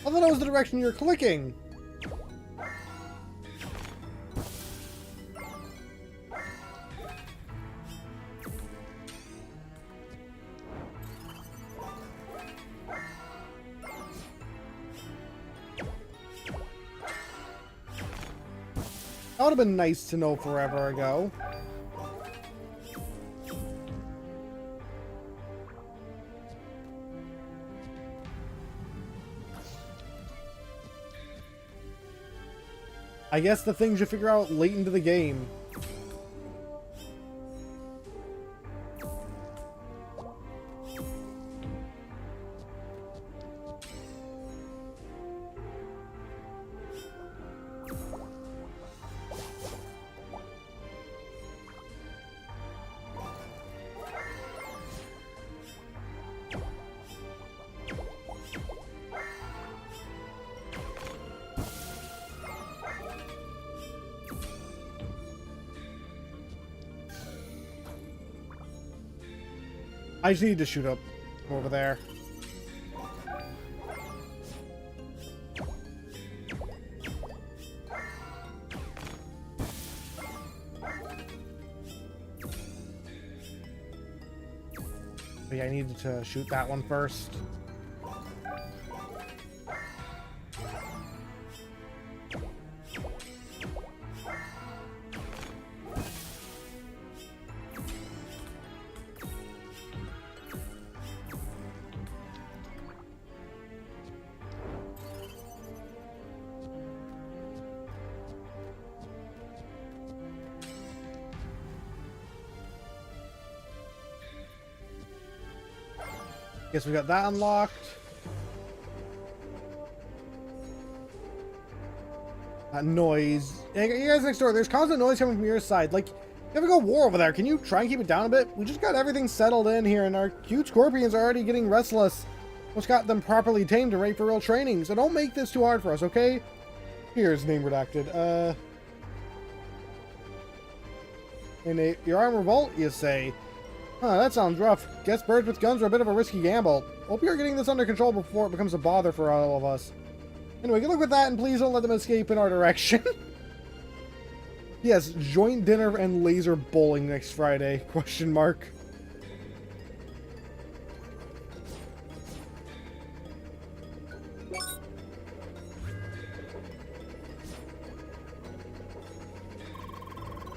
I thought it was the direction you're clicking. That would have been nice to know forever ago. I guess the things you figure out late into the game. I just need to shoot up over there. But yeah, I needed to shoot that one first. Guess we got that unlocked. That noise. Hey, you guys next door, there's constant noise coming from your side. Like, you ever go war over there? Can you try and keep it down a bit? We just got everything settled in here, and our cute scorpions are already getting restless. What's got them properly tamed and ready for real training, so don't make this too hard for us, okay? Here's name redacted. In your arm revolt, you say? Huh, that sounds rough. Guess birds with guns are a bit of a risky gamble. Hope you're getting this under control before it becomes a bother for all of us. Anyway, good luck with that, and please don't let them escape in our direction. Yes, joint dinner and laser bowling next Friday, question mark.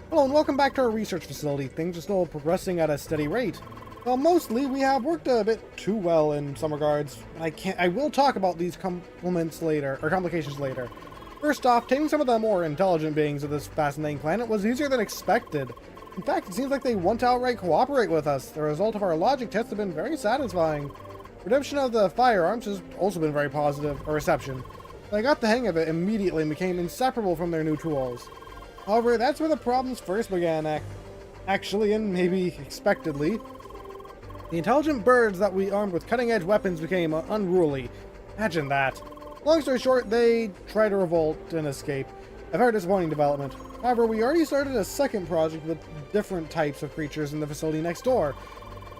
Hello and welcome back to our research facility. Things are still progressing at a steady rate. Well, mostly we have worked a bit too well in some regards. I will talk about these complications later. First off, taming some of the more intelligent beings of this fascinating planet was easier than expected. In fact, it seems like they want to outright cooperate with us. The result of our logic tests have been very satisfying. Redemption of the firearms has also been very positive, a reception. I got the hang of it immediately and became inseparable from their new tools. However, that's where the problems first began, actually, and maybe expectedly. The intelligent birds that we armed with cutting-edge weapons became unruly. Imagine that. Long story short, they tried to revolt and escape. A very disappointing development. However, we already started a second project with different types of creatures in the facility next door.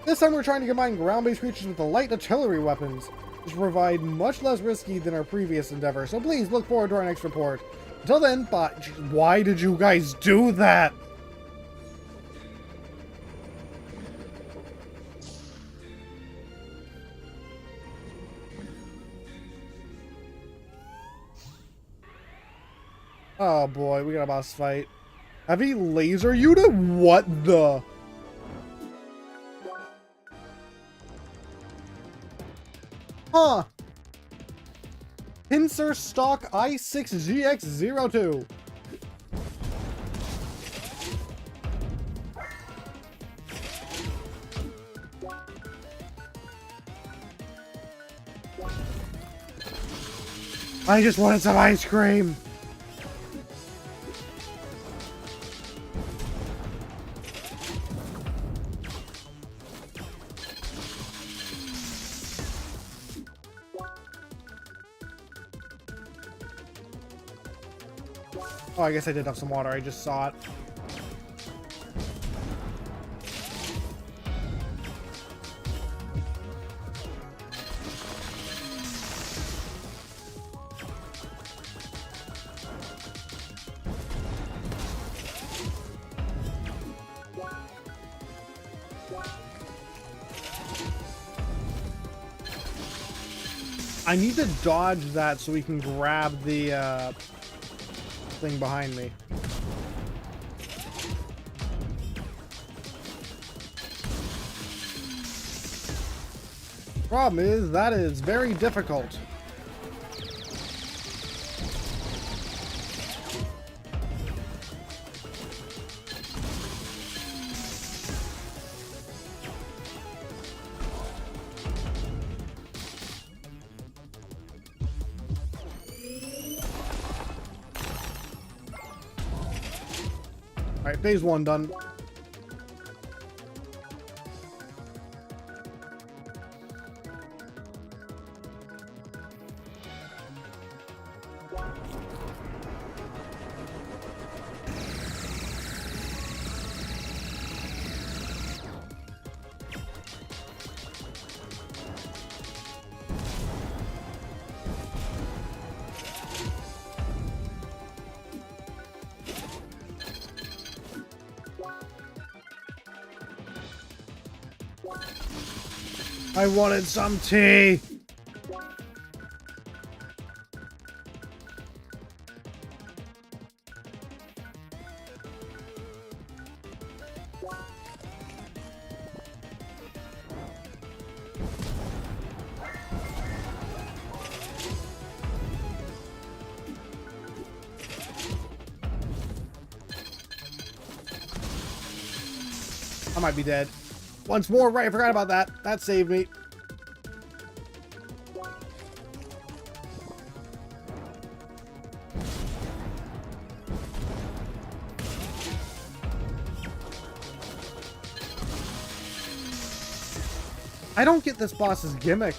This time we're trying to combine ground-based creatures with the light artillery weapons, which provide much less risky than our previous endeavor, so please look forward to our next report. Until then, but why did you guys do that? Oh boy, we got a boss fight. Heavy laser unit? What the? Huh. Pincer Stock I6GX02. I just wanted some ice cream. Oh, I guess I did have some water. I just saw it. I need to dodge that so we can grab the thing behind me. Problem is, that is very difficult. Alright, phase 1 done. I wanted some tea. I might be dead. Once more, right, I forgot about that. That saved me. I don't get this boss's gimmick.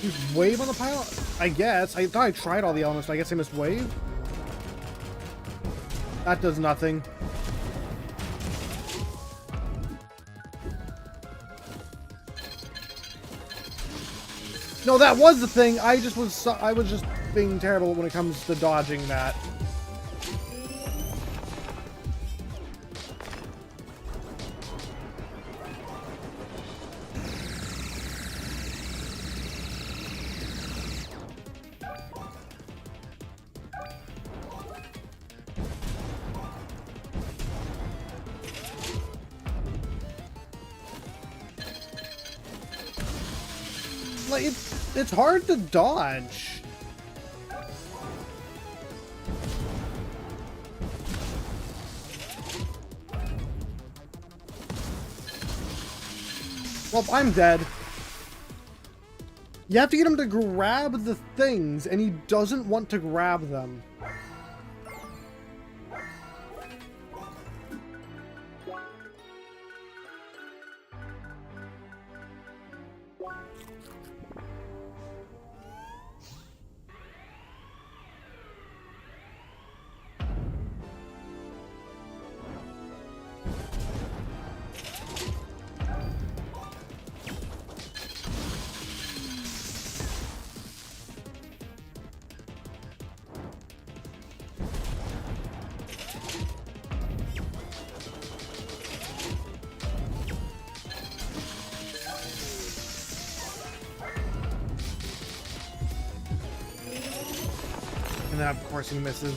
Use wave on the pile? I guess. I thought I tried all the elements, but I guess I missed wave. That does nothing. No, that was the thing. I was just being terrible when it comes to dodging that. Like, it's hard to dodge. Well, I'm dead. You have to get him to grab the things, and he doesn't want to grab them. And then, of course, he misses.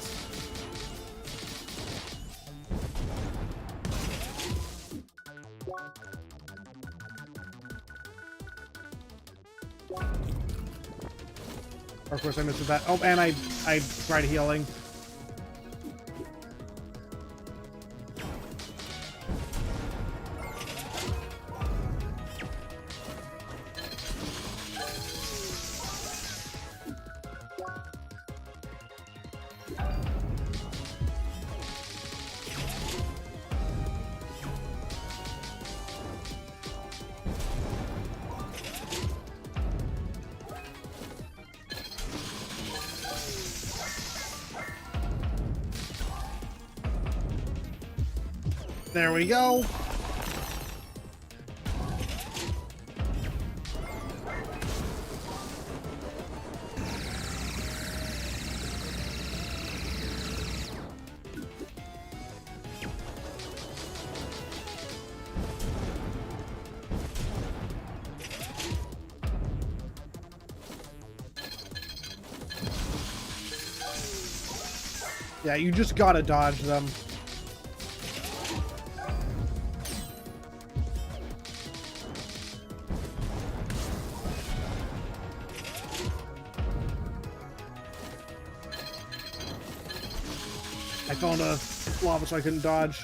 Of course, I missed with that. Oh, and I tried healing. There we go. Yeah, you just gotta dodge them. I fell into lava so I couldn't dodge.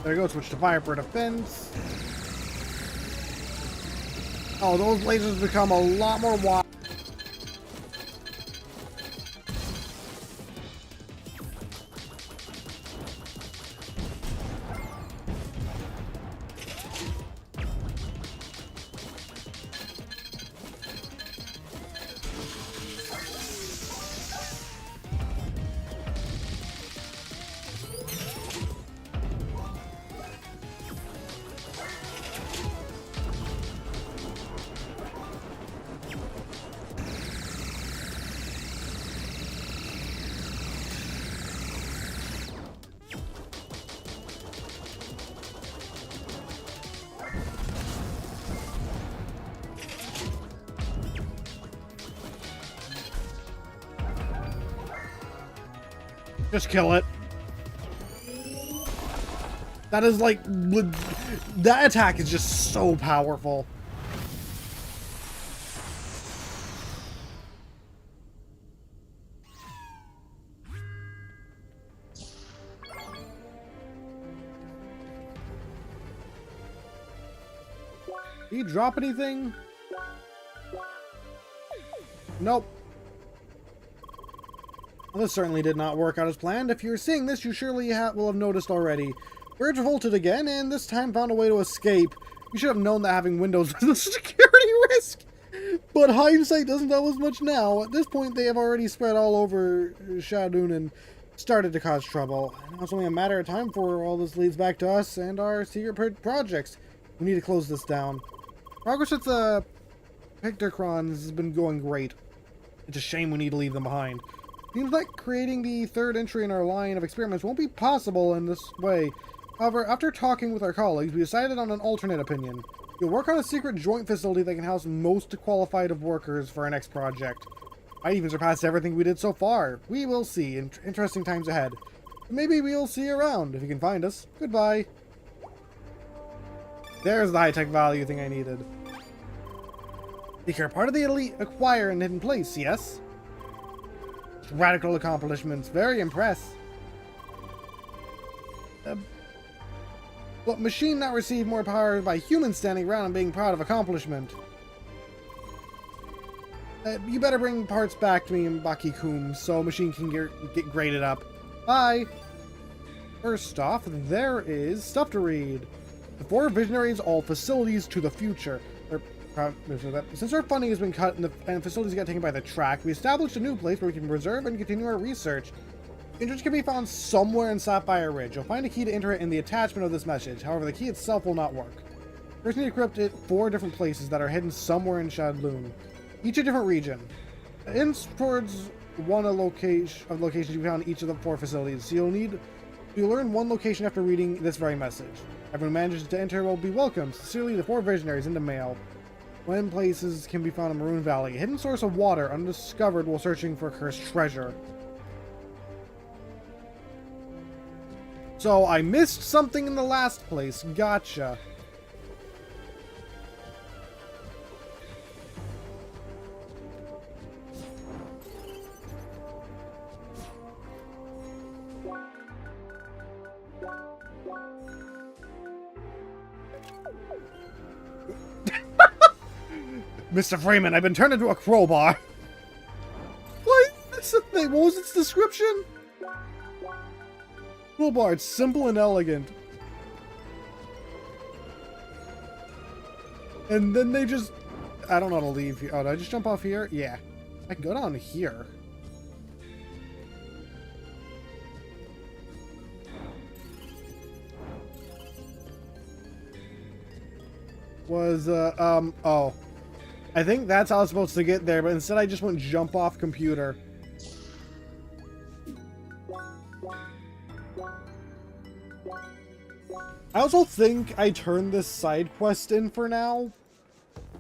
There you go, switch to fire for defense. Oh, those lasers become a lot more wide. Just kill it. That is like, that attack is just so powerful. Did he drop anything? Nope. Well, this certainly did not work out as planned. If you're seeing this, you surely will have noticed already. Birds revolted again, and this time found a way to escape. You should have known that having windows was a security risk. But hindsight doesn't tell us much now. At this point, they have already spread all over Shadoon and started to cause trouble. Now it's only a matter of time before all this leads back to us and our secret projects. We need to close this down. Progress with the Pictocrons has been going great. It's a shame we need to leave them behind. Seems like creating the third entry in our line of experiments won't be possible in this way. However, after talking with our colleagues, we decided on an alternate opinion. We'll work on a secret joint facility that can house most qualified of workers for our next project. I even surpassed everything we did so far. We will see. Interesting times ahead. Maybe we'll see you around if you can find us. Goodbye. There's the high-tech value thing I needed. Think you're part of the elite acquire in hidden place, yes? Radical accomplishments. Very impressed. But machine not receive more power by humans standing around and being proud of accomplishment. You better bring parts back to me in Baki-kun so machine can get graded up. Bye! First off, there is stuff to read. The 4 visionaries, all facilities to the future. Since our funding has been cut and facilities got taken by the track, we established a new place where we can preserve and continue our research. Interest can be found somewhere in Sapphire Ridge. You'll find a key to enter it in the attachment of this message. However, the key itself will not work. First, you need to equip it 4 different places that are hidden somewhere in Shadloon. Each a different region. In towards one location of locations you found in each of the 4 facilities. So you'll learn 1 location after reading this very message. Everyone who manages to enter will be welcome. Sincerely, the 4 visionaries in the mail. When places can be found in Maroon Valley. A hidden source of water undiscovered while searching for cursed treasure. So I missed something in the last place. Gotcha. Mr. Freeman, I've been turned into a crowbar. What? That's the thing. What was its description? Crowbar. It's simple and elegant. And then they just... I don't know how to leave here. Oh, did I just jump off here? Yeah. I can go down here. Oh. I think that's how I was supposed to get there, but instead I just went jump off computer. I also think I turned this side quest in for now.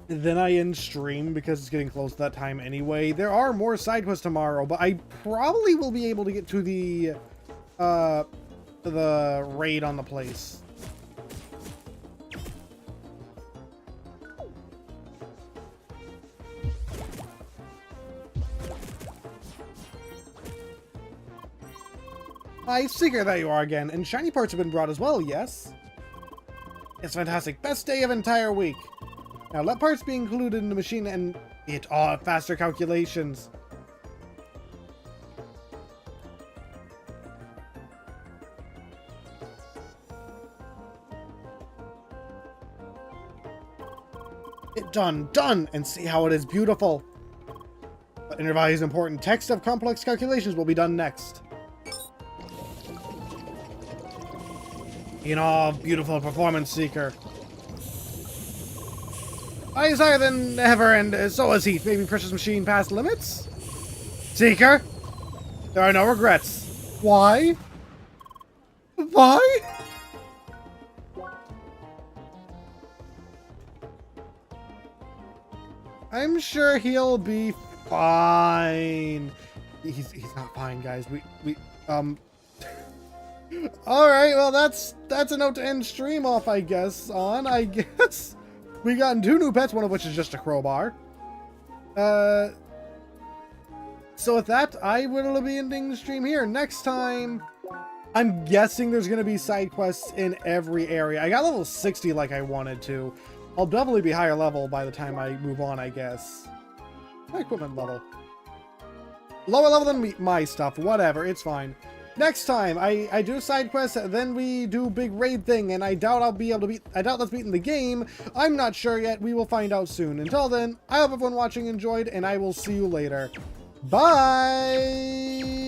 Then I end stream because it's getting close to that time anyway. There are more side quests tomorrow, but I probably will be able to get to the raid on the place. Hi, Seeker, there you are again, and shiny parts have been brought as well, yes? It's fantastic. Best day of entire week. Now let parts be included in the machine and faster calculations. Done, and see how it is beautiful. But inner value is important. Text of complex calculations will be done next. In awe, beautiful performance, Seeker. I is higher than ever, and so is he. Maybe precious machine past limits? Seeker, there are no regrets. Why? Why? I'm sure he'll be fine. He's not fine, guys. Alright, well that's a note to end stream off, I guess, on. I guess we got 2 new pets, one of which is just a crowbar. So with that, I will be ending the stream here. Next time, I'm guessing there's going to be side quests in every area. I got level 60 like I wanted to. I'll definitely be higher level by the time I move on, I guess. My equipment level. Lower level than my stuff. Whatever, it's fine. Next time, I do side quests, then we do big raid thing, and I doubt I'll be able to beat... I doubt that's beating the game. I'm not sure yet. We will find out soon. Until then, I hope everyone watching enjoyed, and I will see you later. Bye!